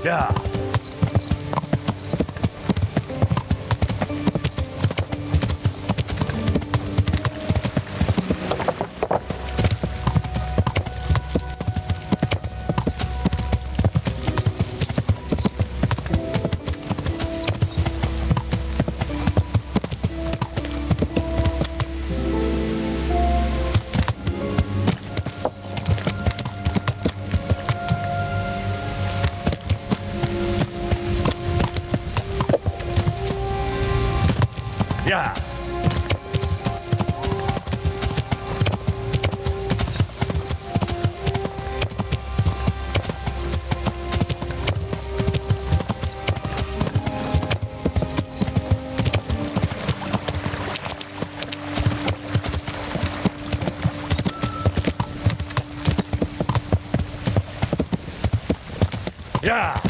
Yeah. Yeah. Yeah.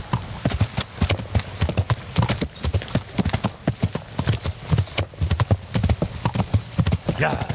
Yeah.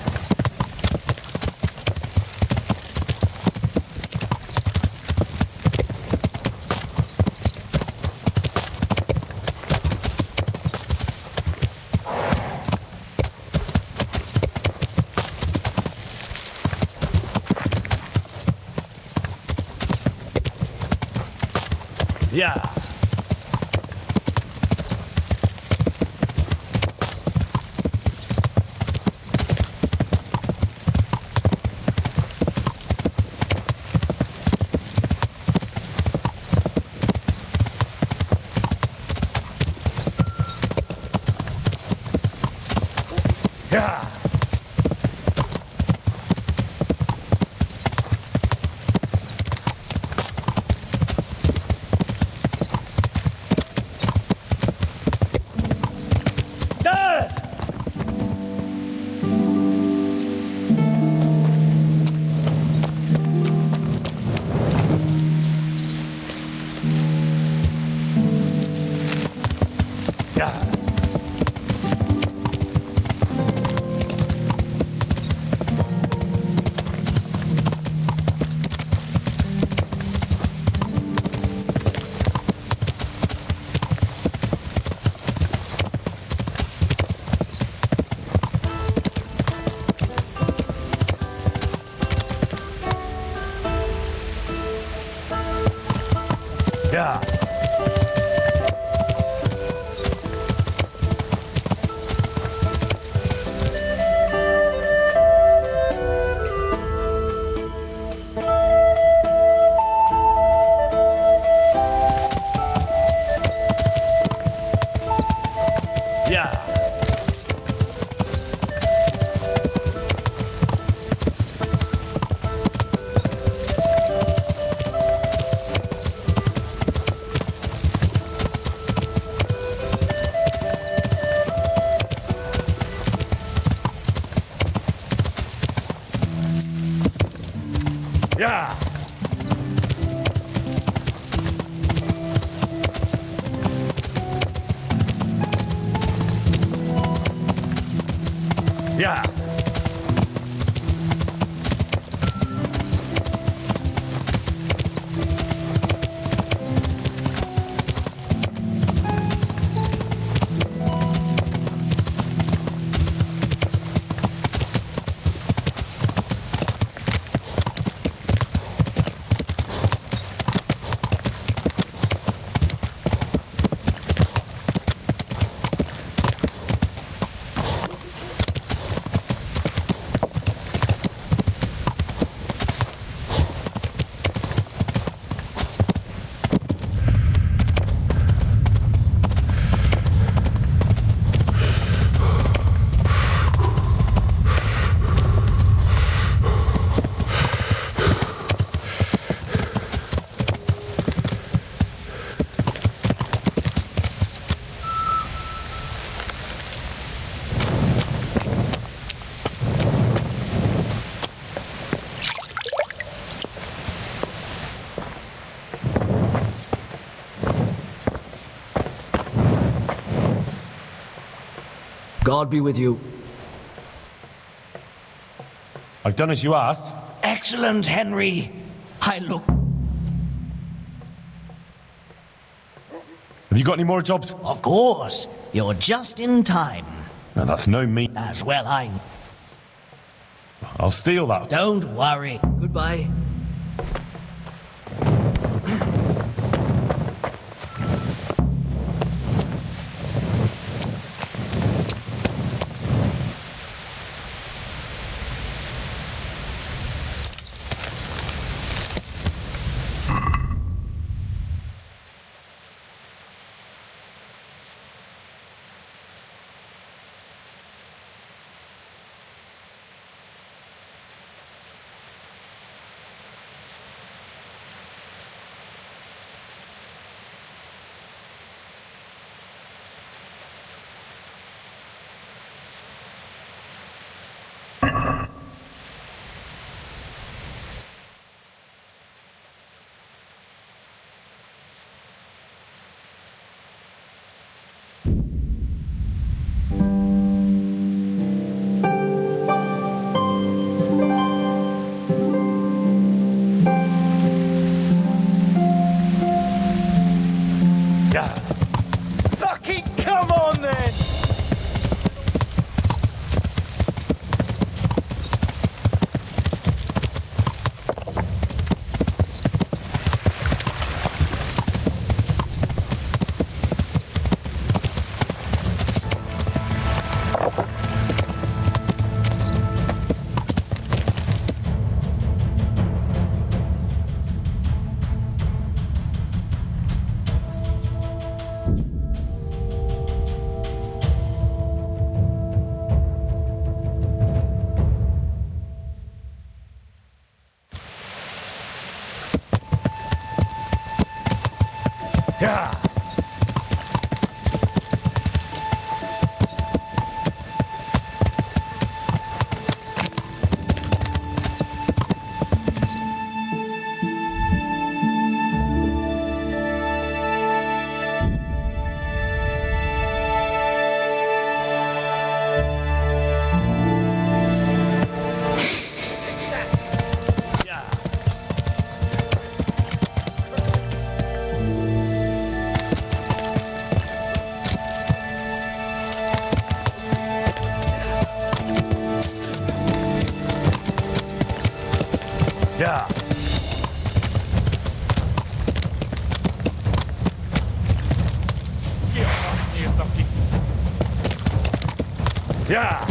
Yeah. Yeah. Yeah. Yeah. Yeah. Yeah. God be with you. I've done as you asked. Excellent, Henry. I look... Have you got any more jobs? Of course. You're just in time. No, that's no me. As well I... I'll steal that. Don't worry. Goodbye. Fucking come on then! Yeah. Yeah. Yeah.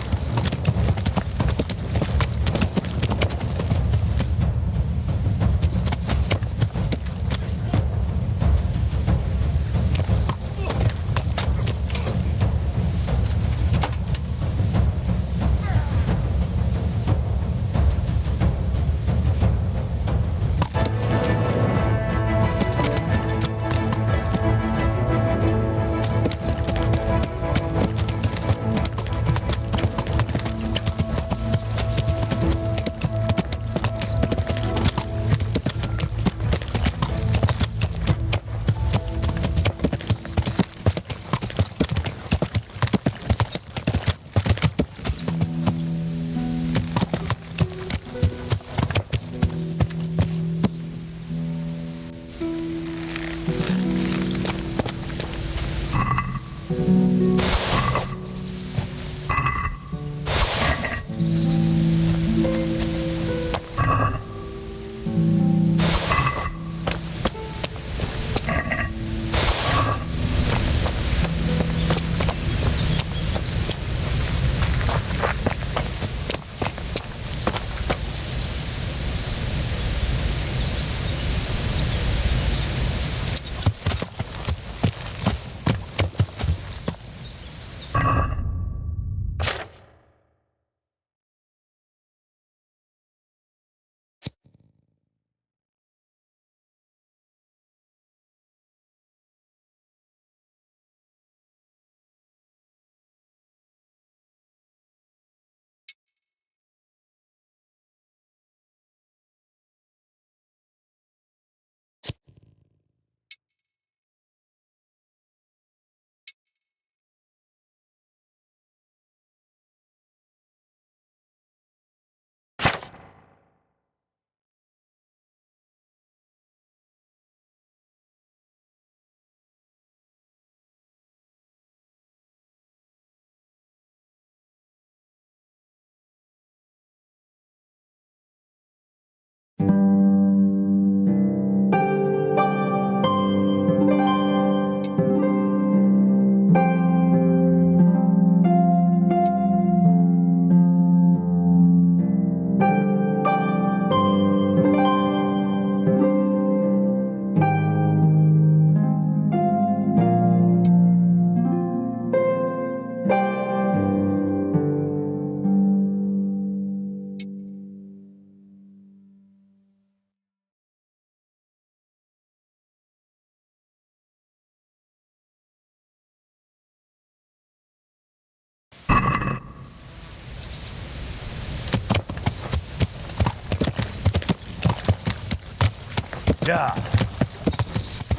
야,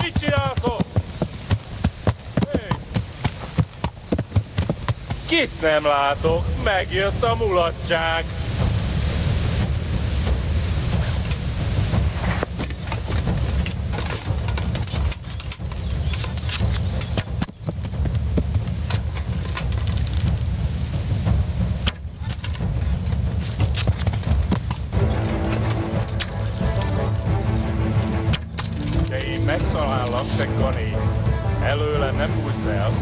mit csinálszok? Hey. Kit nem látok, megjött a mulatság. Megtalállak, te Kani. Előle nem bújsz el.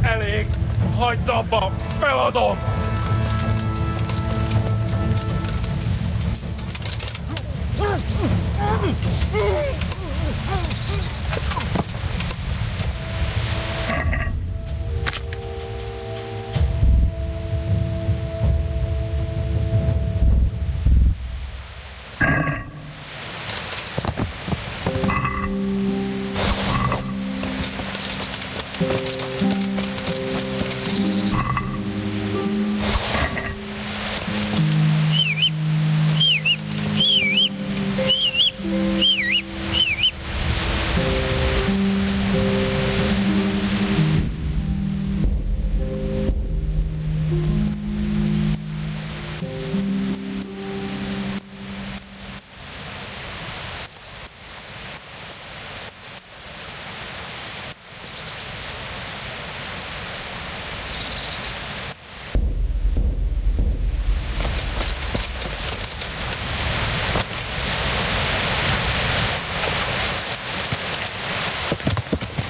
Elég! Hagyd abba! Feladom!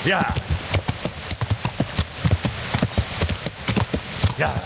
Yeah. Yeah.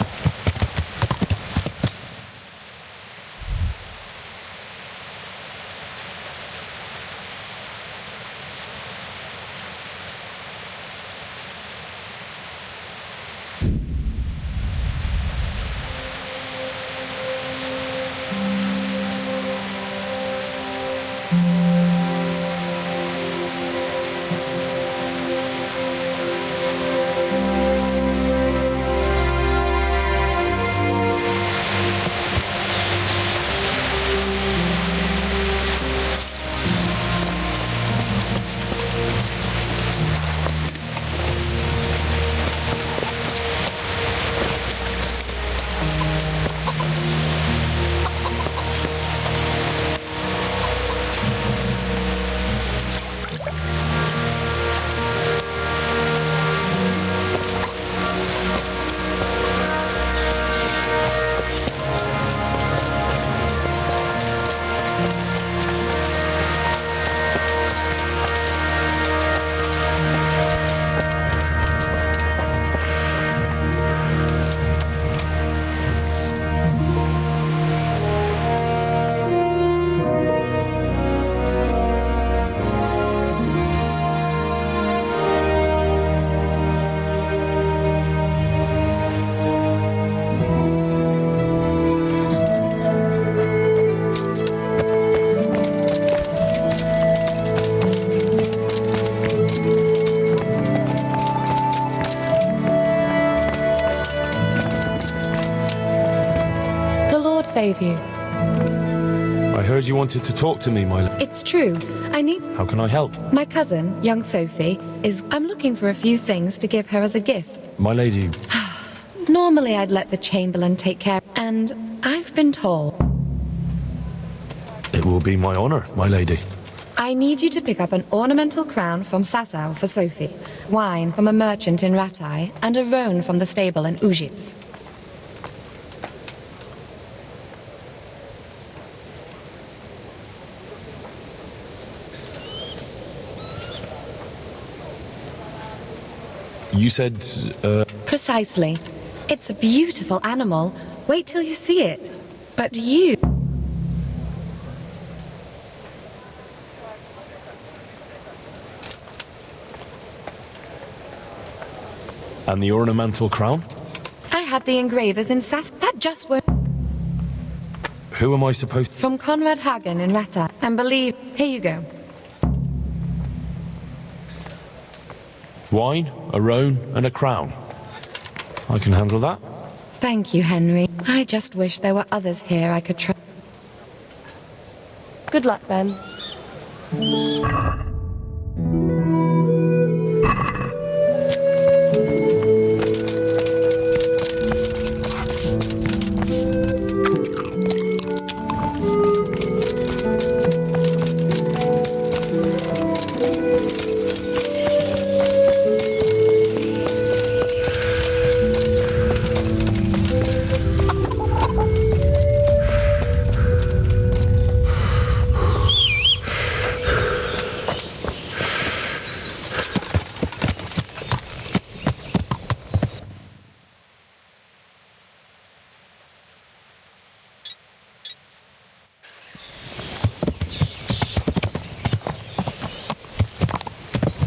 Save you. I heard you wanted to talk to me, my lady. It's true. I need... How can I help? My cousin, young Sophie, I'm looking for a few things to give her as a gift. My lady... Normally I'd let the Chamberlain take care, and I've been told... It will be my honor, my lady. I need you to pick up an ornamental crown from Sasau for Sophie, wine from a merchant in Ratai, and a roan from the stable in Ujits. You said, Precisely. It's a beautiful animal. Wait till you see it. But you... And the ornamental crown? I had the engravers in Sas... That just won't... Who am I supposed to... From Conrad Hagen in Ratai. And believe... Here you go. Wine, a roan, and a crown. I can handle that. Thank you, Henry. I just wish there were others here I could try. Good luck, then.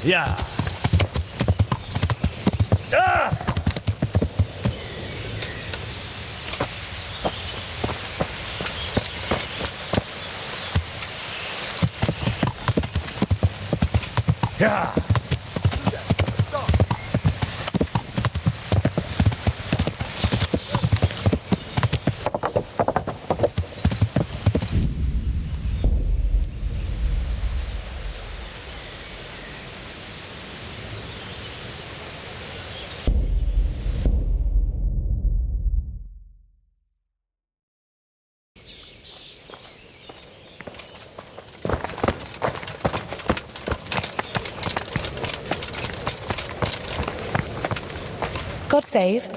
Yeah. Ah! Yeah. God save.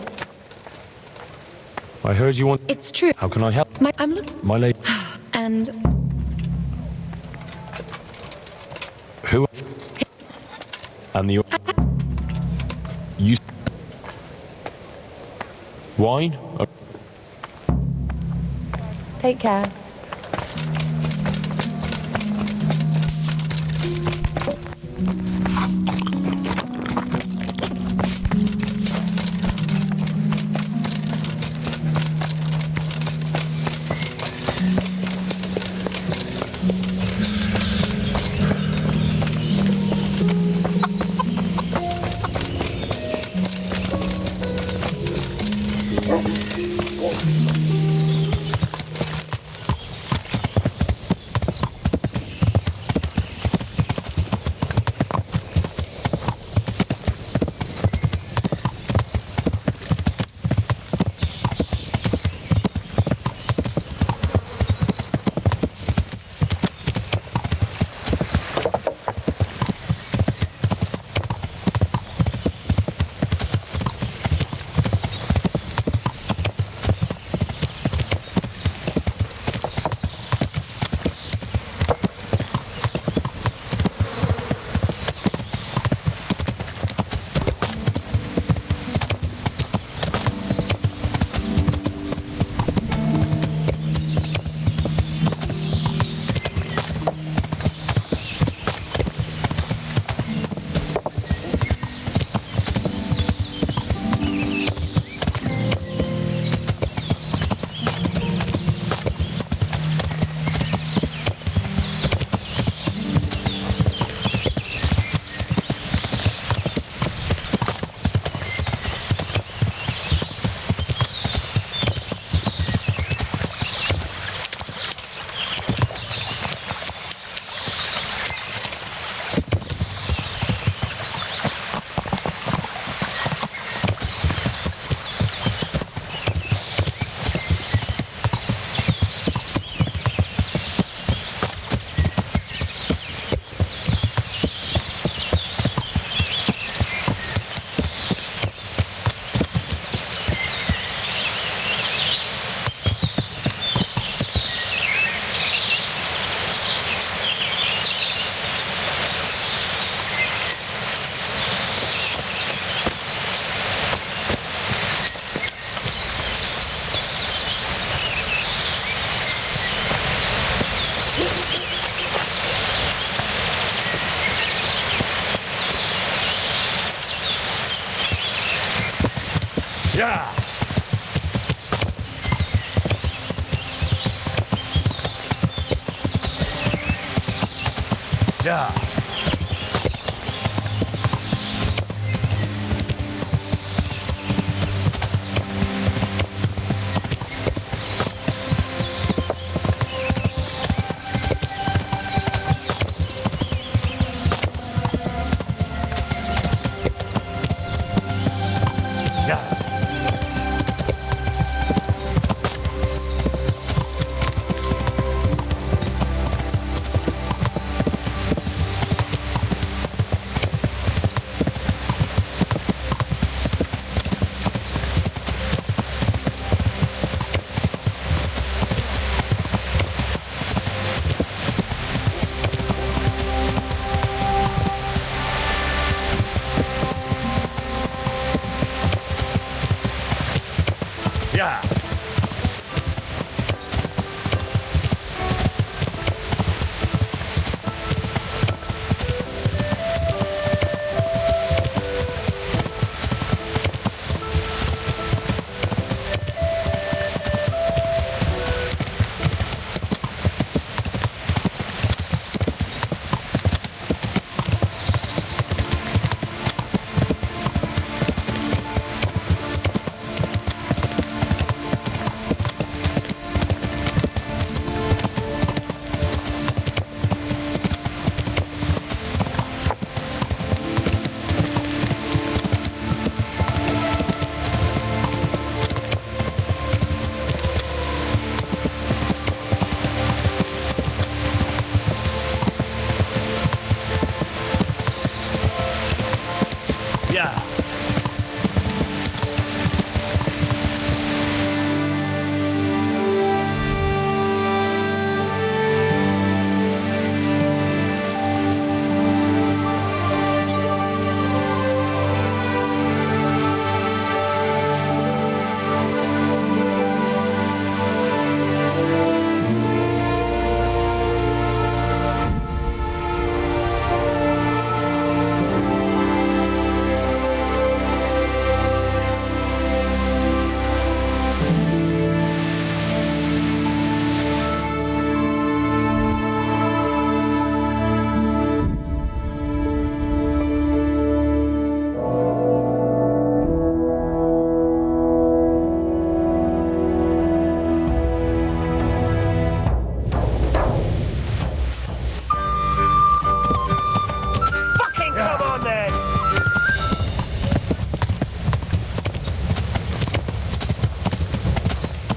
I heard you want... It's true. How can I help? I'm looking... My lady... And... Who? And the... You... Wine? Take care. Yeah. Yeah. Yeah. Yeah.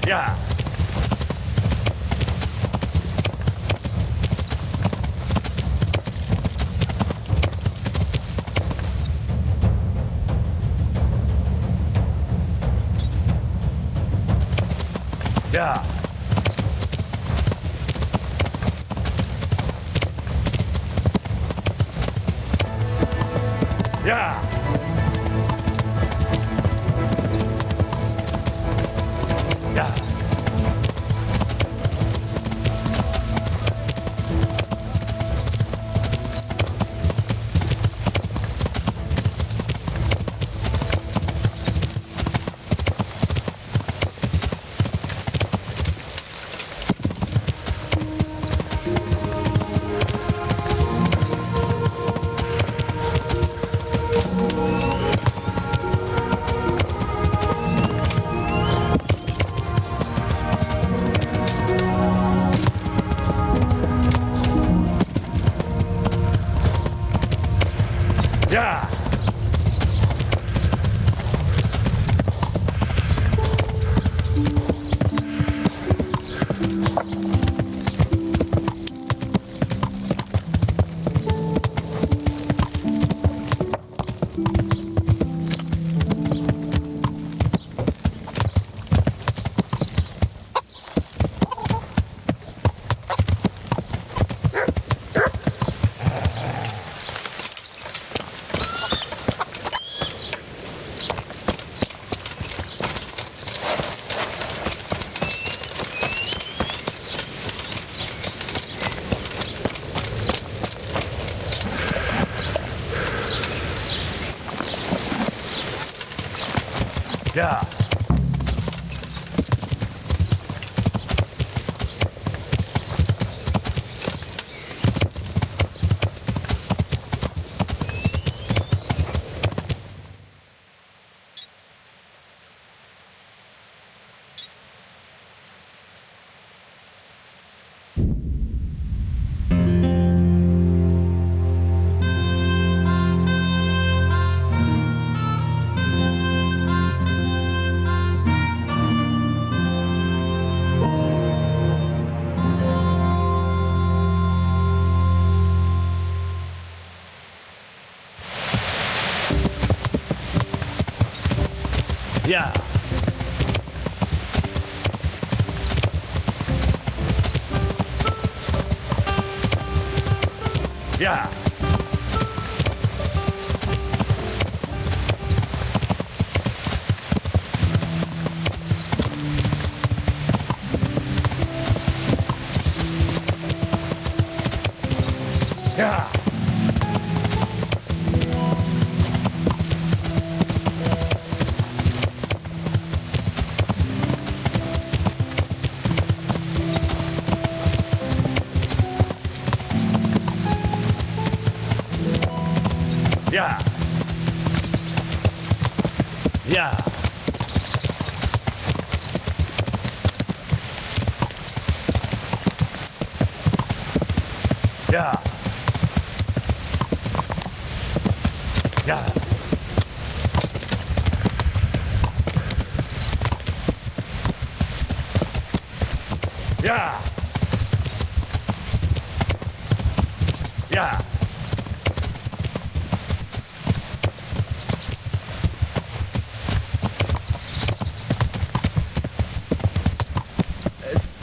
Yeah. Yeah. Yeah. Yeah. Yeah. Yeah. Yeah. Yeah. Yeah. Yeah. Yeah. Yeah. Yeah. Yeah.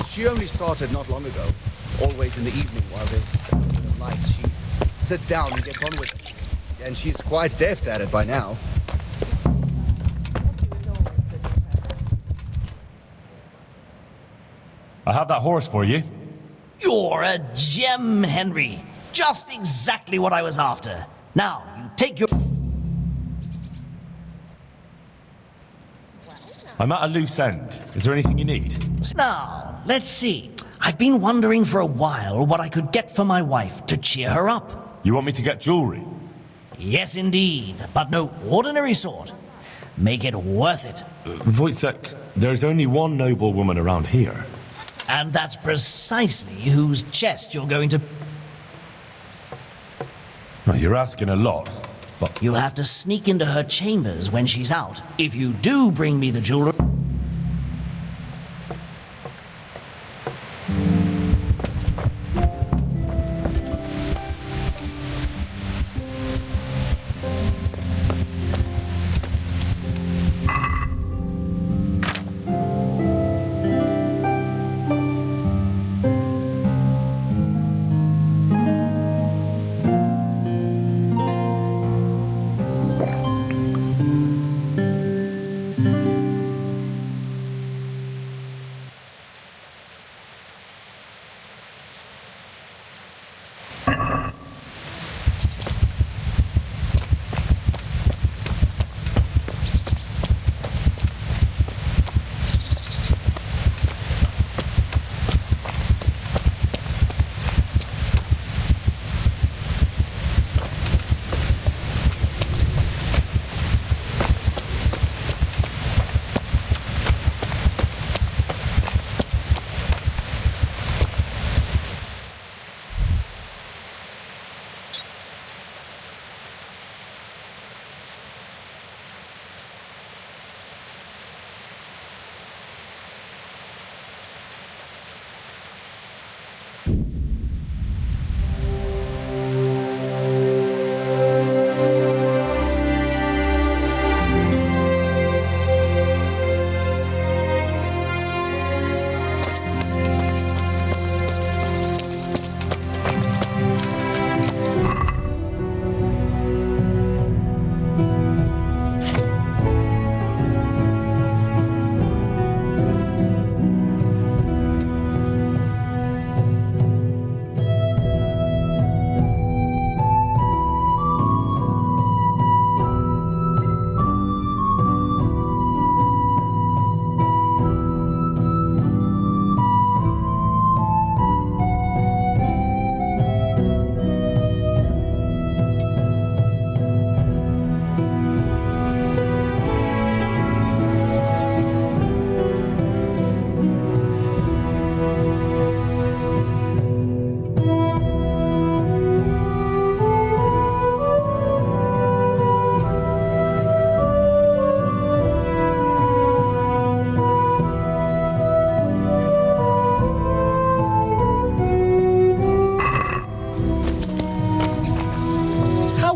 She only started not long ago. Always in the evening while there's a bit of light, she sits down and gets on with it. And she's quite deft at it by now. I have that horse for you. You're a gem, Henry. Just exactly what I was after. Now, you take your... I'm at a loose end. Is there anything you need? Now, let's see. I've been wondering for a while what I could get for my wife to cheer her up. You want me to get jewelry? Yes, indeed, but no ordinary sort. Make it worth it. Wojciech, there's only one noble woman around here. And that's precisely whose chest you're going to... Well, you're asking a lot. But you'll have to sneak into her chambers when she's out. If you do bring me the jewelry...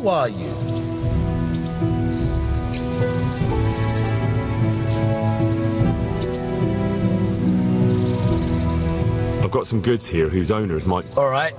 How are you? I've got some goods here whose owners might... All right.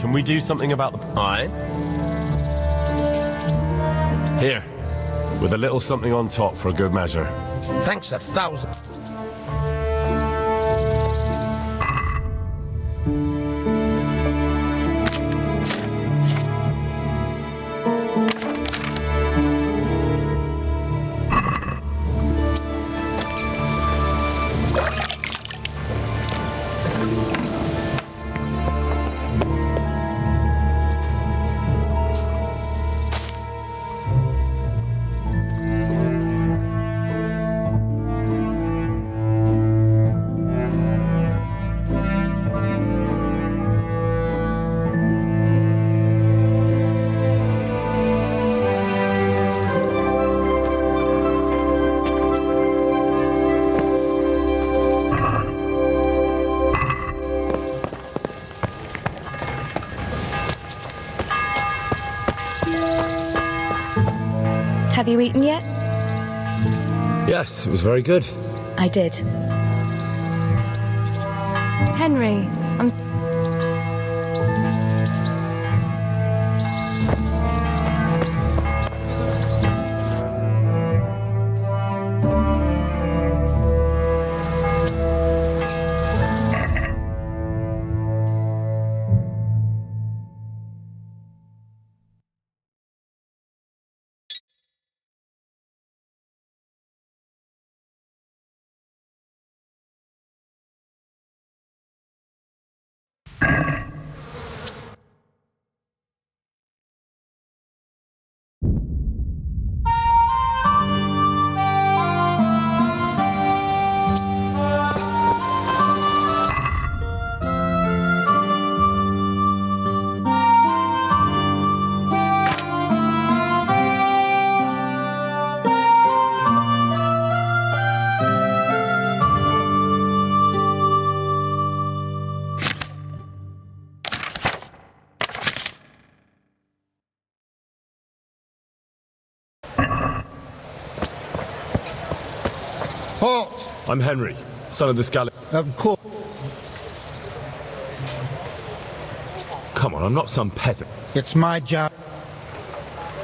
Can we do something about the... Aye. Here, with a little something on top for a good measure. Thanks 1,000. Have you eaten yet? Yes, it was very good. I did. Henry, I'm... Halt! I'm Henry, son of the Scallop. Of course. Come on, I'm not some peasant. It's my job.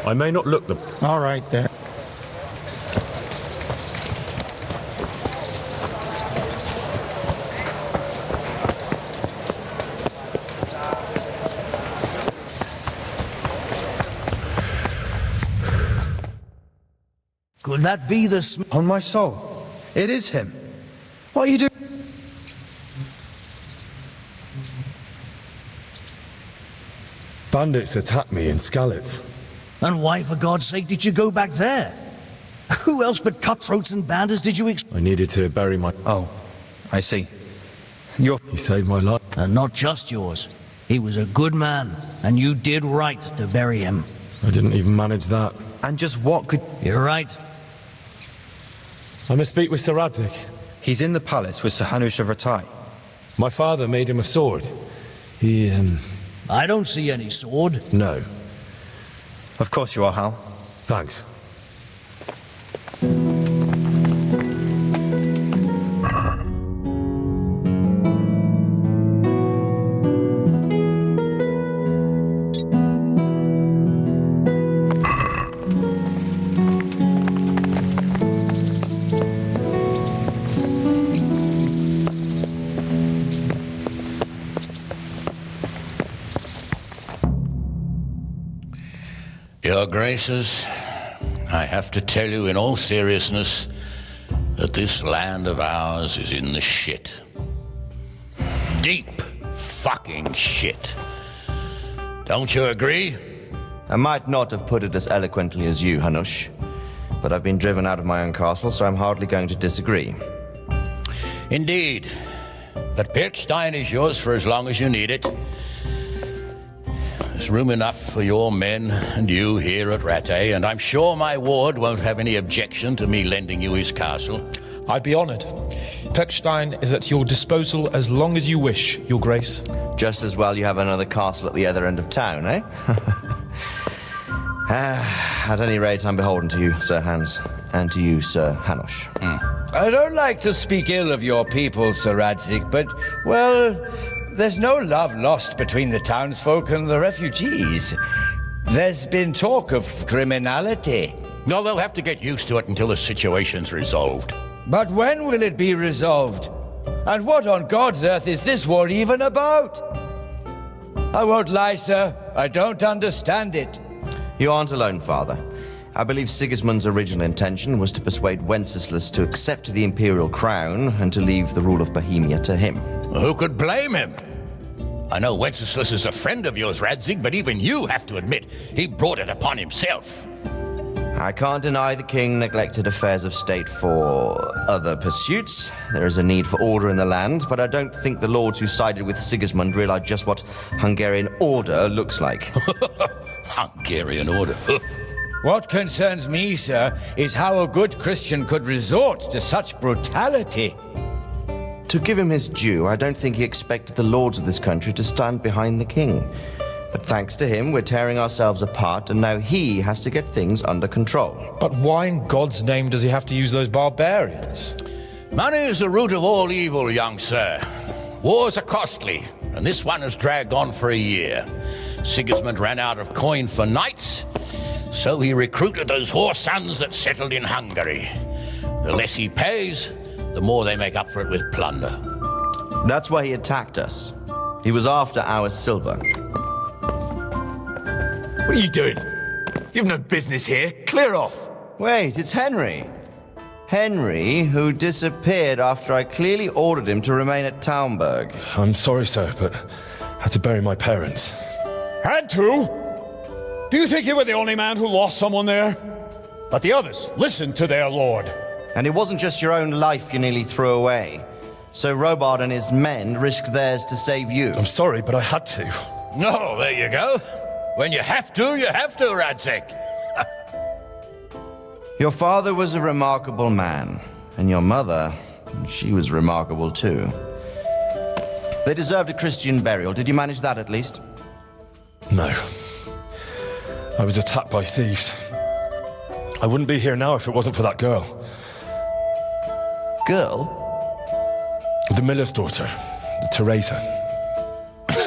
I may not look them. All right, then. Could that be the On my soul. It is him. What are you doing? Bandits attacked me in Skalitz. And why, for God's sake, did you go back there? Who else but cutthroats and bandits did you I needed to bury my... Oh, I see. You saved my life. And not just yours. He was a good man, and you did right to bury him. I didn't even manage that. And just what could... You're right. I must speak with Sir Radzik. He's in the palace with Sir Hanush of Ratai. My father made him a sword. He, I don't see any sword. No. Of course you are, Hal. Thanks. Your Graces, I have to tell you in all seriousness that this land of ours is in the shit. Deep fucking shit. Don't you agree? I might not have put it as eloquently as you, Hanush, but I've been driven out of my own castle, so I'm hardly going to disagree. Indeed. But Piltstein is yours for as long as you need it. There's room enough for your men and you here at Rattay, and I'm sure my ward won't have any objection to me lending you his castle. I'd be honored. Piltstein is at your disposal as long as you wish, Your Grace. Just as well you have another castle at the other end of town, eh? At any rate, I'm beholden to you, Sir Hans, and to you, Sir Hanush. I don't like to speak ill of your people, Sir Radzik, but, well, there's no love lost between the townsfolk and the refugees. There's been talk of criminality. No, they'll have to get used to it until the situation's resolved. But when will it be resolved? And what on God's earth is this war even about? I won't lie, sir. I don't understand it. You aren't alone, Father. I believe Sigismund's original intention was to persuade Wenceslas to accept the imperial crown and to leave the rule of Bohemia to him. Who could blame him? I know Wenceslas is a friend of yours, Radzig, but even you have to admit he brought it upon himself. I can't deny the king neglected affairs of state for other pursuits. There is a need for order in the land, but I don't think the lords who sided with Sigismund realized just what Hungarian order looks like. Hungarian order? What concerns me, sir, is how a good Christian could resort to such brutality. To give him his due, I don't think he expected the lords of this country to stand behind the king. But thanks to him, we're tearing ourselves apart, and now he has to get things under control. But why in God's name does he have to use those barbarians? Money is the root of all evil, young sir. Wars are costly, and this one has dragged on for a year. Sigismund ran out of coin for knights, so he recruited those whore sons that settled in Hungary. The less he pays, the more they make up for it with plunder. That's why he attacked us. He was after our silver. What are you doing? You've no business here. Clear off. Wait, it's Henry. Henry, who disappeared after I clearly ordered him to remain at Taunberg. I'm sorry, sir, but I had to bury my parents. Had to? Do you think you were the only man who lost someone there? But the others listened to their lord. And it wasn't just your own life you nearly threw away. So Robard and his men risked theirs to save you. I'm sorry, but I had to. No, there you go. When you have to, Radzig. Your father was a remarkable man, and your mother, she was remarkable too. They deserved a Christian burial. Did you manage that at least? No. I was attacked by thieves. I wouldn't be here now if it wasn't for that girl. Girl? The miller's daughter, Teresa.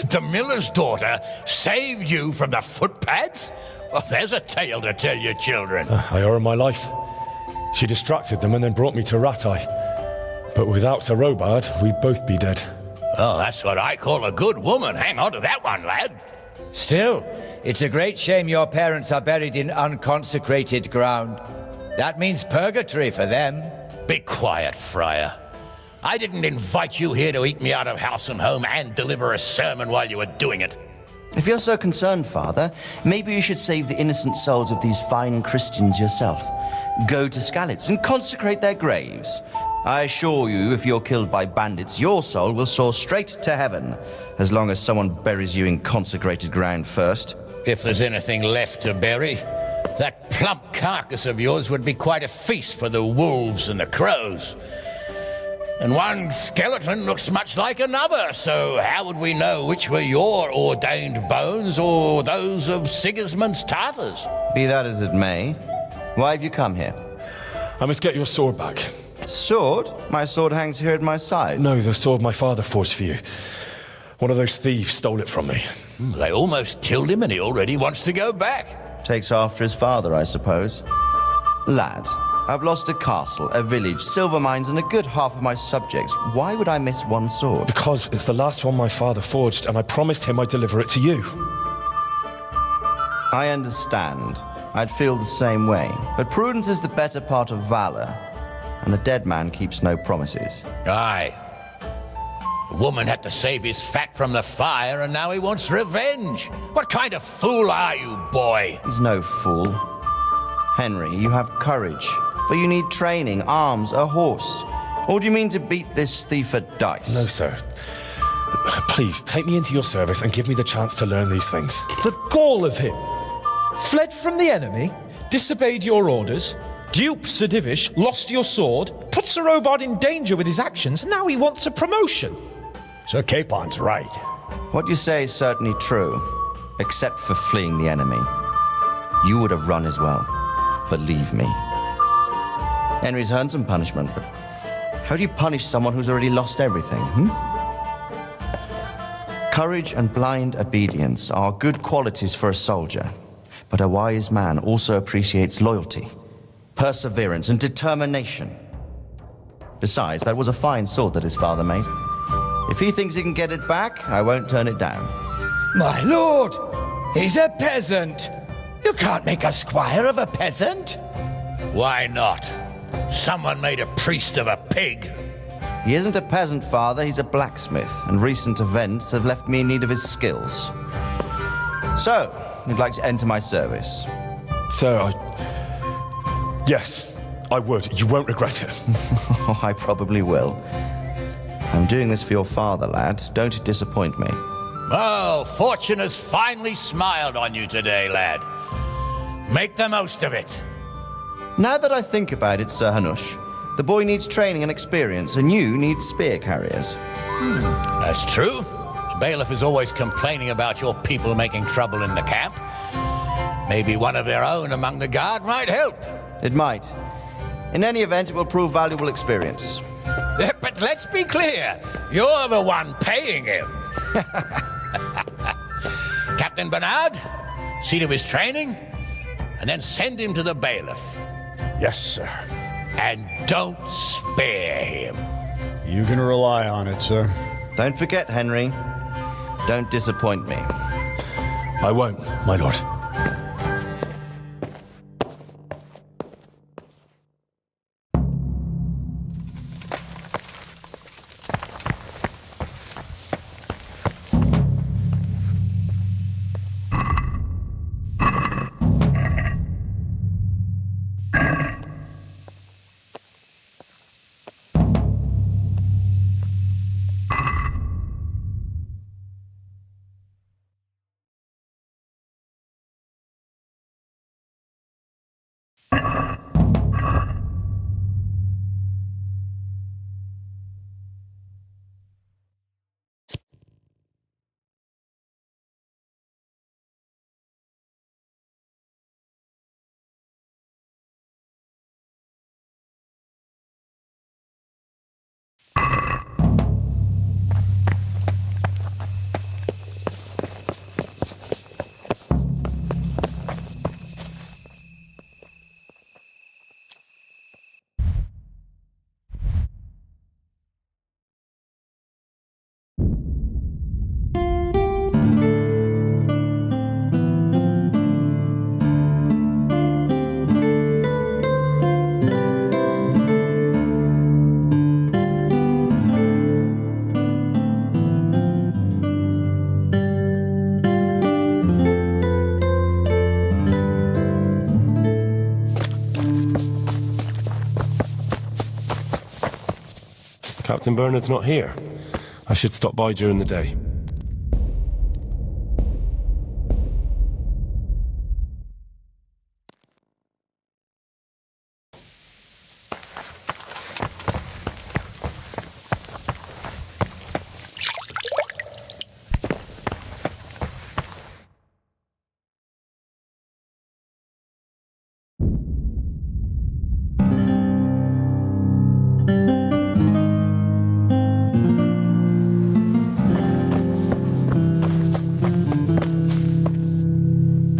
The miller's daughter saved you from the footpads? Well, there's a tale to tell your children. I owe her my life. She distracted them and then brought me to Ratai. But without Sir Robard, we'd both be dead. Oh, that's what I call a good woman. Hang on to that one, lad. Still, it's a great shame your parents are buried in unconsecrated ground. That means purgatory for them. Be quiet, Friar. I didn't invite you here to eat me out of house and home and deliver a sermon while you were doing it. If you're so concerned, Father, maybe you should save the innocent souls of these fine Christians yourself. Go to Skalitz and consecrate their graves. I assure you, if you're killed by bandits, your soul will soar straight to heaven, as long as someone buries you in consecrated ground first. If there's anything left to bury, that plump carcass of yours would be quite a feast for the wolves and the crows. And one skeleton looks much like another, so how would we know which were your ordained bones or those of Sigismund's Tartars? Be that as it may, why have you come here? I must get your sword back. Sword? My sword hangs here at my side. No, the sword my father forged for you. One of those thieves stole it from me. They almost killed him and he already wants to go back. Takes after his father, I suppose. Lad, I've lost a castle, a village, silver mines, and a good half of my subjects. Why would I miss one sword? Because it's the last one my father forged, and I promised him I'd deliver it to you. I understand. I'd feel the same way. But prudence is the better part of valor, and a dead man keeps no promises. Aye. The woman had to save his fat from the fire, and now he wants revenge. What kind of fool are you, boy? He's no fool. Henry, you have courage, but you need training, arms, a horse. Or do you mean to beat this thief at dice? No, sir. Please, take me into your service and give me the chance to learn these things. The gall of him! Fled from the enemy, disobeyed your orders, duped Sir Divish, lost your sword, put Sir Robard in danger with his actions, and now he wants a promotion. Sir Capon's right. What you say is certainly true, except for fleeing the enemy. You would have run as well. Believe me. Henry's earned some punishment, but how do you punish someone who's already lost everything, Courage and blind obedience are good qualities for a soldier, but a wise man also appreciates loyalty, perseverance, and determination. Besides, that was a fine sword that his father made. If he thinks he can get it back, I won't turn it down. My lord, he's a peasant. You can't make a squire of a peasant. Why not? Someone made a priest of a pig. He isn't a peasant, Father. He's a blacksmith, and recent events have left me in need of his skills. So, you'd like to enter my service? Sir, yes, I would. You won't regret it. I probably will. I'm doing this for your father, lad. Don't disappoint me. Oh, fortune has finally smiled on you today, lad. Make the most of it. Now that I think about it, Sir Hanush, the boy needs training and experience, and you need spear carriers. That's true. The bailiff is always complaining about your people making trouble in the camp. Maybe one of their own among the guard might help. It might. In any event, it will prove valuable experience. But let's be clear. You're the one paying him. Captain Bernard, see to his training, and then send him to the bailiff. Yes, sir. And don't spare him. You can rely on it, sir. Don't forget, Henry. Don't disappoint me. I won't, my lord. Captain Bernard's not here. I should stop by during the day.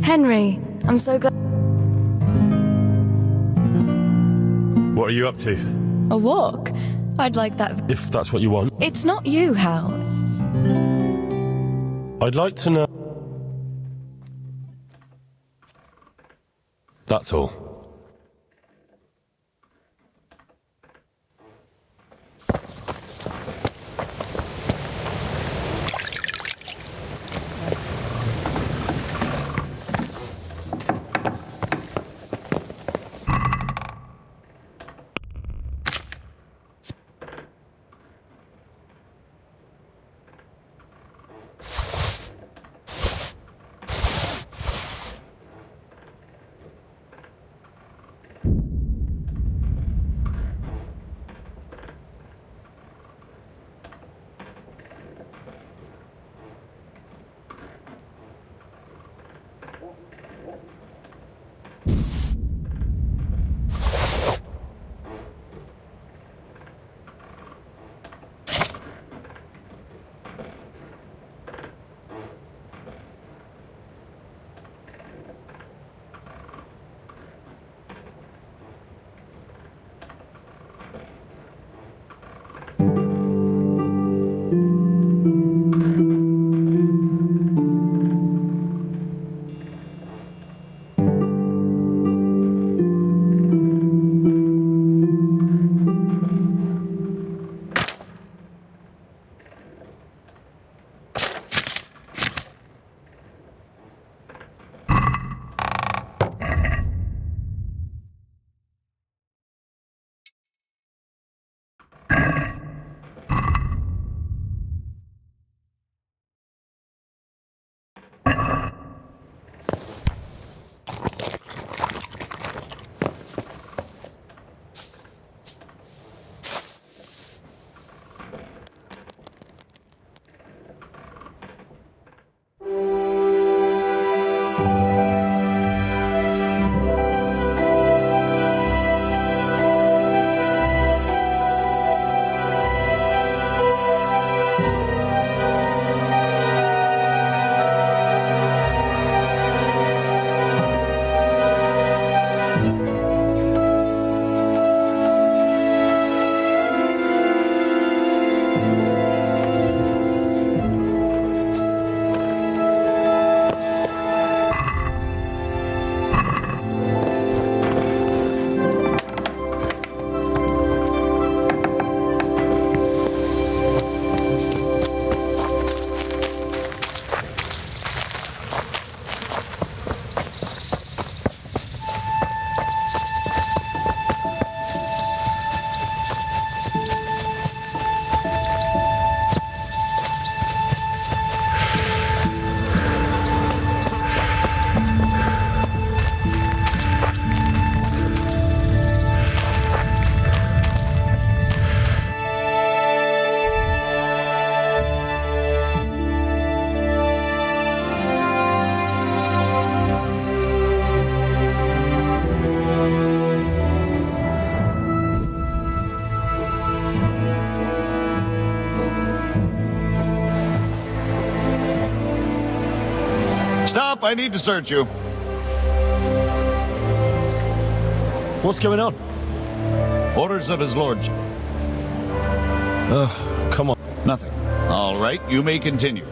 Henry, I'm so glad. What are you up to? A walk? I'd like that. If that's what you want. It's not you, Hal. I'd like to know... That's all. Stop! I need to search you. What's going on? Orders of his lordship. Ugh, come on. Nothing. All right, you may continue.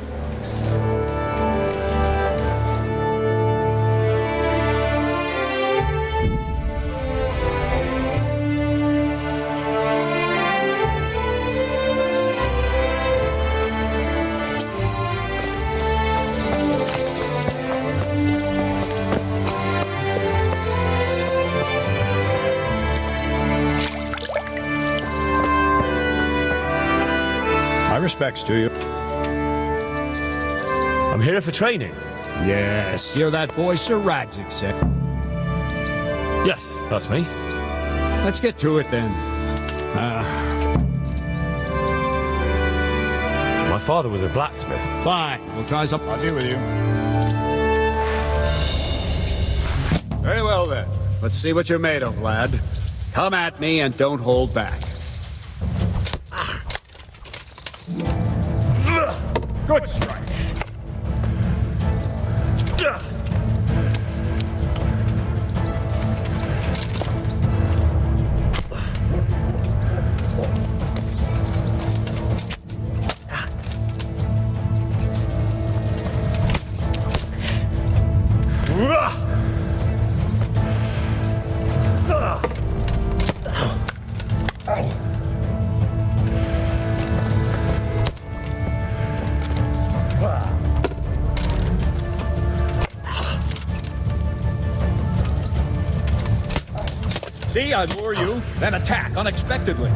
My respects to you. I'm here for training. Yes, you're that boy Sir Radzik said. Yes, that's me. Let's get to it then. My father was a blacksmith. Fine, we'll try something. I'll deal with you. Very well then. Let's see what you're made of, lad. Come at me and don't hold back. Good strike. See, I lure you, then attack unexpectedly.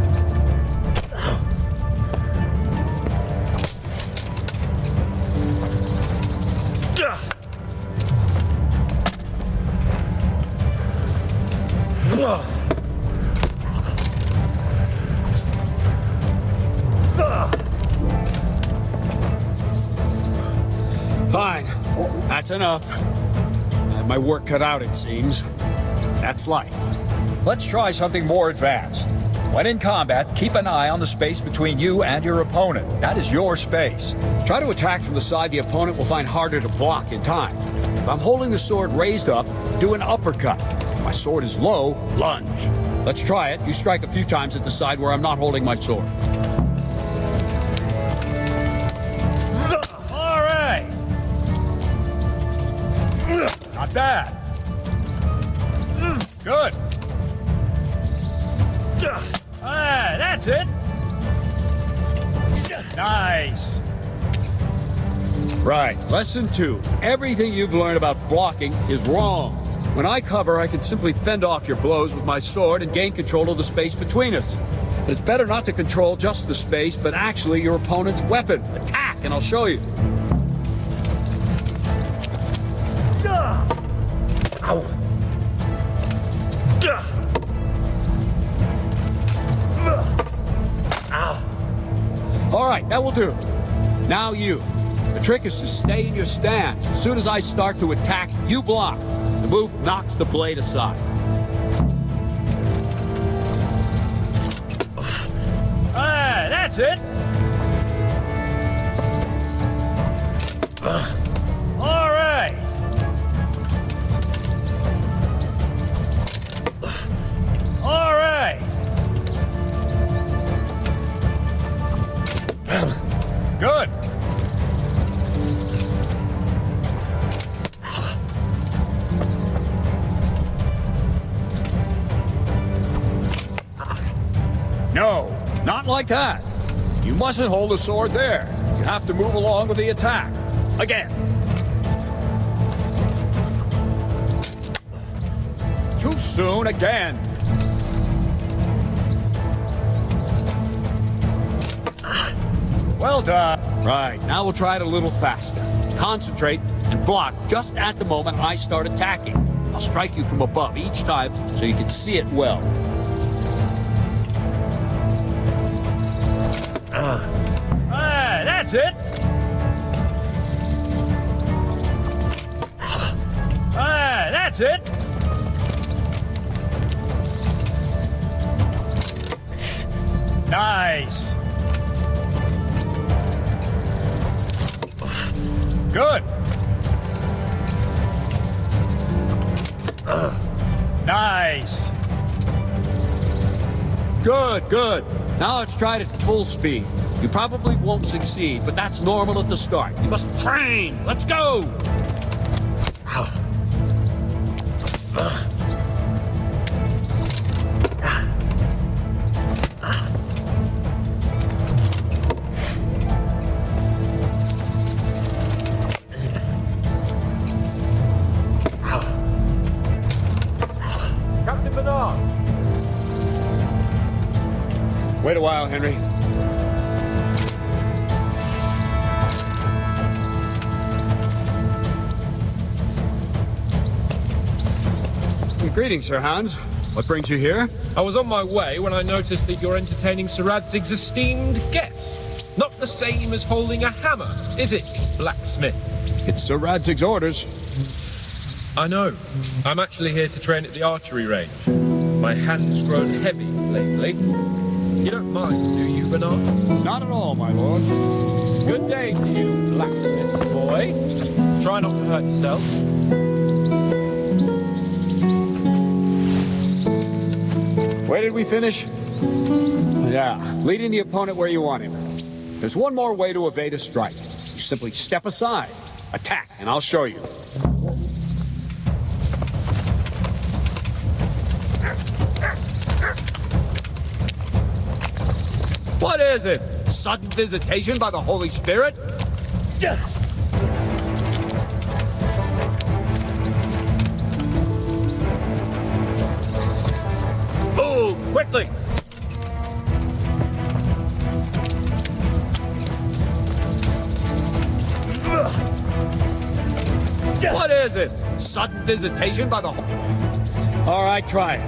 Fine. That's enough. I have my work cut out, it seems. That's life. Let's try something more advanced. When in combat, keep an eye on the space between you and your opponent. That is your space. Try to attack from the side the opponent will find harder to block in time. If I'm holding the sword raised up, do an uppercut. If my sword is low, lunge. Let's try it. You strike a few times at the side where I'm not holding my sword. All right. Not bad. Good. Ah, that's it. Nice. Right, lesson 2. Everything you've learned about blocking is wrong. When I cover, I can simply fend off your blows with my sword and gain control of the space between us. But it's better not to control just the space, but actually your opponent's weapon. Attack, and I'll show you. Ow. All right, that will do. Now you. The trick is to stay in your stance. As soon as I start to attack, you block. The move knocks the blade aside. Ah, that's it. All right. All right. Good. No, not like that. You mustn't hold the sword there. You have to move along with the attack. Again. Too soon again. Well done. Right, now we'll try it a little faster. Concentrate and block just at the moment I start attacking. I'll strike you from above each time so you can see it well. That's it. That's it. Nice. Good. Nice. Good, good. Now let's try it at full speed. You probably won't succeed, but that's normal at the start. You must train. Let's go. Captain Bernard. Wait a while, Henry. Greetings, Sir Hans. What brings you here? I was on my way when I noticed that you're entertaining Sir Radzig's esteemed guest. Not the same as holding a hammer, is it, blacksmith? It's Sir Radzig's orders. I know. I'm actually here to train at the archery range. My hand's grown heavy lately. You don't mind, do you, Bernard? Not at all, my lord. Good day to you, blacksmith boy. Try not to hurt yourself. Where did we finish? Yeah, leading the opponent where you want him. There's one more way to evade a strike. You simply step aside, attack, and I'll show you. What is it? Sudden visitation by the Holy Spirit? Move quickly! What is it? Sudden visitation by the All right, try it.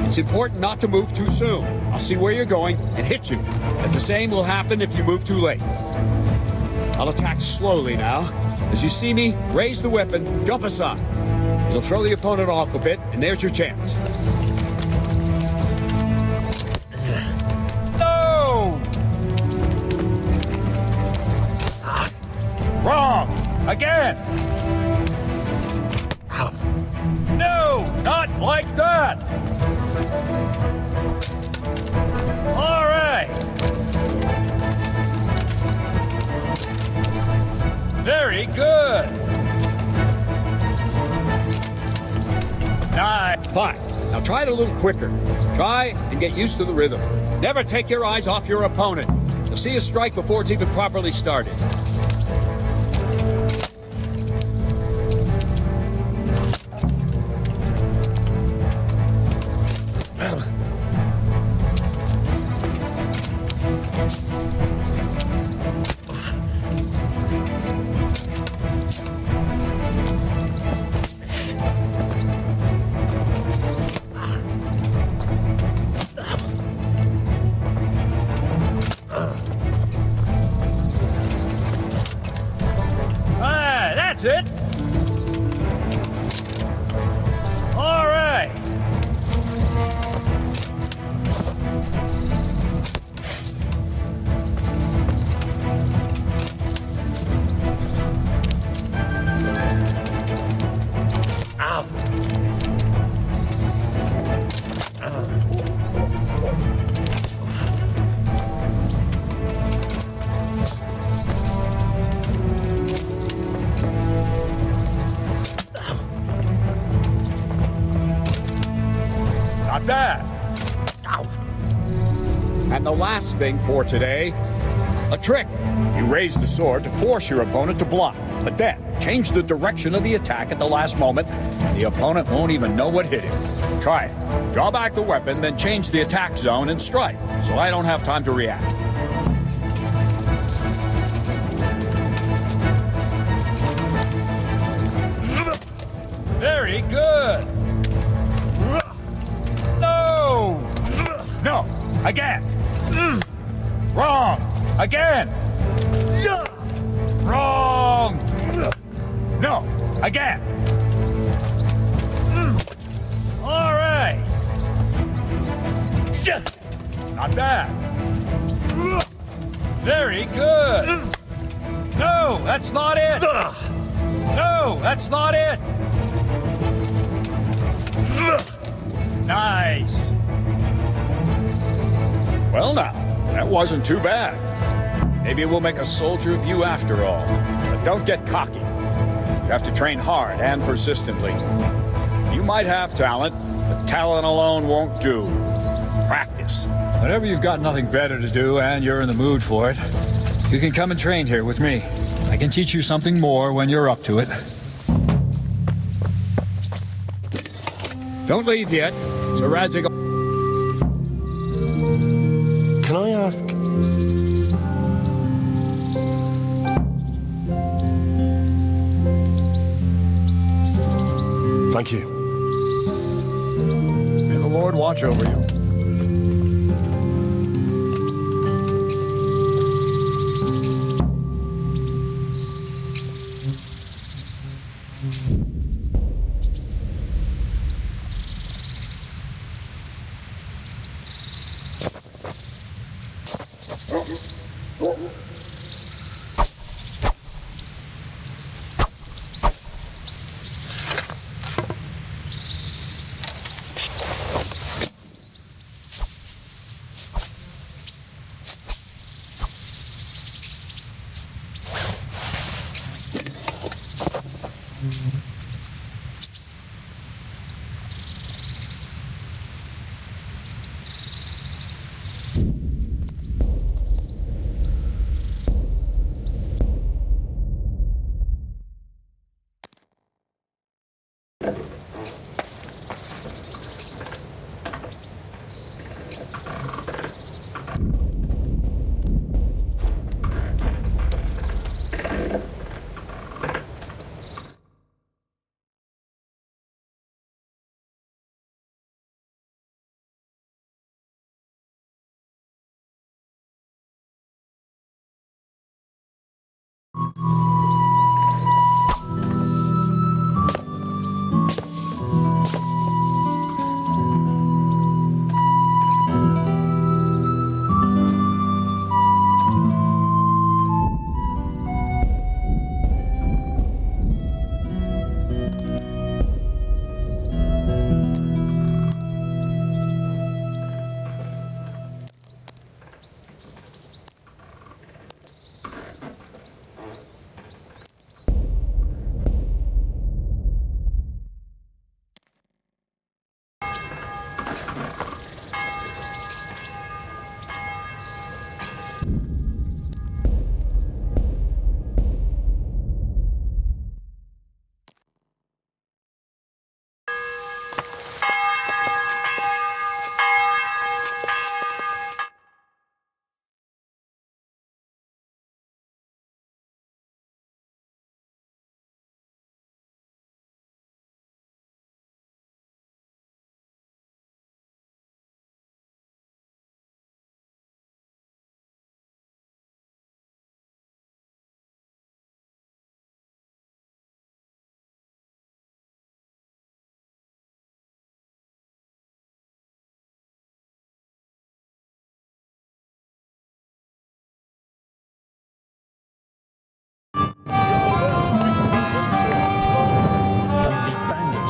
It's important not to move too soon. I'll see where you're going and hit you. But the same will happen if you move too late. I'll attack slowly now. As you see me, raise the weapon, jump aside. It'll throw the opponent off a bit, and there's your chance. No! Wrong! Again! No! Not like that! All right! Very good! Nice. Fine. Now try it a little quicker. Try and get used to the rhythm. Never take your eyes off your opponent. You'll see a strike before it's even properly started. That's it. All right. Ow. Not bad. Ow. And the last thing for today, a trick. You raise the sword to force your opponent to block, but then change the direction of the attack at the last moment, and the opponent won't even know what hit him. Try it. Draw back the weapon, then change the attack zone and strike, so I don't have time to react. Very good. No. No. Again. Wrong. Again. Wrong. No. Again. All right. Not bad. Very good. No, that's not it. No, that's not it. Nice. Well now, that wasn't too bad. Maybe we'll make a soldier of you after all. But don't get cocky. You have to train hard and persistently. You might have talent, but talent alone won't do. Practice. Whenever you've got nothing better to do and you're in the mood for it, you can come and train here with me. I can teach you something more when you're up to it. Don't leave yet. Sir Radzig. Can I ask? Thank you. Lord watch over you.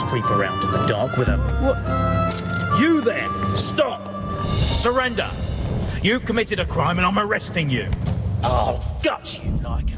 Creep around in the dark with a... What? You there! Stop! Surrender! You've committed a crime and I'm arresting you. I'll gut you like a...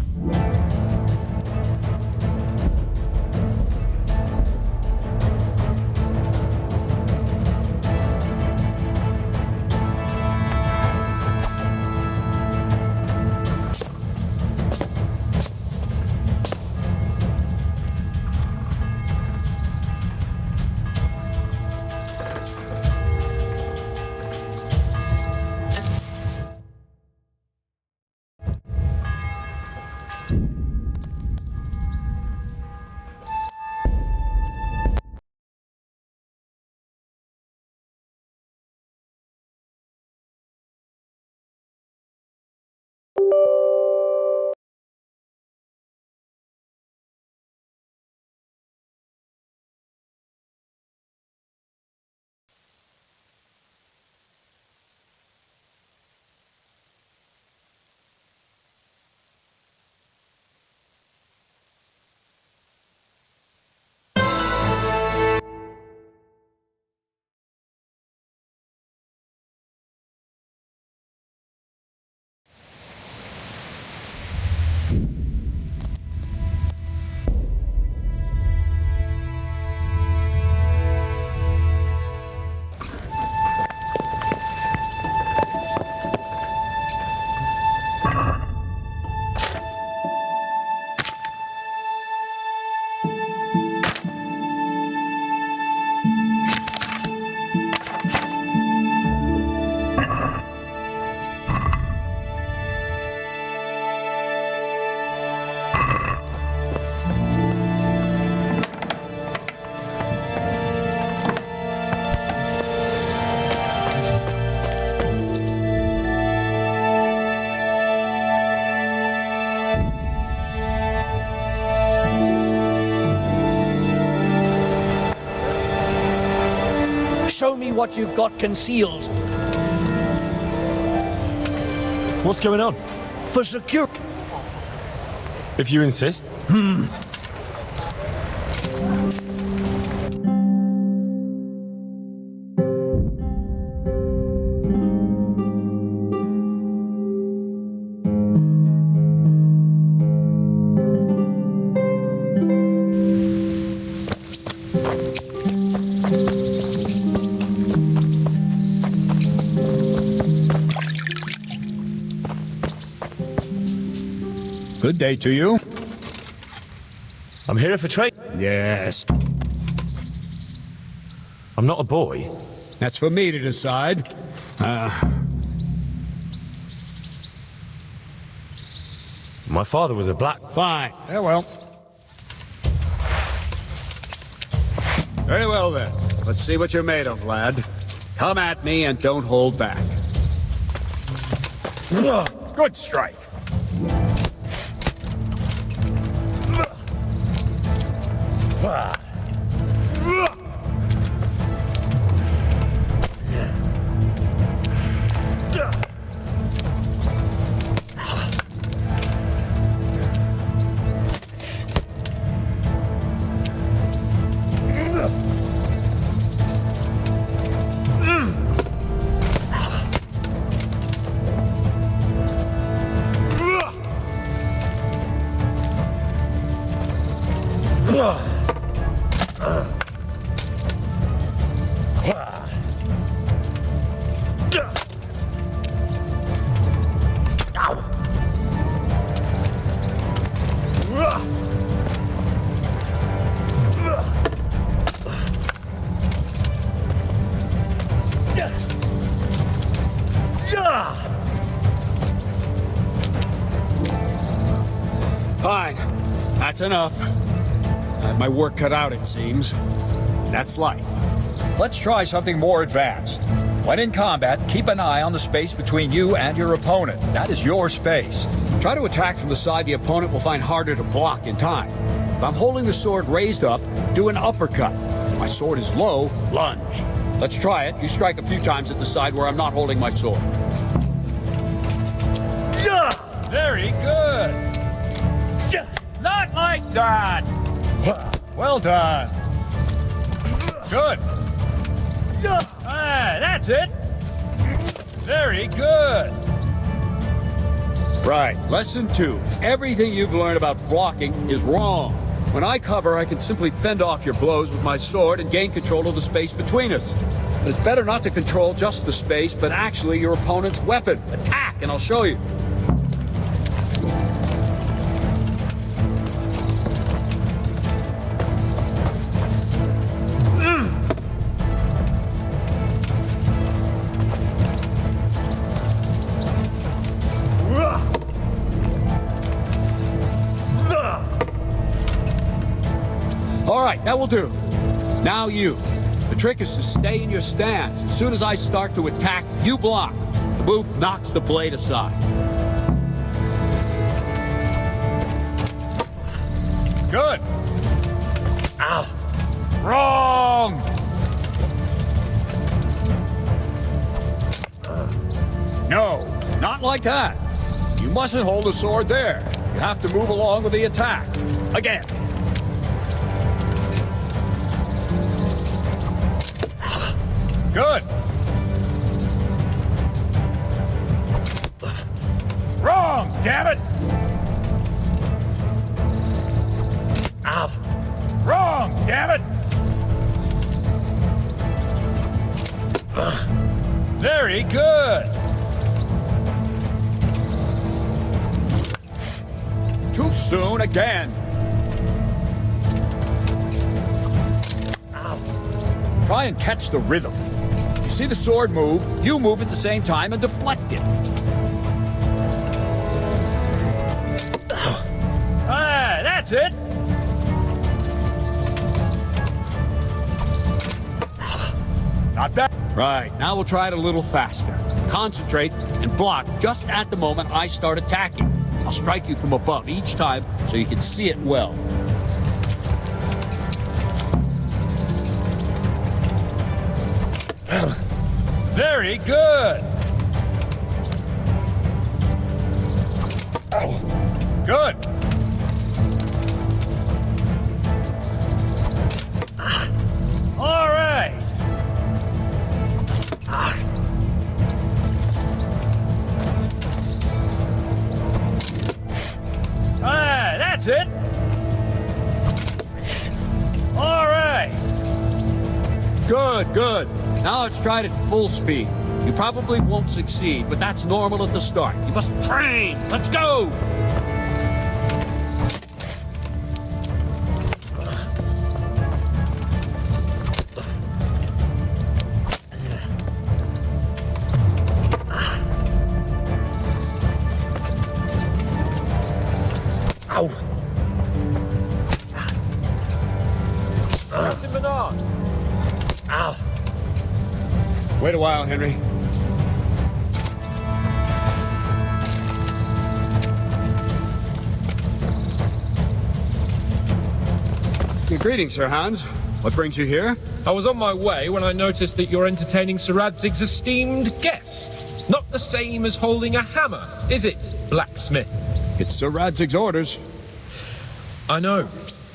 what you've got concealed. What's going on? For security. If you insist. Good day to you. I'm here for trade. Yes. I'm not a boy. That's for me to decide. My father was a black... Fine. Very well. Very well, then. Let's see what you're made of, lad. Come at me and don't hold back. Good strike. Fine. That's enough. I had my work cut out, it seems. That's life. Let's try something more advanced. When in combat, keep an eye on the space between you and your opponent. That is your space. Try to attack from the side the opponent will find harder to block in time. If I'm holding the sword raised up, do an uppercut. If my sword is low, lunge. Let's try it. You strike a few times at the side where I'm not holding my sword. Very good. Not like that. Well done. Good. That's it. Very good. Right. Lesson 2. Everything you've learned about blocking is wrong. When I cover, I can simply fend off your blows with my sword and gain control of the space between us. But it's better not to control just the space, but actually your opponent's weapon. Attack, and I'll show you. All right, that will do. Now you. The trick is to stay in your stance. As soon as I start to attack, you block. The move knocks the blade aside. Good. Ow. Wrong. No, not like that. You mustn't hold the sword there. You have to move along with the attack. Again. Good. Wrong, damn it! Ow. Wrong, damn it! Very good. Too soon again. Ow. Try and catch the rhythm. You see the sword move, you move at the same time and deflect it. That's it. Not bad. Right, now we'll try it a little faster. Concentrate and block just at the moment I start attacking. I'll strike you from above each time so you can see it well. Very good. Good. All right. That's it. All right. Good, good. Now let's try it at full speed. You probably won't succeed, but that's normal at the start. You must train. Let's go. Ow. Ow. Wait a while, Henry. Greetings, Sir Hans. What brings you here? I was on my way when I noticed that you're entertaining Sir Radzig's esteemed guest. Not the same as holding a hammer, is it, blacksmith? It's Sir Radzig's orders. I know.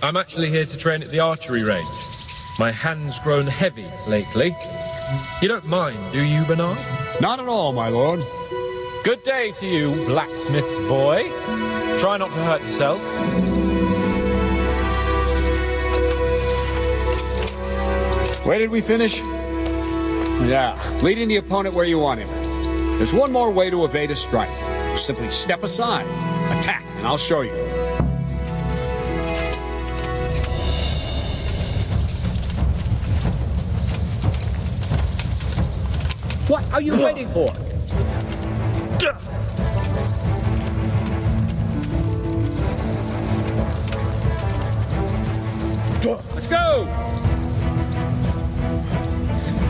I'm actually here to train at the archery range. My hand's grown heavy lately. You don't mind, do you, Bernard? Not at all, my lord. Good day to you, blacksmith's boy. Try not to hurt yourself. Where did we finish? Yeah, leading the opponent where you want him. There's one more way to evade a strike. Simply step aside, attack, and I'll show you. What are you waiting for? Let's go!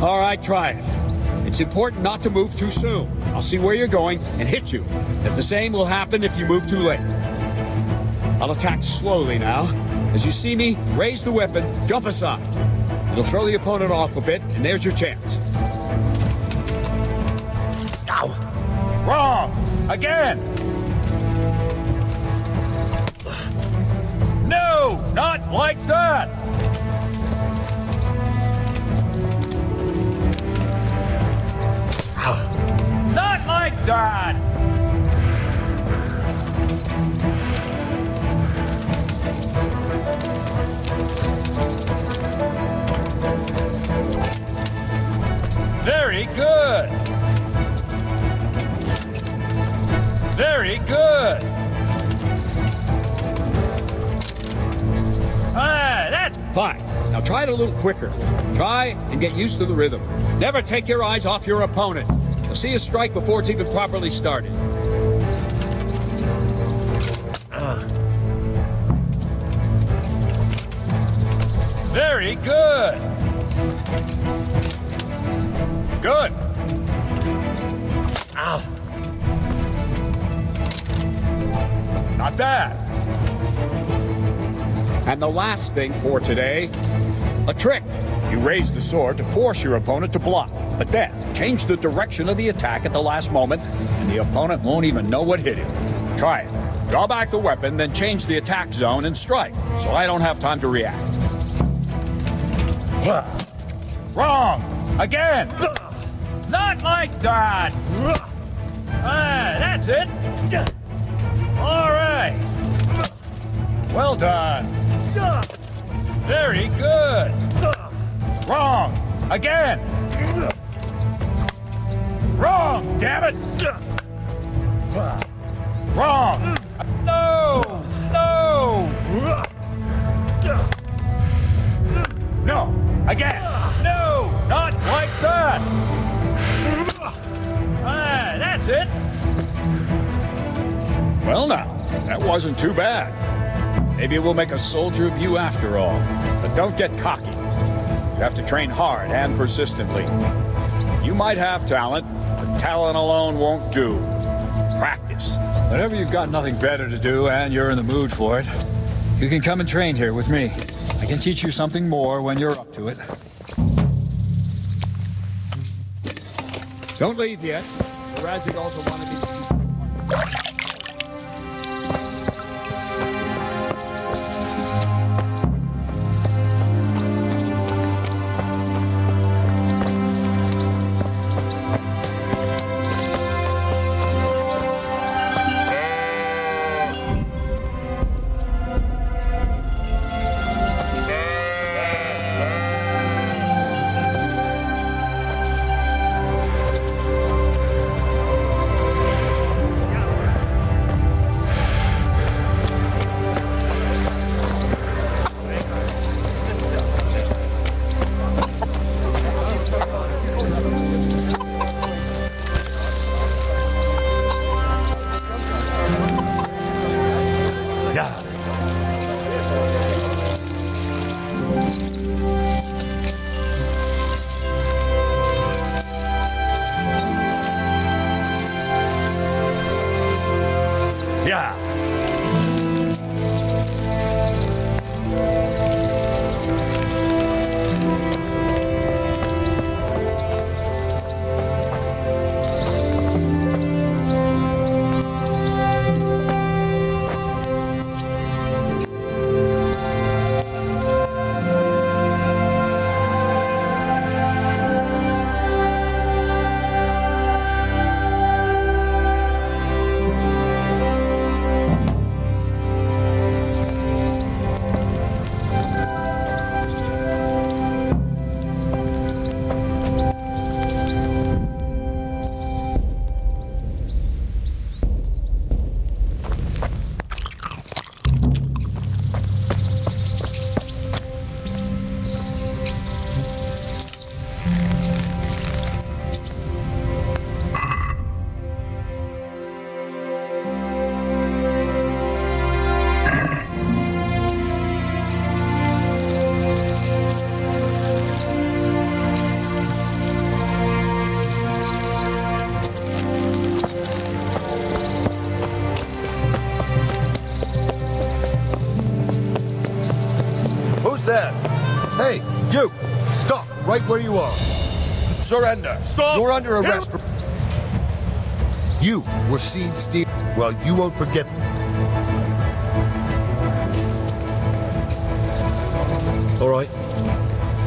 All right, try it. It's important not to move too soon. I'll see where you're going and hit you. And the same will happen if you move too late. I'll attack slowly now. As you see me, raise the weapon, jump aside. It'll throw the opponent off a bit, and there's your chance. Ow! Wrong! Again! No! Not like that! Not like that! Very good! Very good! That's fine. Now try it a little quicker. Try and get used to the rhythm. Never take your eyes off your opponent. You'll see a strike before it's even properly started. Very good. Good. Ow. Not bad. And the last thing for today, a trick. You raise the sword to force your opponent to block, but then change the direction of the attack at the last moment, and the opponent won't even know what hit him. Try it. Draw back the weapon, then change the attack zone and strike, so I don't have time to react. Wrong! Again! Not like that! That's it! All right! Well done! Very good! Wrong! Again! Wrong, damn it! Wrong! No! No! No! Again! No! Not like that! That's it! Well now, that wasn't too bad. Maybe we'll make a soldier of you after all. But don't get cocky. You have to train hard and persistently. You might have talent, but talent alone won't do. Practice. Whenever you've got nothing better to do and you're in the mood for it, you can come and train here with me. I can teach you something more when you're up to it. Don't leave yet. Radzik also wanted me to... Hey, you! Stop right where you are. Surrender. Stop! You're under arrest. You were seed steal. Well, you won't forget. All right.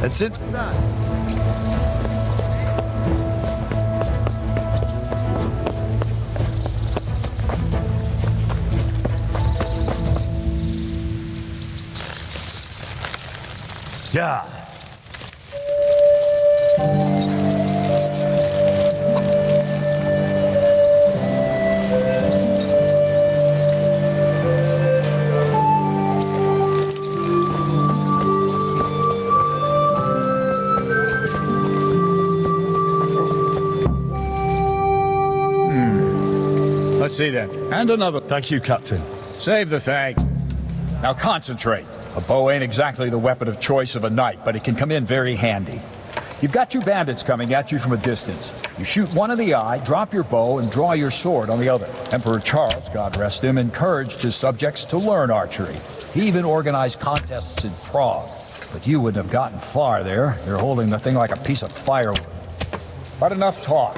And since that... Yeah. Let's see then. And another. Thank you, Captain. Save the thank. Now concentrate. A bow ain't exactly the weapon of choice of a knight, but it can come in very handy. You've got two bandits coming at you from a distance. You shoot one in the eye, drop your bow, and draw your sword on the other. Emperor Charles, God rest him, encouraged his subjects to learn archery. He even organized contests in Prague. But you wouldn't have gotten far there. You're holding the thing like a piece of firewood. But enough talk.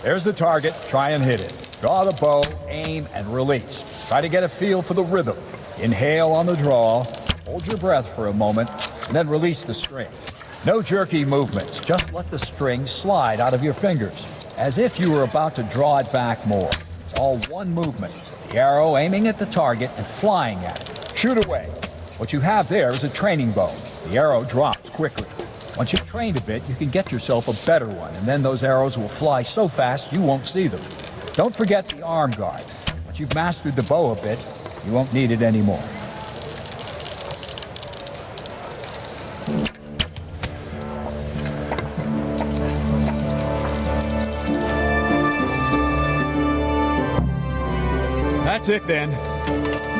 There's the target. Try and hit it. Draw the bow, aim, and release. Try to get a feel for the rhythm. Inhale on the draw. Hold your breath for a moment, and then release the string. No jerky movements. Just let the string slide out of your fingers, as if you were about to draw it back more. It's all one movement. The arrow aiming at the target and flying at it. Shoot away. What you have there is a training bow. The arrow drops quickly. Once you've trained a bit, you can get yourself a better one, and then those arrows will fly so fast you won't see them. Don't forget the arm guard. Once you've mastered the bow a bit, you won't need it anymore. That's it then.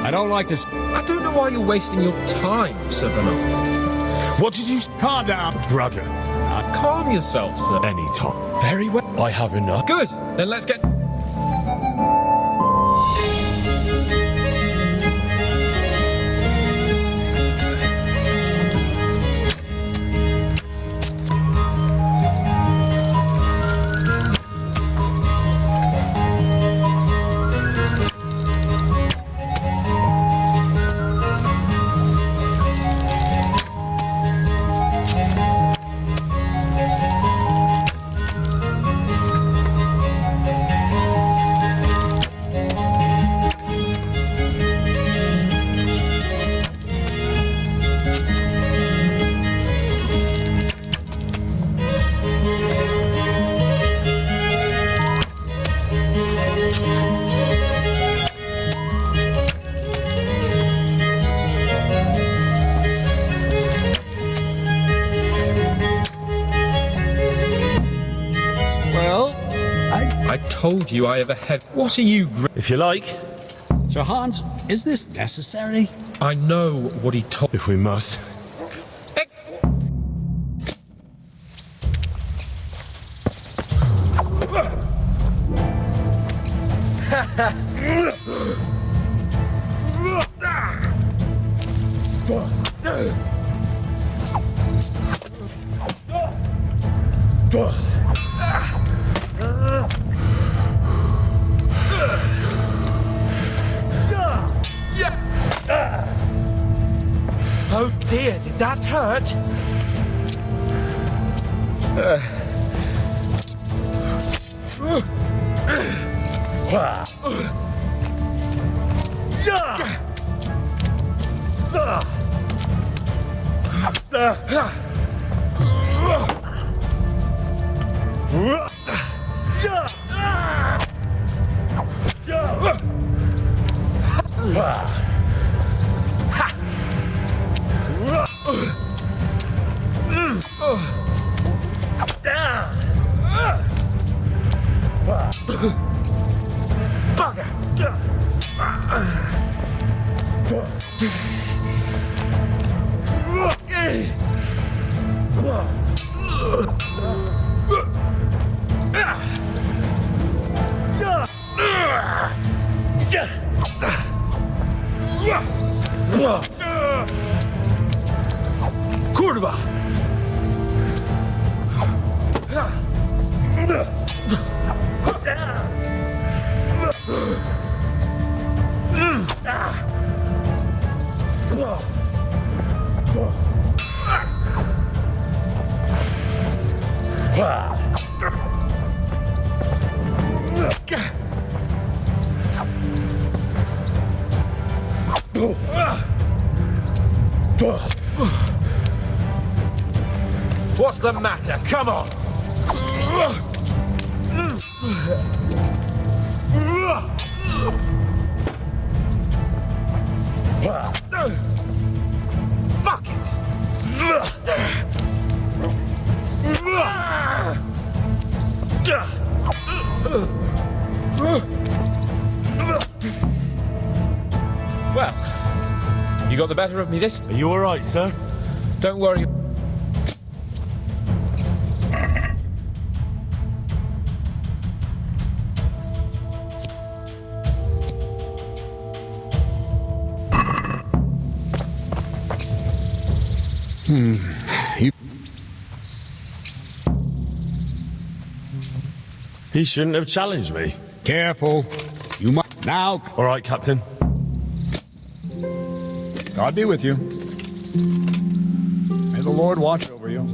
I don't like this. I don't know why you're wasting your time, Sir Bernard. What did you... Calm down, Brother. Calm yourself, sir. Any time. Very well. I have enough. Good. Then let's get... Well, I told you I have a head. What are you? If you like. So, Hans, is this necessary? I know what he told. If we must. Oh dear, did that hurt? Kurwa! What's the matter? Come on! Fuck it! Well, you got the better of me this. Are you all right, sir? Don't worry. He shouldn't have challenged me. Careful. You must now. All right, Captain. God be with you. May the Lord watch over you.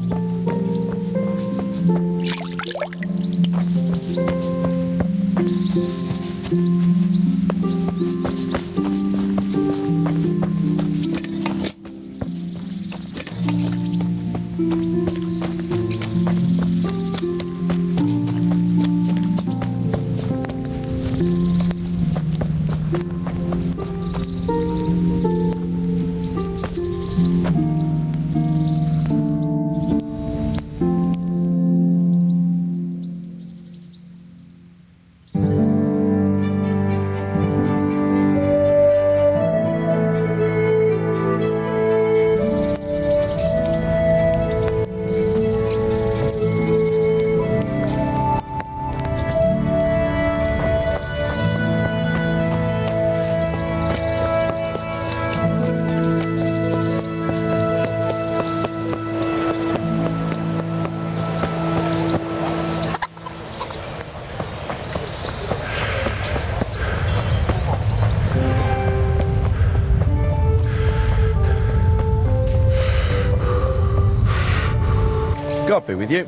God be with you.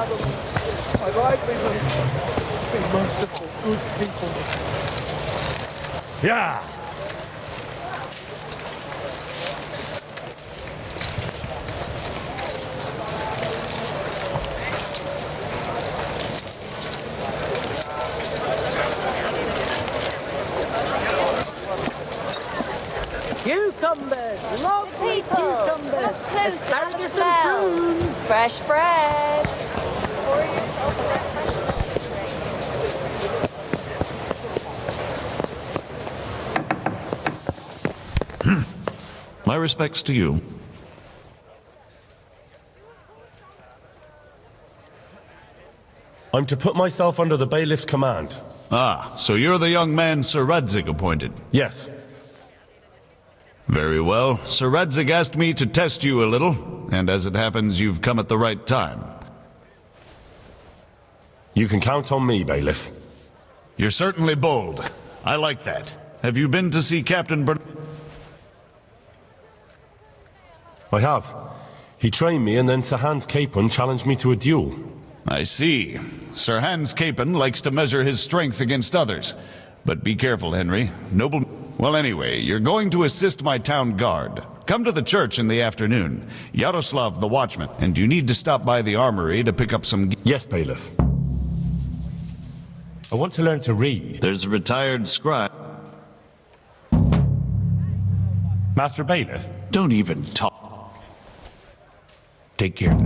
My livelihood. Be merciful, good people. Yeah. Cucumbers, lovely cucumbers, asparagus and prunes. Fresh bread. My respects to you. I'm to put myself under the bailiff's command. Ah, so you're the young man Sir Radzig appointed? Yes. Very well. Sir Radzig asked me to test you a little, and as it happens, you've come at the right time. You can count on me, bailiff. You're certainly bold. I like that. Have you been to see Captain Bern... I have. He trained me, and then Sir Hans Capon challenged me to a duel. I see. Sir Hans Capon likes to measure his strength against others. But be careful, Henry. Noble... Well, anyway, you're going to assist my town guard. Come to the church in the afternoon. Yaroslav the watchman. And you need to stop by the armory to pick up some... Yes, bailiff. I want to learn to read. There's a retired scribe. Master Bailiff? Don't even talk. Take care.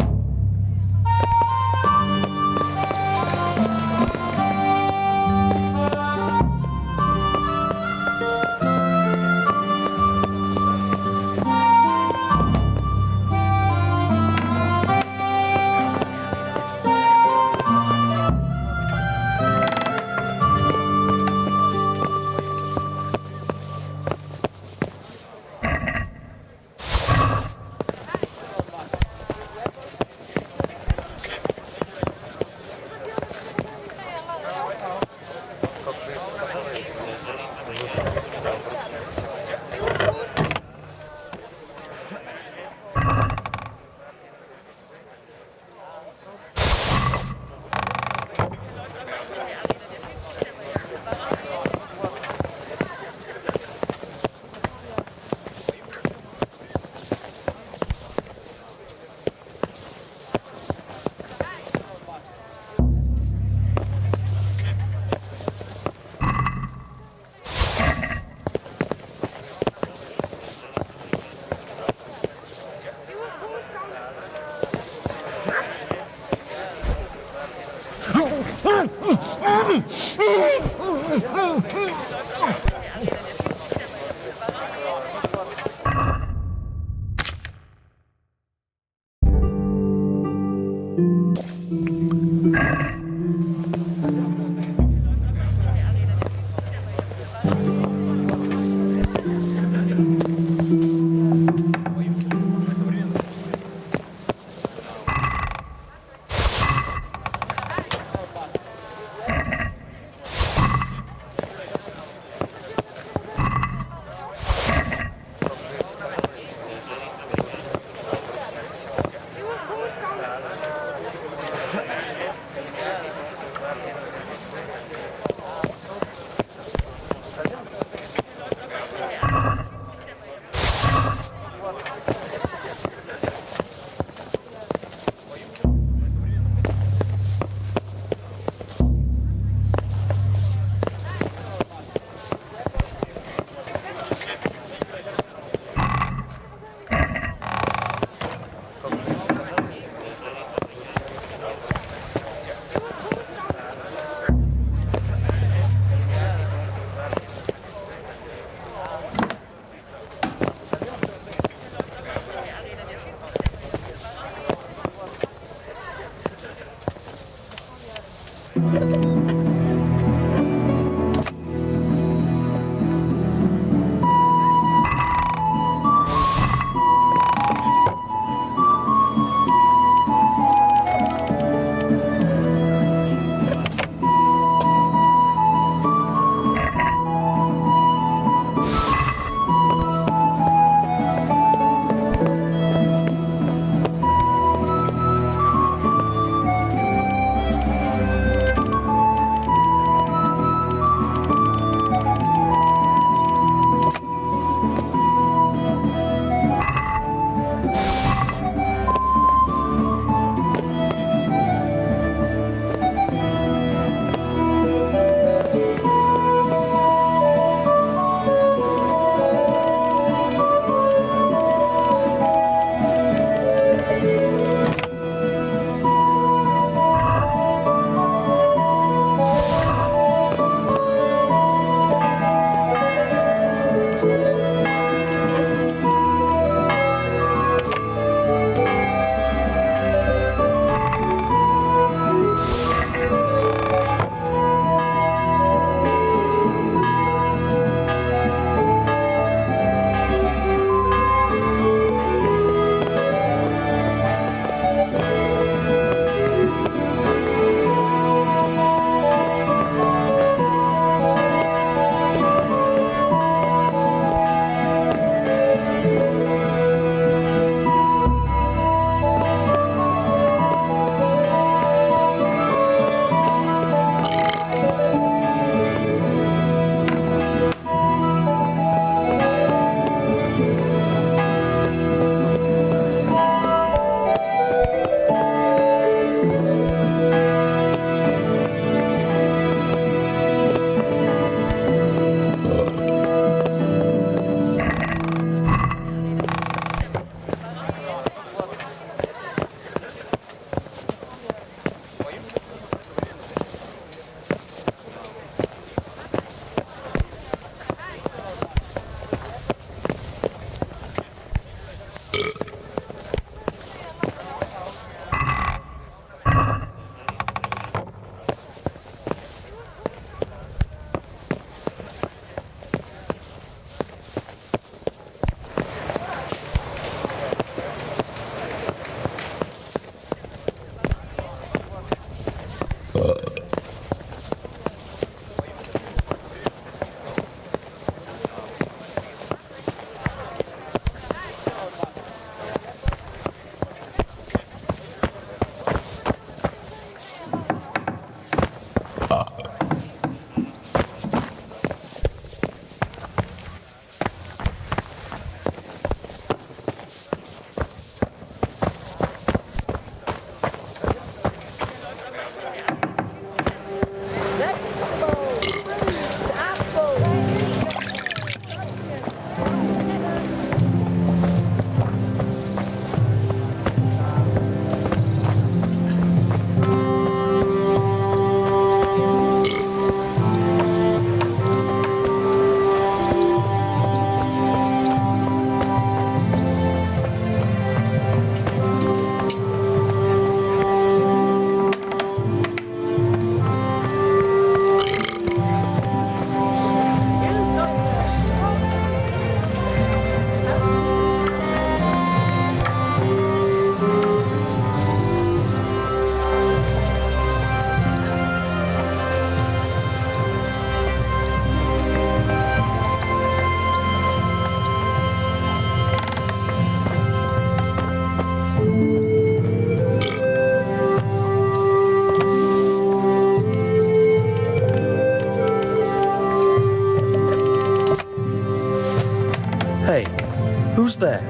Who's there?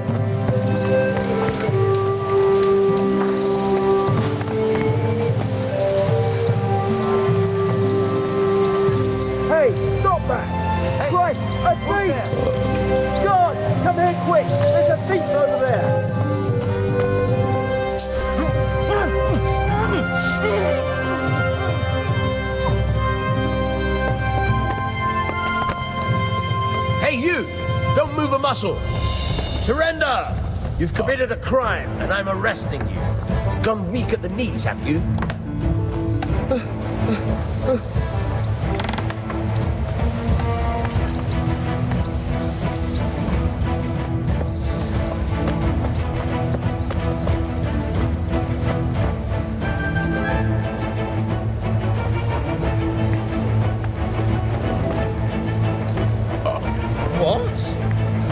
Hey, stop that! Hey, Christ, a thief! God, come here quick! There's a thief over there! Hey, you! Don't move a muscle! Surrender! You've committed a crime, and I'm arresting you. Gone weak at the knees, have you?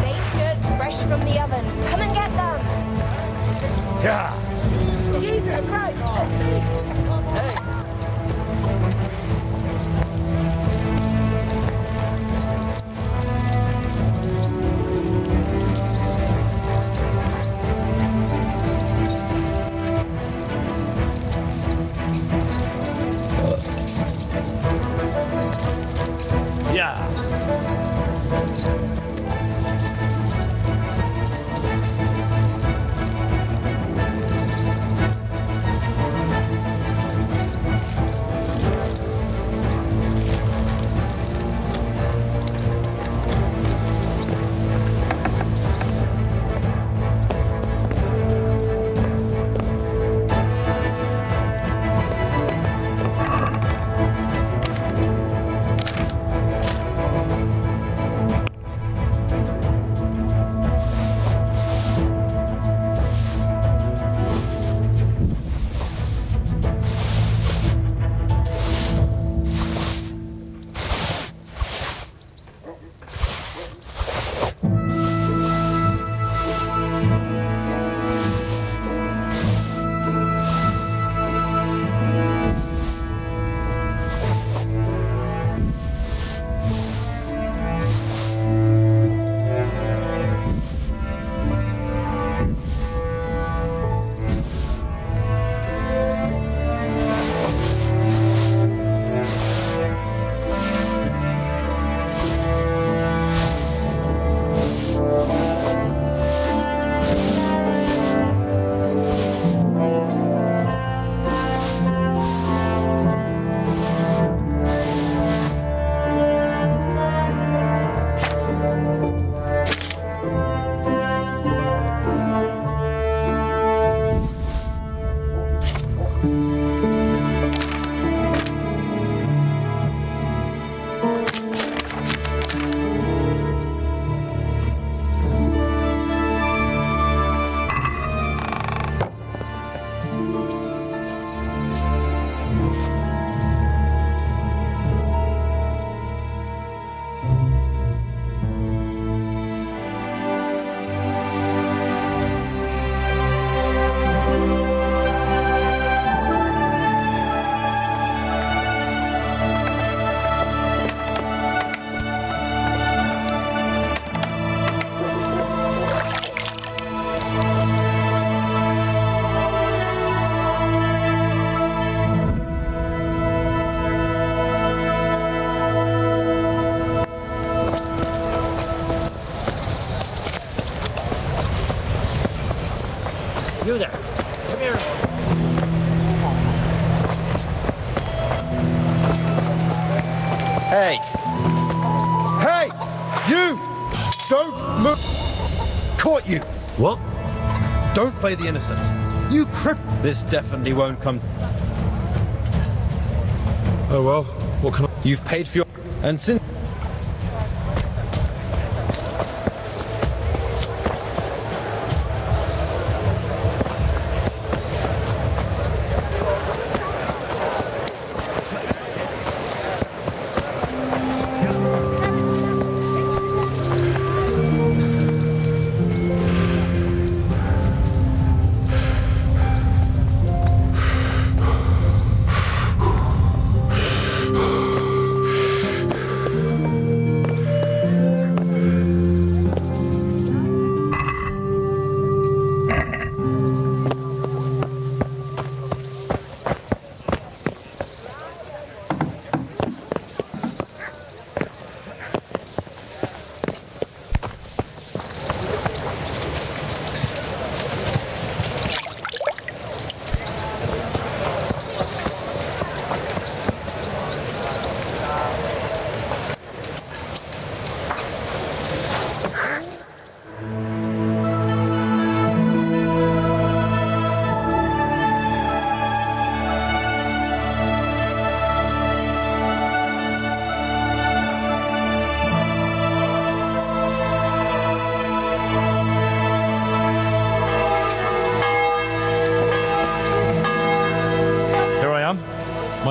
Baked goods fresh from the oven. Come and get them. Yeah. Jesus Christ! Yeah. You there. Come here. Hey! Hey! You! Don't move! Caught you! What? Don't play the innocent. You crip. This definitely won't come. Oh well, what can I... You've paid for your... And since...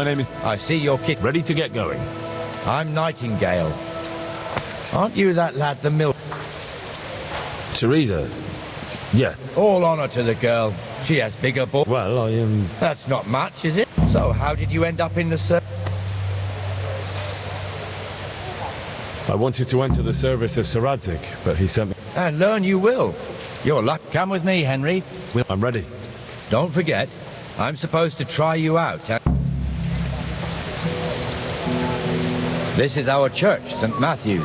My name is... I see your kit. Ready to get going. I'm Nightingale. Aren't you that lad, the mill? Teresa. Yeah. All honour to the girl. She has bigger balls. Well, I am... That's not much, is it? So how did you end up in the service? I wanted to enter the service of Sir Radzik, but he sent me... And learn you will. Your luck. Come with me, Henry. I'm ready. Don't forget, I'm supposed to try you out. This is our church, St. Matthew's.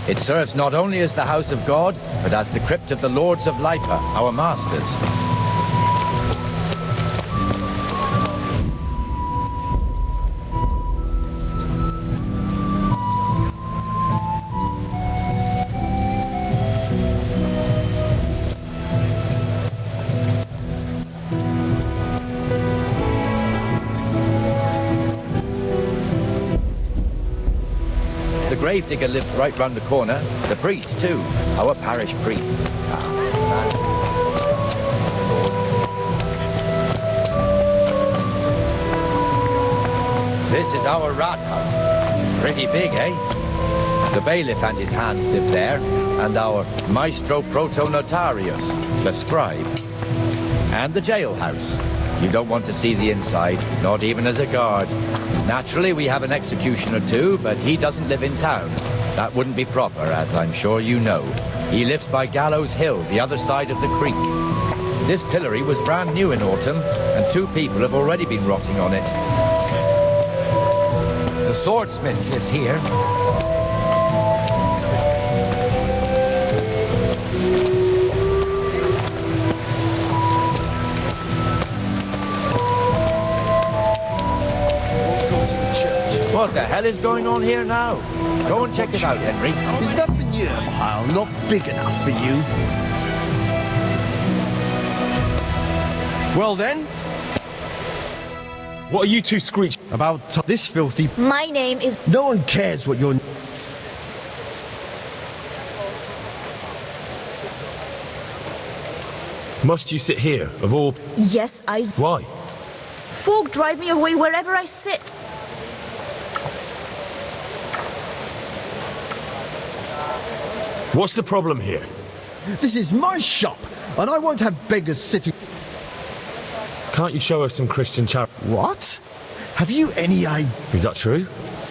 It serves not only as the house of God, but as the crypt of the Lords of Lipa, our masters. The gravedigger lives right round the corner. The priest, too. Our parish priest. This is our rat house. Pretty big, eh? The bailiff and his hands live there, and our maestro protonotarius, the scribe. And the jailhouse. You don't want to see the inside, not even as a guard. Naturally, we have an executioner too, but he doesn't live in town. That wouldn't be proper, as I'm sure you know. He lives by Gallows Hill, the other side of the creek. This pillory was brand new in autumn, and 2 people have already been rotting on it. The swordsmith lives here. What the hell is going on here now? Go and check it out, Henry. Is that manure pile not big enough for you? Well then, What are you two screeching about this filthy... My name is... No one cares what your... Must you sit here, of all... Yes, I... Why? Folk drive me away wherever I sit. What's the problem here? This is my shop, and I won't have beggars sitting... Can't you show us some Christian charity? What? Have you any idea? Is that true?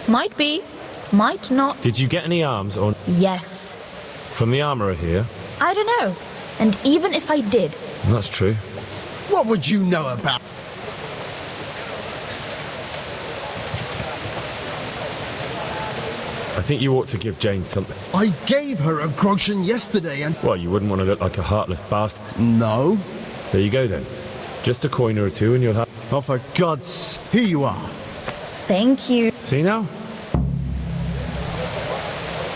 Might be. Might not. Did you get any arms or... Yes. From the armourer here? I don't know. And even if I did... That's true. What would you know about... I think you ought to give Jane something. I gave her a groschen yesterday and... Well, you wouldn't want to look like a heartless bastard. No. There you go then. Just a coin or 2 and you'll have... Oh, for God's... Here you are. Thank you. See now?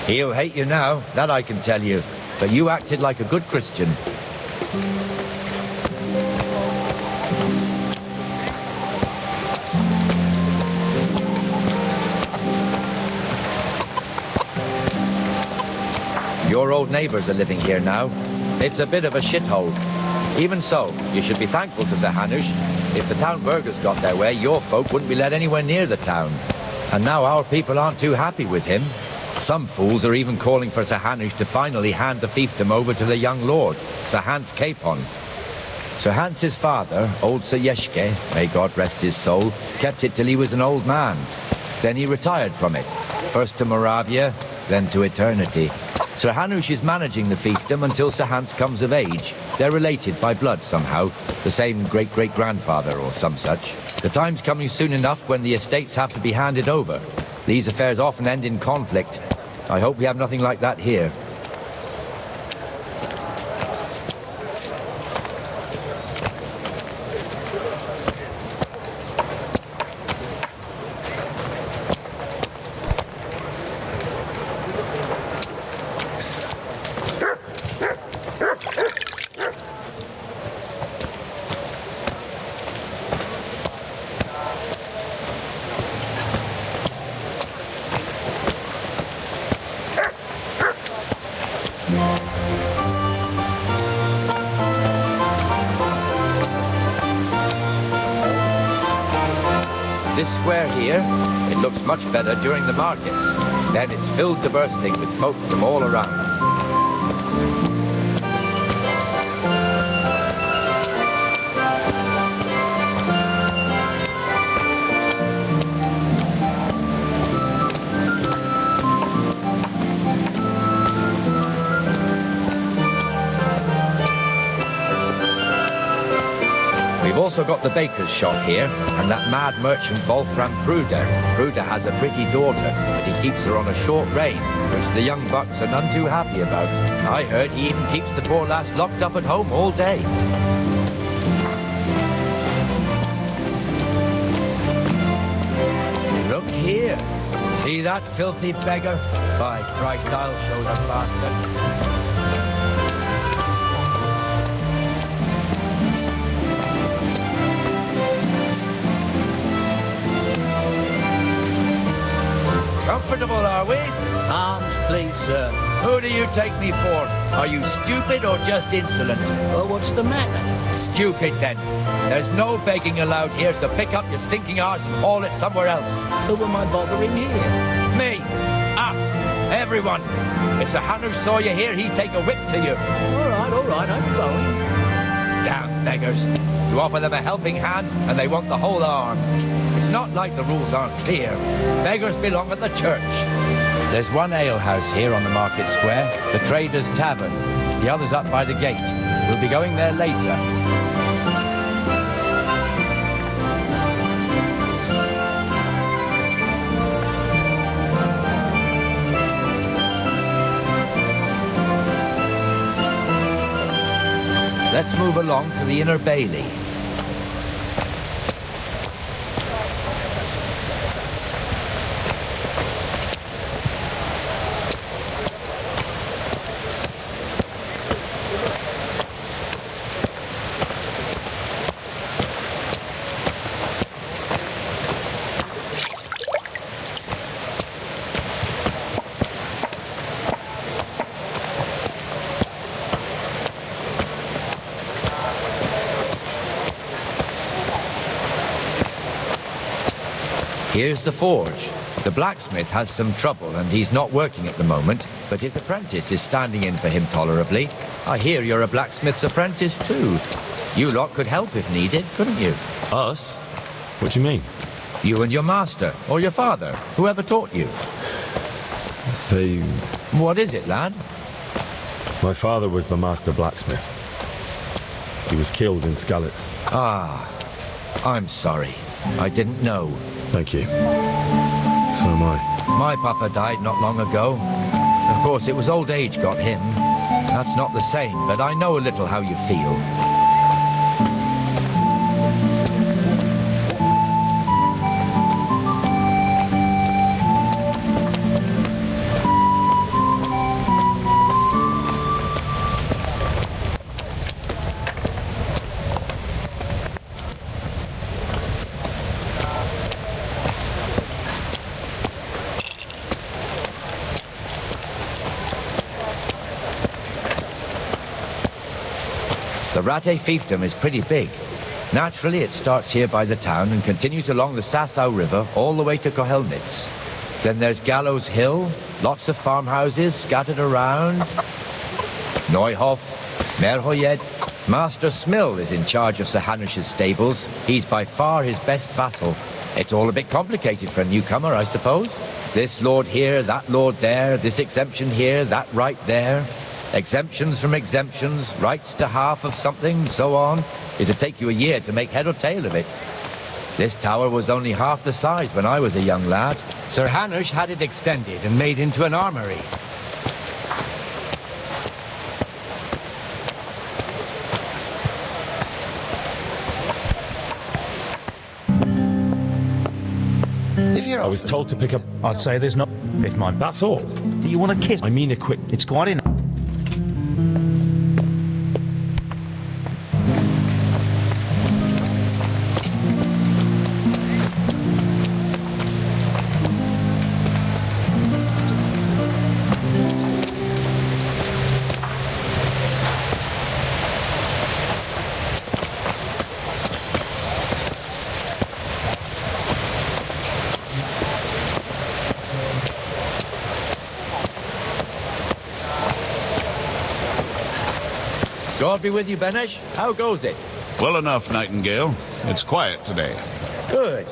He'll hate you now, that I can tell you. But you acted like a good Christian. Your old neighbours are living here now. It's a bit of a shithole. Even so, you should be thankful to Sir Hanush. If the town burghers got their way, your folk wouldn't be let anywhere near the town. And now our people aren't too happy with him. Some fools are even calling for Sir Hanush to finally hand the fiefdom over to the young lord, Sir Hans Keipon. Sir Hans's father, old Sir Yeshke, may God rest his soul, kept it till he was an old man. Then he retired from it, first to Moravia, then to eternity. Sir Hanush is managing the fiefdom until Sir Hans comes of age. They're related by blood somehow, the same great-great-grandfather or some such. The time's coming soon enough when the estates have to be handed over. These affairs often end in conflict. I hope we have nothing like that here. This square here, it looks much better during the markets. Then it's filled to bursting with folk from all around. We've also got the baker's shop here, and that mad merchant Wolfram Pruder. Pruder has a pretty daughter, but he keeps her on a short rein, which the young bucks are none too happy about. I heard he even keeps the poor lass locked up at home all day. Look here. See that filthy beggar? By Christ, I'll show the bastard. Comfortable, are we? Arms, please, sir. Who do you take me for? Are you stupid or just insolent? Oh, what's the matter? Stupid, then. There's no begging allowed here, so pick up your stinking arse and haul it somewhere else. Who am I bothering here? Me. Us. Everyone. If Sir Hanush saw you here, he'd take a whip to you. All right, I'm going. Damn beggars. You offer them a helping hand, and they want the whole arm. It's not like the rules aren't clear. Beggars belong at the church. There's one alehouse here on the market square, the Trader's Tavern. The other's up by the gate. We'll be going there later. Let's move along to the Inner Bailey. Here's the forge. The blacksmith has some trouble and he's not working at the moment, but his apprentice is standing in for him tolerably. I hear you're a blacksmith's apprentice too. You lot could help if needed, couldn't you? Us? What do you mean? You and your master, or your father, whoever taught you. They... What is it, lad? My father was the master blacksmith. He was killed in Skalitz. Ah, I'm sorry. I didn't know. Thank you. So am I. My papa died not long ago. Of course, it was old age got him. That's not the same, but I know a little how you feel. The Rate fiefdom is pretty big. Naturally, it starts here by the town and continues along the Sasau River all the way to Kohelnitz. Then there's Gallows Hill, lots of farmhouses scattered around. Neuhof, Merhoyed. Master Smill is in charge of Sir Hanush's stables. He's by far his best vassal. It's all a bit complicated for a newcomer, I suppose. This lord here, that lord there, this exemption here, that right there. Exemptions from exemptions, rights to half of something, so on. It'd take you a year to make head or tail of it. This tower was only half the size when I was a young lad. Sir Hanush had it extended and made into an armory. I was told to pick up... I'd say there's not... If my... That's all. Do you want a kiss? I mean a quick... It's quite enough. Lord be with you, Benesh. How goes it? Well enough, Nightingale. It's quiet today. Good.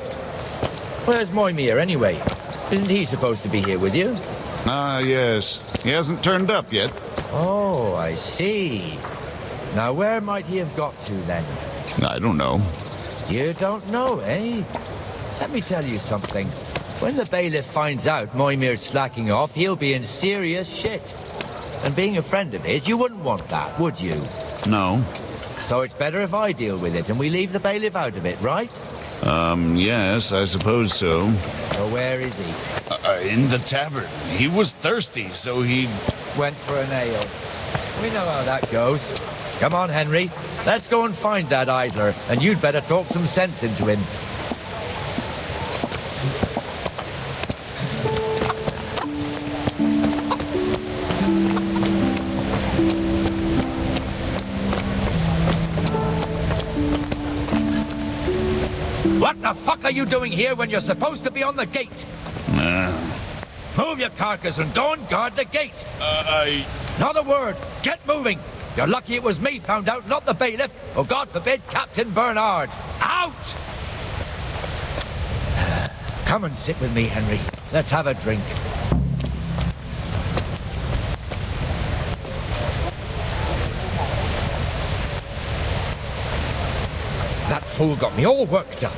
Where's Moimir, anyway? Isn't he supposed to be here with you? Ah, yes. He hasn't turned up yet. Oh, I see. Now, where might he have got to, then? I don't know. You don't know, eh? Let me tell you something. When the bailiff finds out Moimir's slacking off, he'll be in serious shit. And being a friend of his, you wouldn't want that, would you? No. So it's better if I deal with it and we leave the bailiff out of it, right? Yes, I suppose so. So where is he? In the tavern. He was thirsty, so he... Went for an ale. We know how that goes. Come on, Henry. Let's go and find that idler, and you'd better talk some sense into him. What the fuck are you doing here when you're supposed to be on the gate? Move your carcass and go and guard the gate. Not a word. Get moving. You're lucky it was me found out, not the bailiff. Or God forbid, Captain Bernard. Out! Come and sit with me, Henry. Let's have a drink. That fool got me all worked up.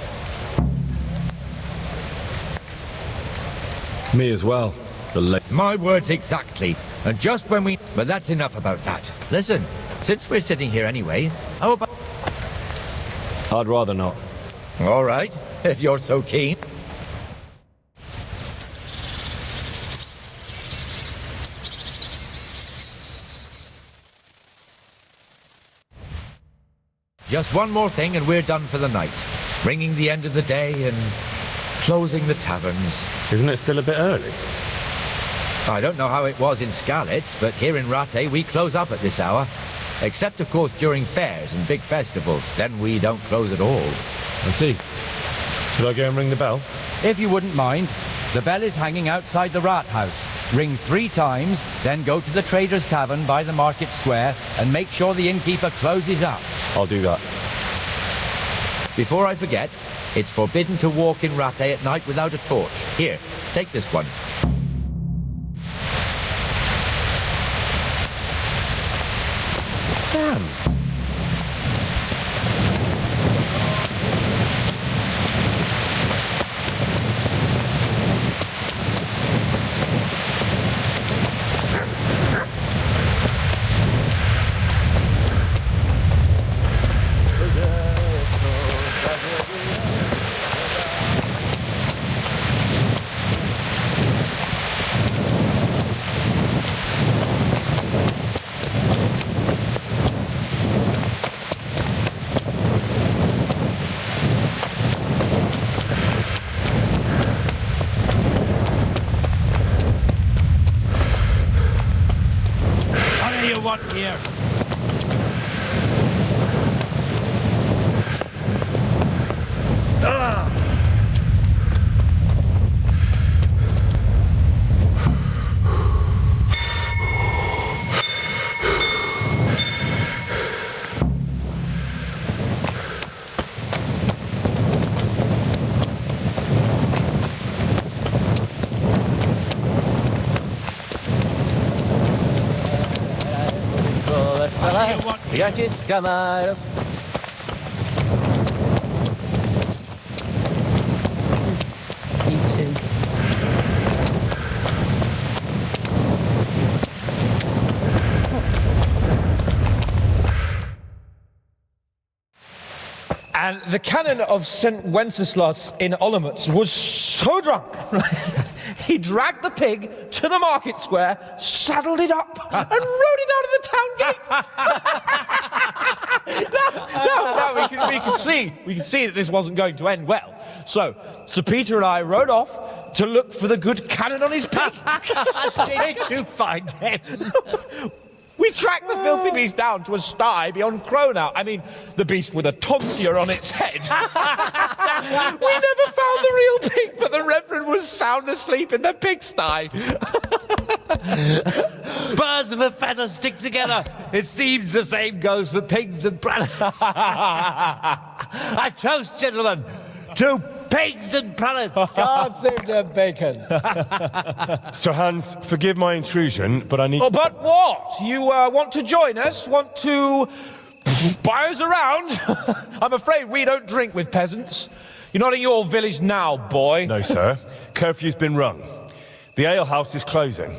Me as well. My words exactly. And just when we... But that's enough about that. Listen, since we're sitting here anyway, how about... I'd rather not. All right, if you're so keen. Just one more thing and we're done for the night. Bringing the end of the day and closing the taverns. Isn't it still a bit early? I don't know how it was in Skalitz, but here in Rattay we close up at this hour. Except, of course, during fairs and big festivals. Then we don't close at all. I see. Should I go and ring the bell? If you wouldn't mind. The bell is hanging outside the rat house. Ring 3 times, then go to the Trader's Tavern by the market square and make sure the innkeeper closes up. I'll do that. Before I forget, it's forbidden to walk in Rattay at night without a torch. Here, take this one. Damn. Here. Я тискамарос. Me too. And the canon of St. Wenceslas in Olomouc was so drunk, he dragged the pig to the market square, saddled it up, and rode it out of the town gate. we could see that this wasn't going to end well. So, Sir Peter and I rode off to look for the good canon on his pig. Did you find him? We tracked the filthy beast down to a sty beyond Cronau. I mean, the beast with a tonsure on its head. We never found the real pig, but the Reverend was sound asleep in the pigsty. Birds of a feather stick together. It seems the same goes for pigs and prelates. I toast, gentlemen, to pigs and prelates. God save the bacon. Sir Hans, forgive my intrusion, but I need... Oh, but what? You want to join us? Want to buy us around? I'm afraid we don't drink with peasants. You're not in your village now, boy. No, sir. Curfew's been rung. The alehouse is closing.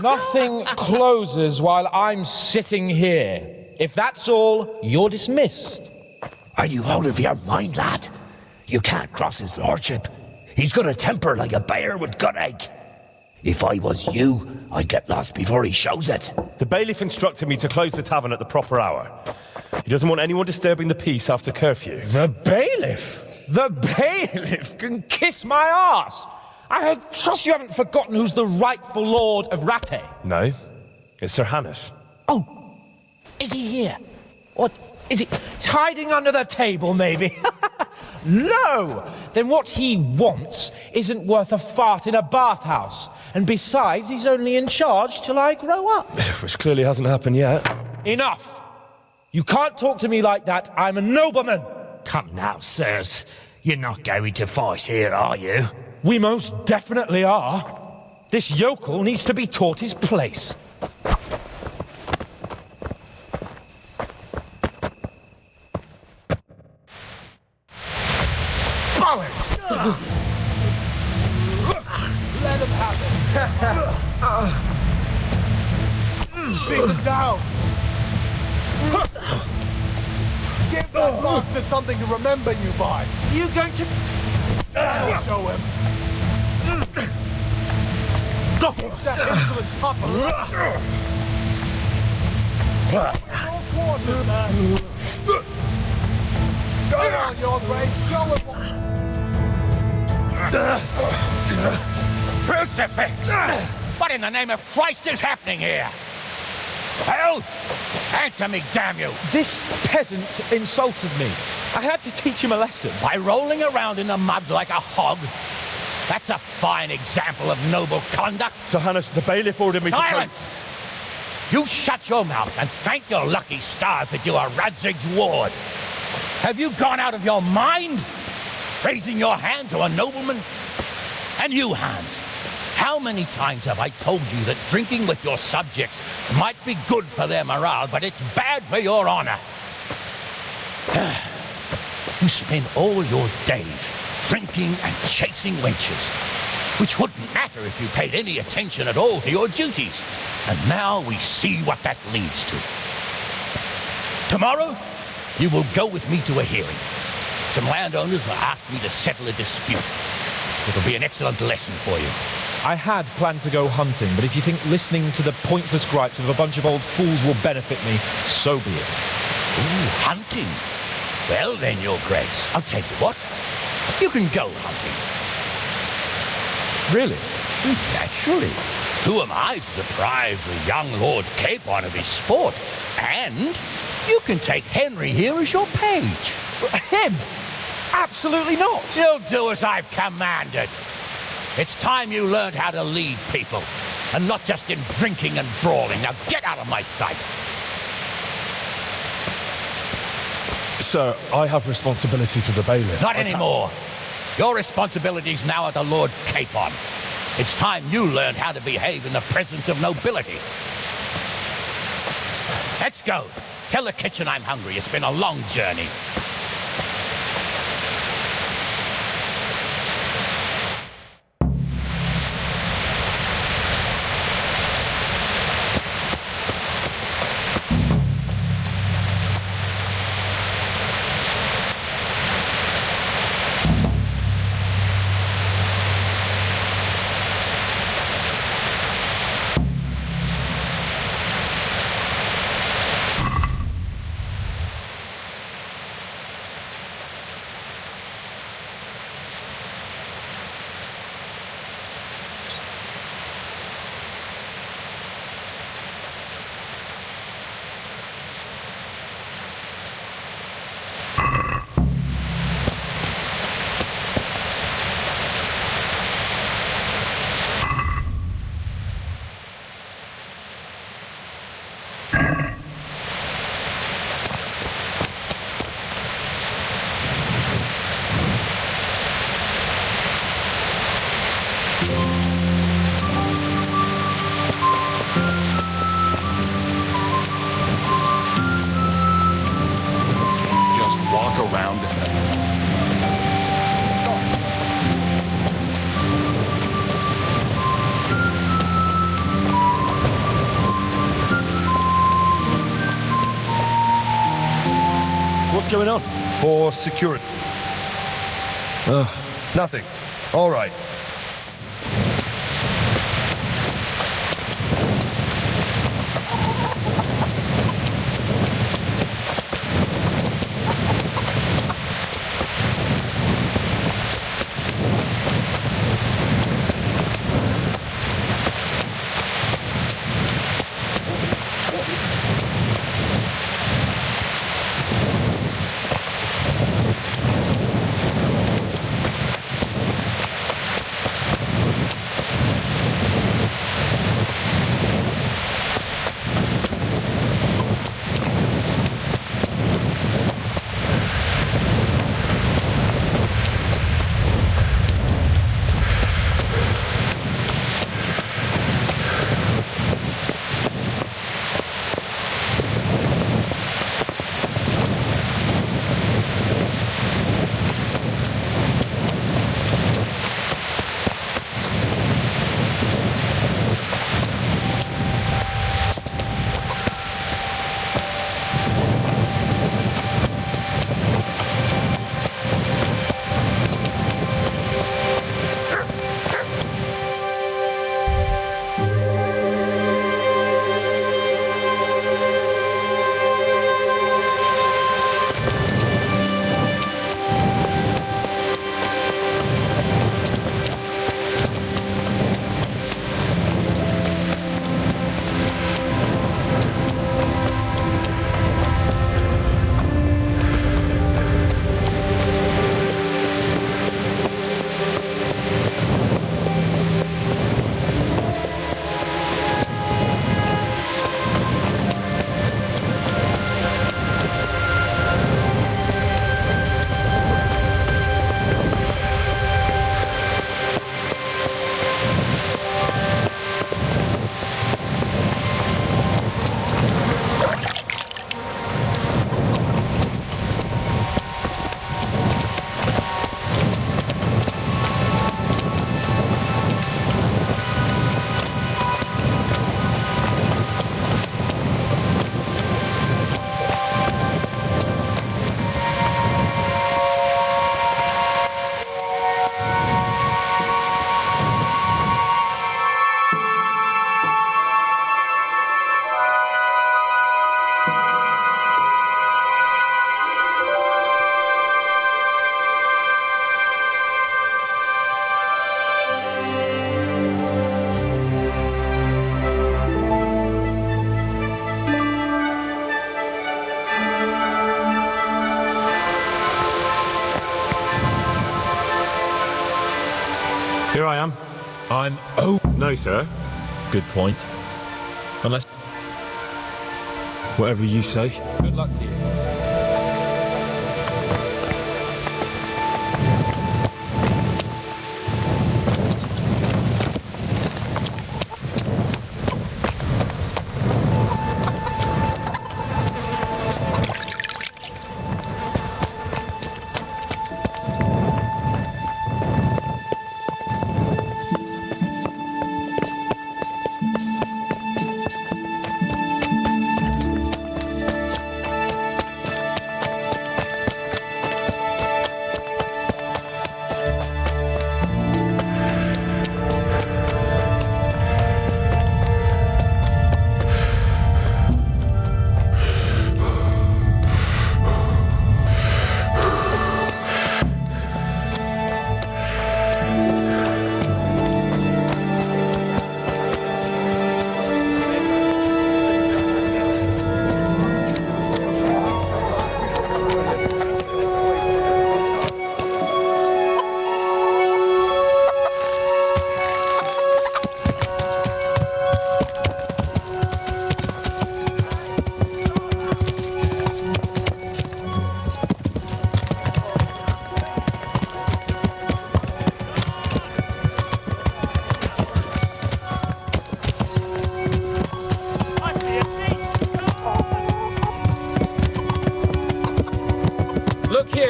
Nothing closes while I'm sitting here. If that's all, you're dismissed. Are you out of your mind, lad? You can't cross his lordship. He's got a temper like a bear with gut ache. If I was you, I'd get lost before he shows it. The bailiff instructed me to close the tavern at the proper hour. He doesn't want anyone disturbing the peace after curfew. The bailiff? The bailiff can kiss my arse. I trust you haven't forgotten who's the rightful lord of Rattay. No, it's Sir Hannes. Oh, is he here? What, is he hiding under the table, maybe? No! Then what he wants isn't worth a fart in a bathhouse. And besides, he's only in charge till I grow up. Which clearly hasn't happened yet. Enough! You can't talk to me like that. I'm a nobleman. Come now, sirs. You're not going to fight here, are you? We most definitely are. This yokel needs to be taught his place. Let him have it. Beat him down. Give that bastard something to remember you by. You going to... I'll show him. Teach that insolent pupper. Your quarters, man. Go on, your grace. Show him what... Crucifix! What in the name of Christ is happening here? Hell? Answer me, damn you! This peasant insulted me. I had to teach him a lesson. By rolling around in the mud like a hog? That's a fine example of noble conduct. Sir Hannes, the bailiff ordered me Silence! You shut your mouth and thank your lucky stars that you are Radzig's ward. Have you gone out of your mind? Raising your hand to a nobleman? And you, Hans, how many times have I told you that drinking with your subjects might be good for their morale, but it's bad for your honor? You spend all your days drinking and chasing wenches, which wouldn't matter if you paid any attention at all to your duties. And now we see what that leads to. Tomorrow, you will go with me to a hearing. Some landowners have asked me to settle a dispute. It'll be an excellent lesson for you. I had planned to go hunting, but if you think listening to the pointless gripes of a bunch of old fools will benefit me, so be it. Ooh, hunting? Well then, Your Grace, I'll tell you what. You can go hunting. Really? Naturally. Who am I to deprive the young Lord Keipon of his sport? And you can take Henry here as your page. Him? Absolutely not. You'll do as I've commanded. It's time you learned how to lead people, and not just in drinking and brawling. Now get out of my sight. Sir, I have responsibilities of the bailiff. Not anymore. Your responsibilities now are the Lord Keipon. It's time you learned how to behave in the presence of nobility. Let's go. Tell the kitchen I'm hungry. It's been a long journey. Just walk around it. What's going on? For security. Nothing. All right. Here I am. I'm... Oh! No, sir. Good point. Unless... Whatever you say. Good luck to you.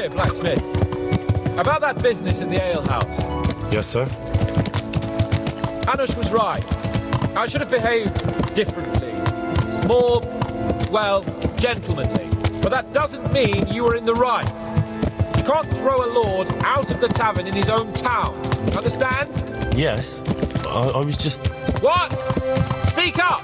Hiya, blacksmith. About that business in the alehouse. Yes, sir? Hanush was right. I should have behaved differently. More, well, gentlemanly. But that doesn't mean you were in the right. You can't throw a lord out of the tavern in his own town. Understand? Yes. I was just... What? Speak up!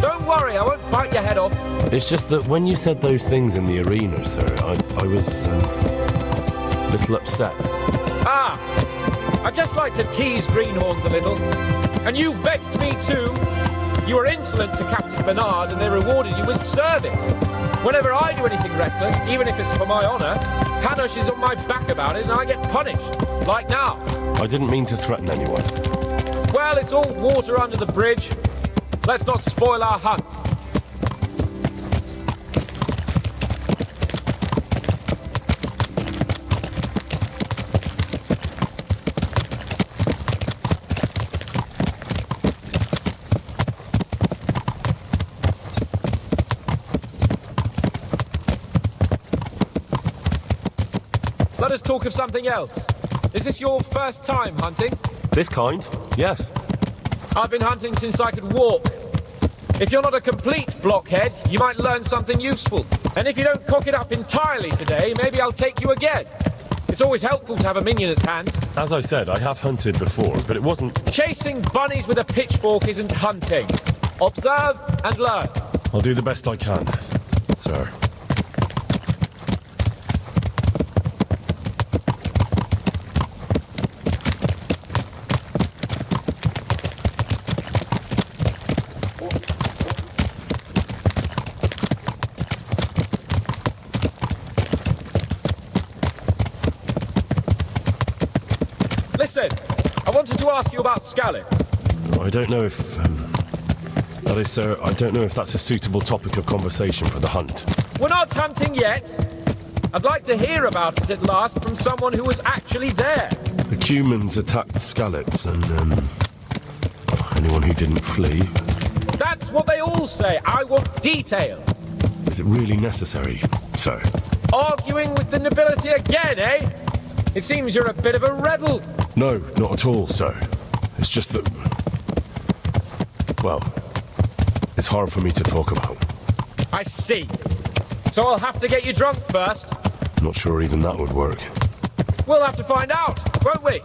Don't worry, I won't bite your head off. It's just that when you said those things in the arena, sir, I was a little upset. Ah! I just like to tease greenhorns a little. And you vexed me too. You were insolent to Captain Bernard and they rewarded you with service. Whenever I do anything reckless, even if it's for my honour, Hanush is on my back about it and I get punished. Like now. I didn't mean to threaten anyone. Well, it's all water under the bridge. Let's not spoil our hunt. Let us talk of something else. Is this your first time hunting? This kind? Yes. I've been hunting since I could walk. If you're not a complete blockhead, you might learn something useful. And if you don't cock it up entirely today, maybe I'll take you again. It's always helpful to have a minion at hand. As I said, I have hunted before, but it wasn't... Chasing bunnies with a pitchfork isn't hunting. Observe and learn. I'll do the best I can, sir. Listen, I wanted to ask you about scallops. I don't know if... that is, sir, I don't know if that's a suitable topic of conversation for the hunt. We're not hunting yet. I'd like to hear about it at last from someone who was actually there. The humans attacked Skallets and, anyone who didn't flee. That's what they all say. I want details. Is it really necessary, sir? Arguing with the nobility again, eh? It seems you're a bit of a rebel. No, not at all, sir. It's just that... well, it's hard for me to talk about. I see. So I'll have to get you drunk first. Not sure even that would work. We'll have to find out, won't we?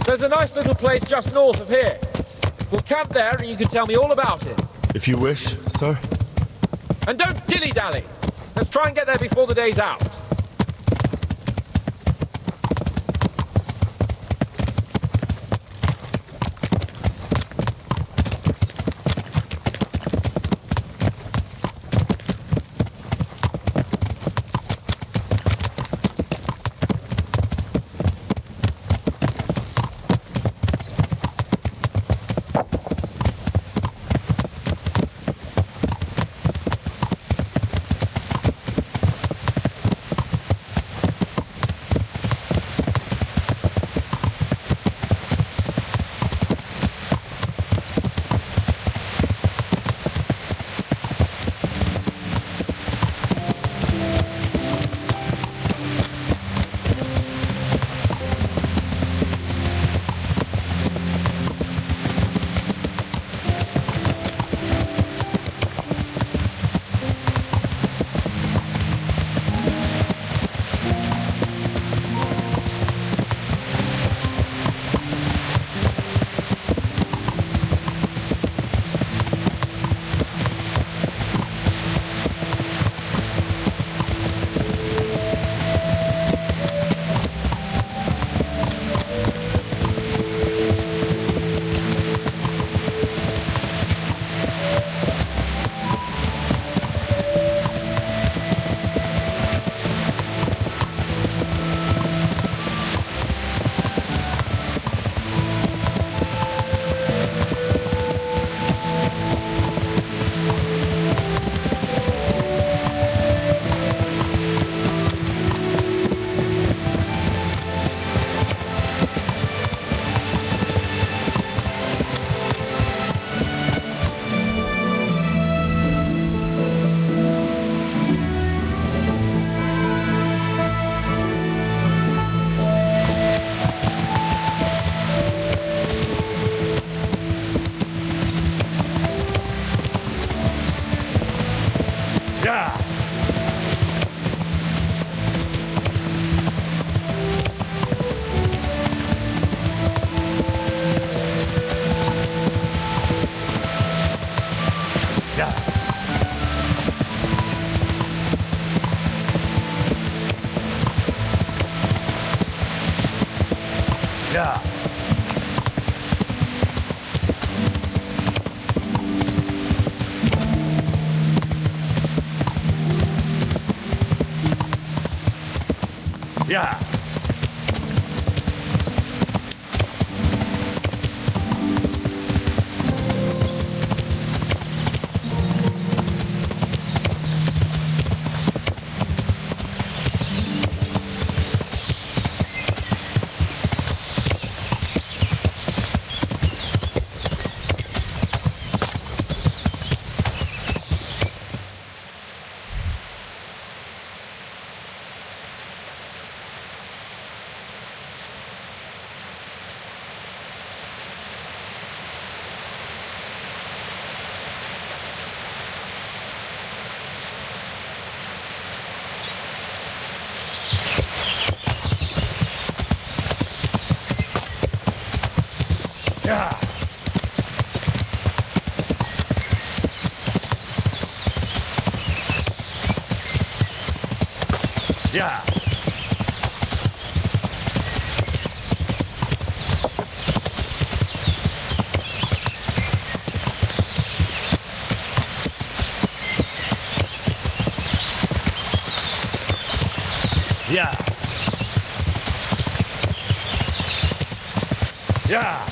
There's a nice little place just north of here. We'll camp there and you can tell me all about it. If you wish, sir. And don't dilly-dally. Let's try and get there before the day's out. Yeah. Yeah. Yeah. Yeah. Yeah.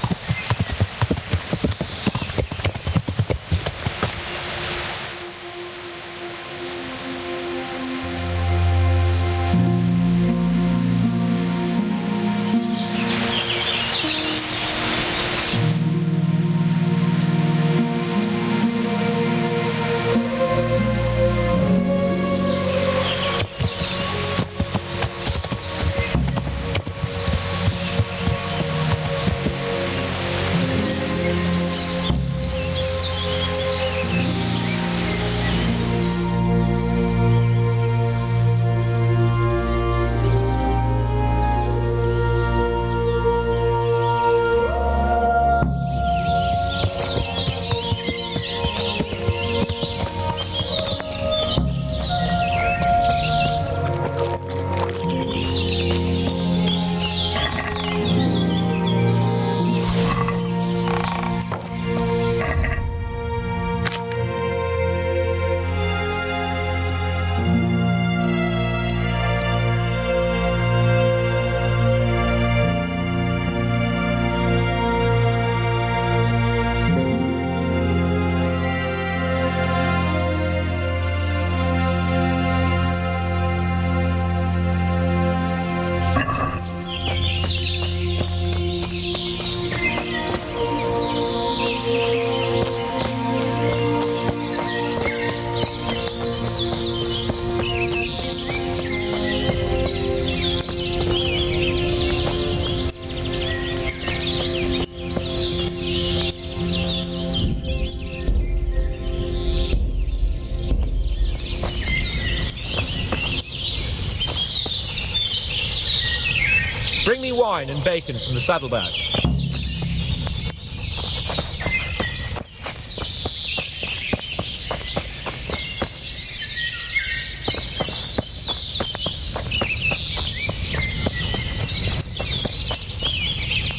Bring me wine and bacon from the saddlebag.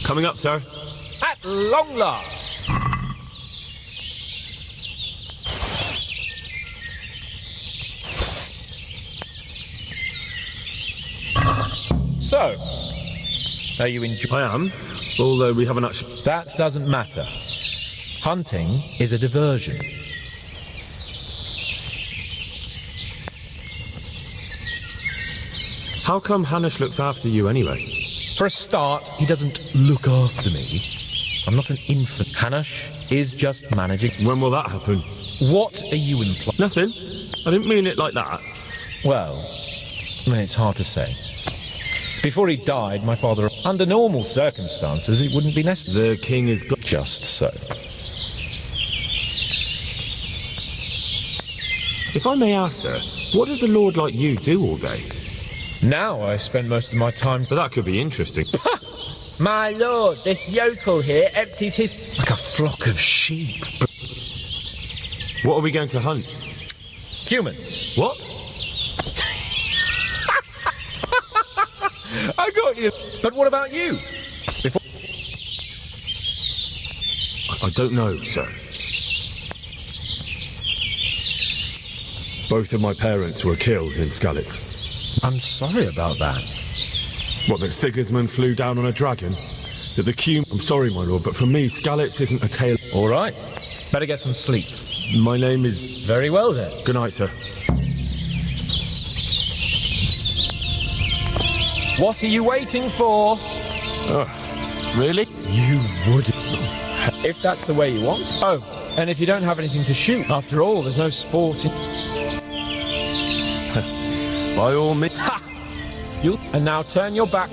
Coming up, sir. At long last. So, are you enjoying? I am, although we haven't actually. That doesn't matter. Hunting is a diversion. How come Hanish looks after you anyway? For a start, he doesn't look after me. I'm not an infant. Hanish is just managing. When will that happen? What are you implying? Nothing. I didn't mean it like that. Well, it's hard to say. Before he died, my father, under normal circumstances, it wouldn't be necessary. The king is just so. If I may ask, sir, what does a lord like you do all day? Now I spend most of my time... But that could be interesting. My lord, this yokel here empties his... Like a flock of sheep. What are we going to hunt? Humans. What? I got you. But what about you? Before... I don't know, sir. Both of my parents were killed in Skalitz. I'm sorry about that. What, that Sigismund flew down on a dragon? That the I'm sorry, my lord, but for me, Skalitz isn't a tale. All right. Better get some sleep. My name is... Very well, then. Good night, sir. What are you waiting for? Really? You would. If that's the way you want. Oh, and if you don't have anything to shoot, after all, there's no sport in... By all means. Ha! And now turn your back.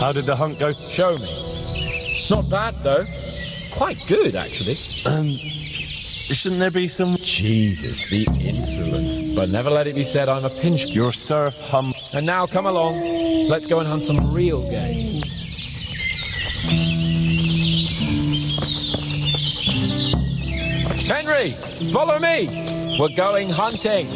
How did the hunt go? Show me. Not bad, though. Quite good, actually. Shouldn't there be some... Jesus, the insolence. But never let it be said I'm a pinch... Your serf hum... And now, come along. Let's go and hunt some real game. Henry, follow me. We're going hunting.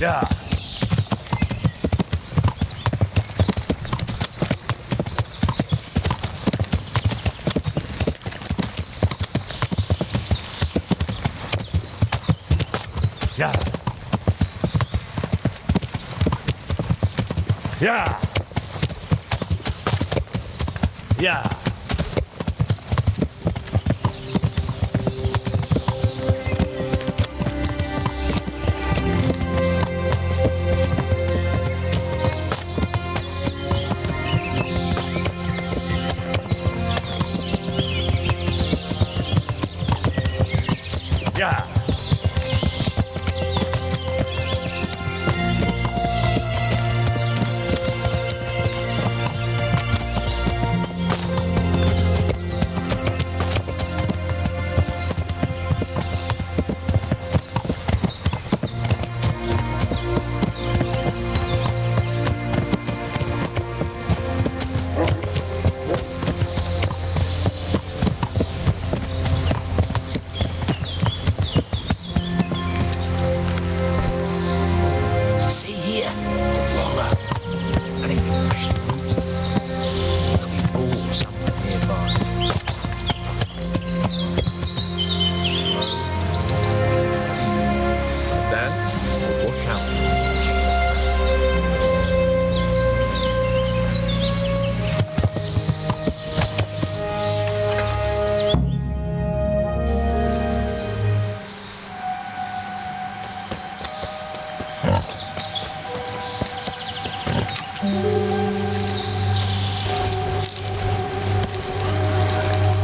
Yeah. Yeah. Yeah. Yeah. Yeah.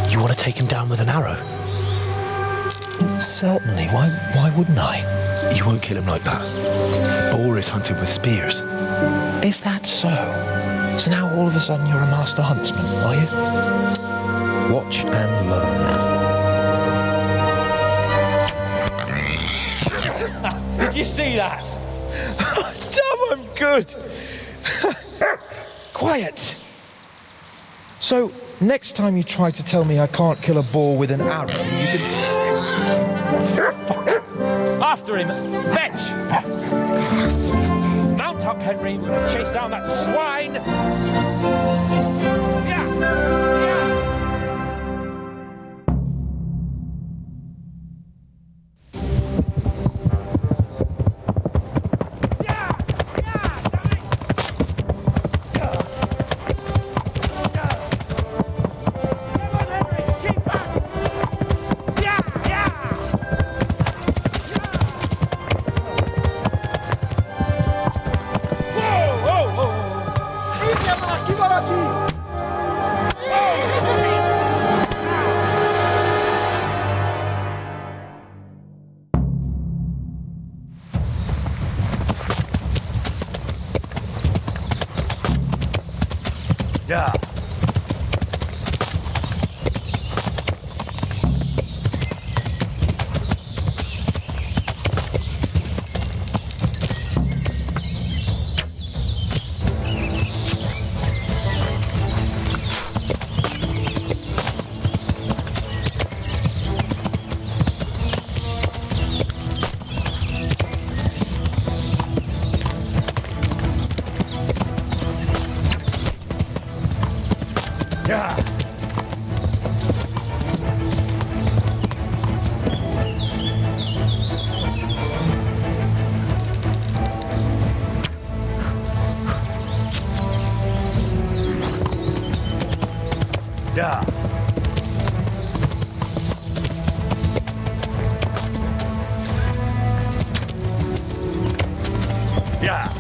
You want to take him down with an arrow? Certainly. Why wouldn't I? You won't kill him like that. Boar is hunted with spears. Is that so? So now all of a sudden you're a master huntsman, are you? Watch and learn. Did you see that? Damn, I'm good. Quiet. So, next time you try to tell me I can't kill a boar with an arrow, you can... Fuck. After him, fetch! Mount up, Henry. We're gonna chase down that swine. Yeah. Yeah. Yeah.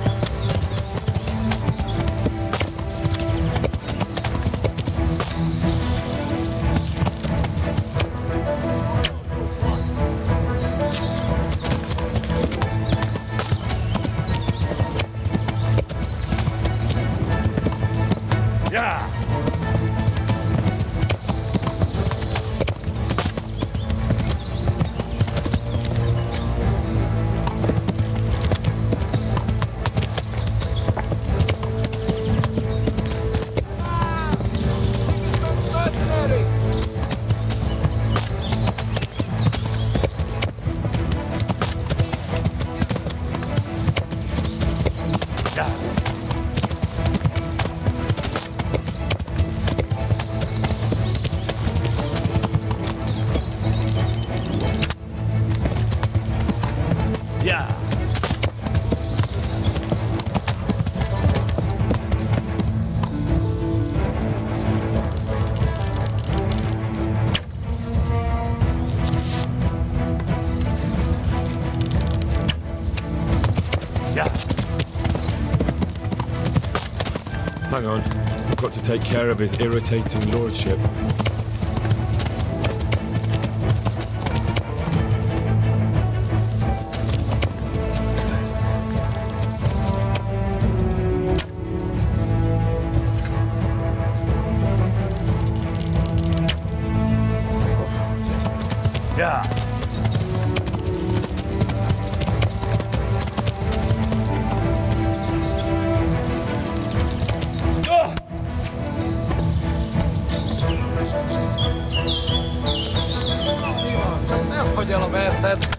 Yeah. Hang on. I've got to take care of his irritating lordship. Yeah. Hogy elveszed?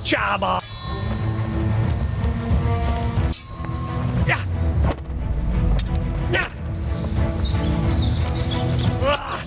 Chama! Yeah! Yeah! Ah!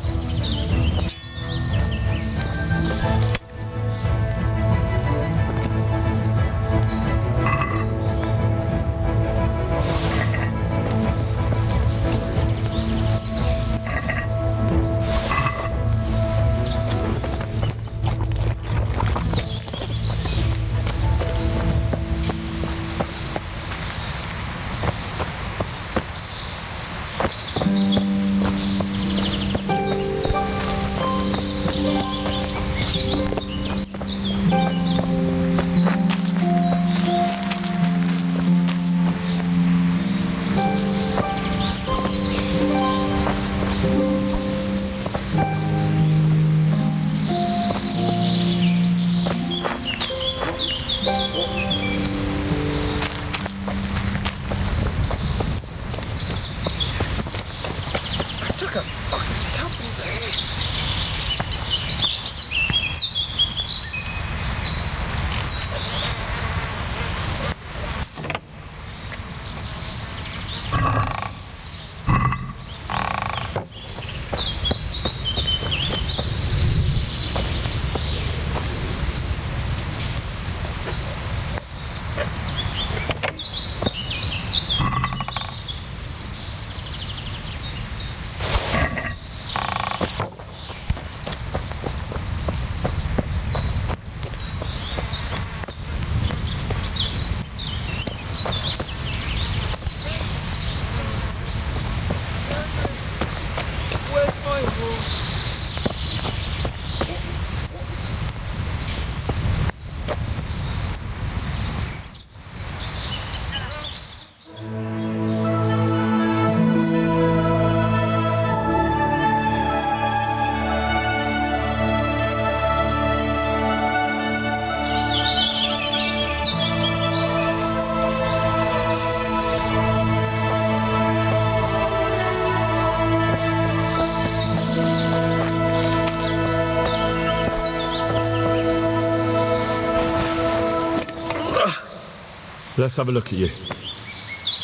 Let's have a look at you.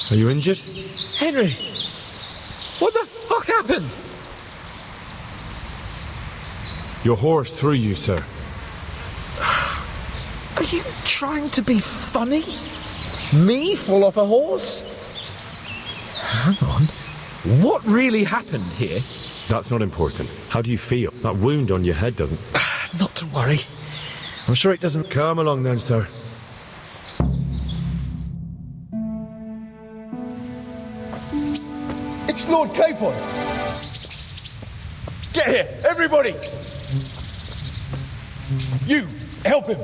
Are you injured? Henry, what the fuck happened? Your horse threw you, sir. Are you trying to be funny? Me fall off a horse? Hang on. What really happened here? That's not important. How do you feel? That wound on your head doesn't... Not to worry. I'm sure it doesn't... Come along then, sir. It's Lord Keipon! Get here, everybody! You, help him!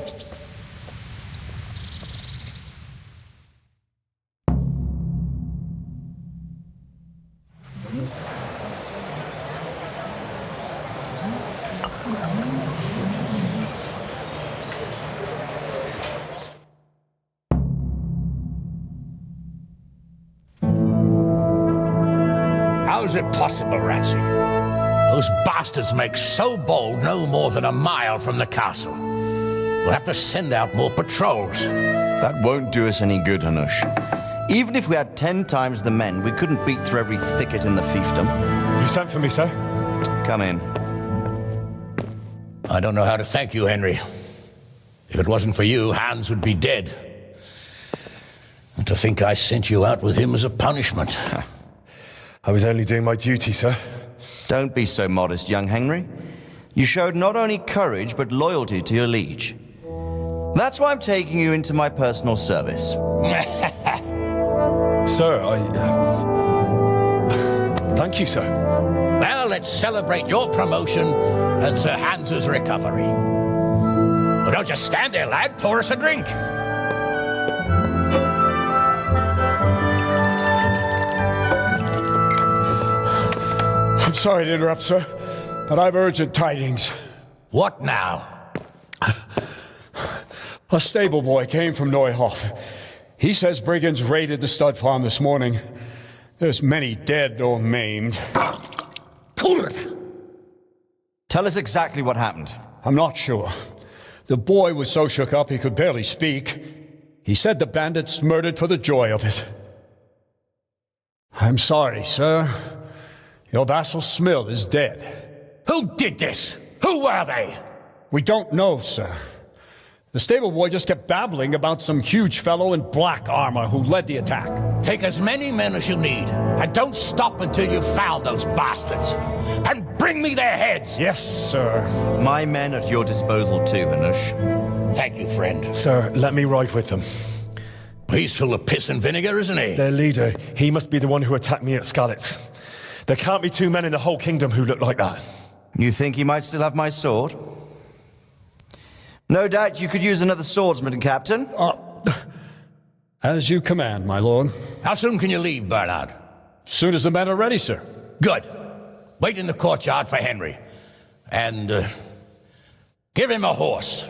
How's it possible, Ratsy? Those bastards make so bold no more than a mile from the castle. We'll have to send out more patrols. That won't do us any good, Hanush. Even if we had 10 times the men, we couldn't beat through every thicket in the fiefdom. You sent for me, sir? Come in. I don't know how to thank you, Henry. If it wasn't for you, Hans would be dead. And to think I sent you out with him as a punishment. I was only doing my duty, sir. Don't be so modest, young Henry. You showed not only courage, but loyalty to your liege. That's why I'm taking you into my personal service. Sir, thank you, sir. Well, let's celebrate your promotion and Sir Hans's recovery. Well, don't just stand there, lad. Pour us a drink. I'm sorry to interrupt, sir, but I've urgent tidings. What now? A stable boy came from Neuhof. He says brigands raided the stud farm this morning. There's many dead or maimed. Tell us exactly what happened. I'm not sure. The boy was so shook up he could barely speak. He said the bandits murdered for the joy of it. I'm sorry, sir. Your vassal Smill is dead. Who did this? Who were they? We don't know, sir. The stable boy just kept babbling about some huge fellow in black armor who led the attack. Take as many men as you need, and don't stop until you've found those bastards. And bring me their heads! Yes, sir. My men at your disposal too, Hanush. Thank you, friend. Sir, let me ride with them. He's full of piss and vinegar, isn't he? Their leader, he must be the one who attacked me at Skalitz. There can't be two men in the whole kingdom who look like that. You think he might still have my sword? No doubt you could use another swordsman, Captain. As you command, my lord. How soon can you leave, Bernard? Soon as the men are ready, sir. Good. Wait in the courtyard for Henry. And, give him a horse.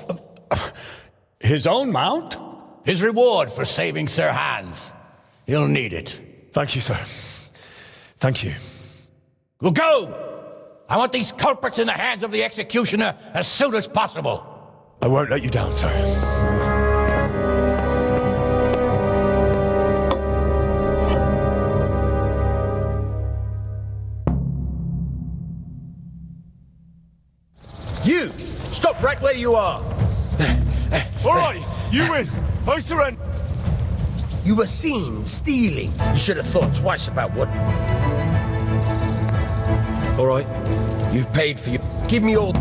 His own mount? His reward for saving Sir Hans. He'll need it. Thank you, sir. Thank you. Well, go! I want these culprits in the hands of the executioner as soon as possible. I won't let you down, sir. You! Stop right where you are! All right, you win. I surrender. You were seen stealing. You should have thought twice about what... All right, you've paid for you. Give me all...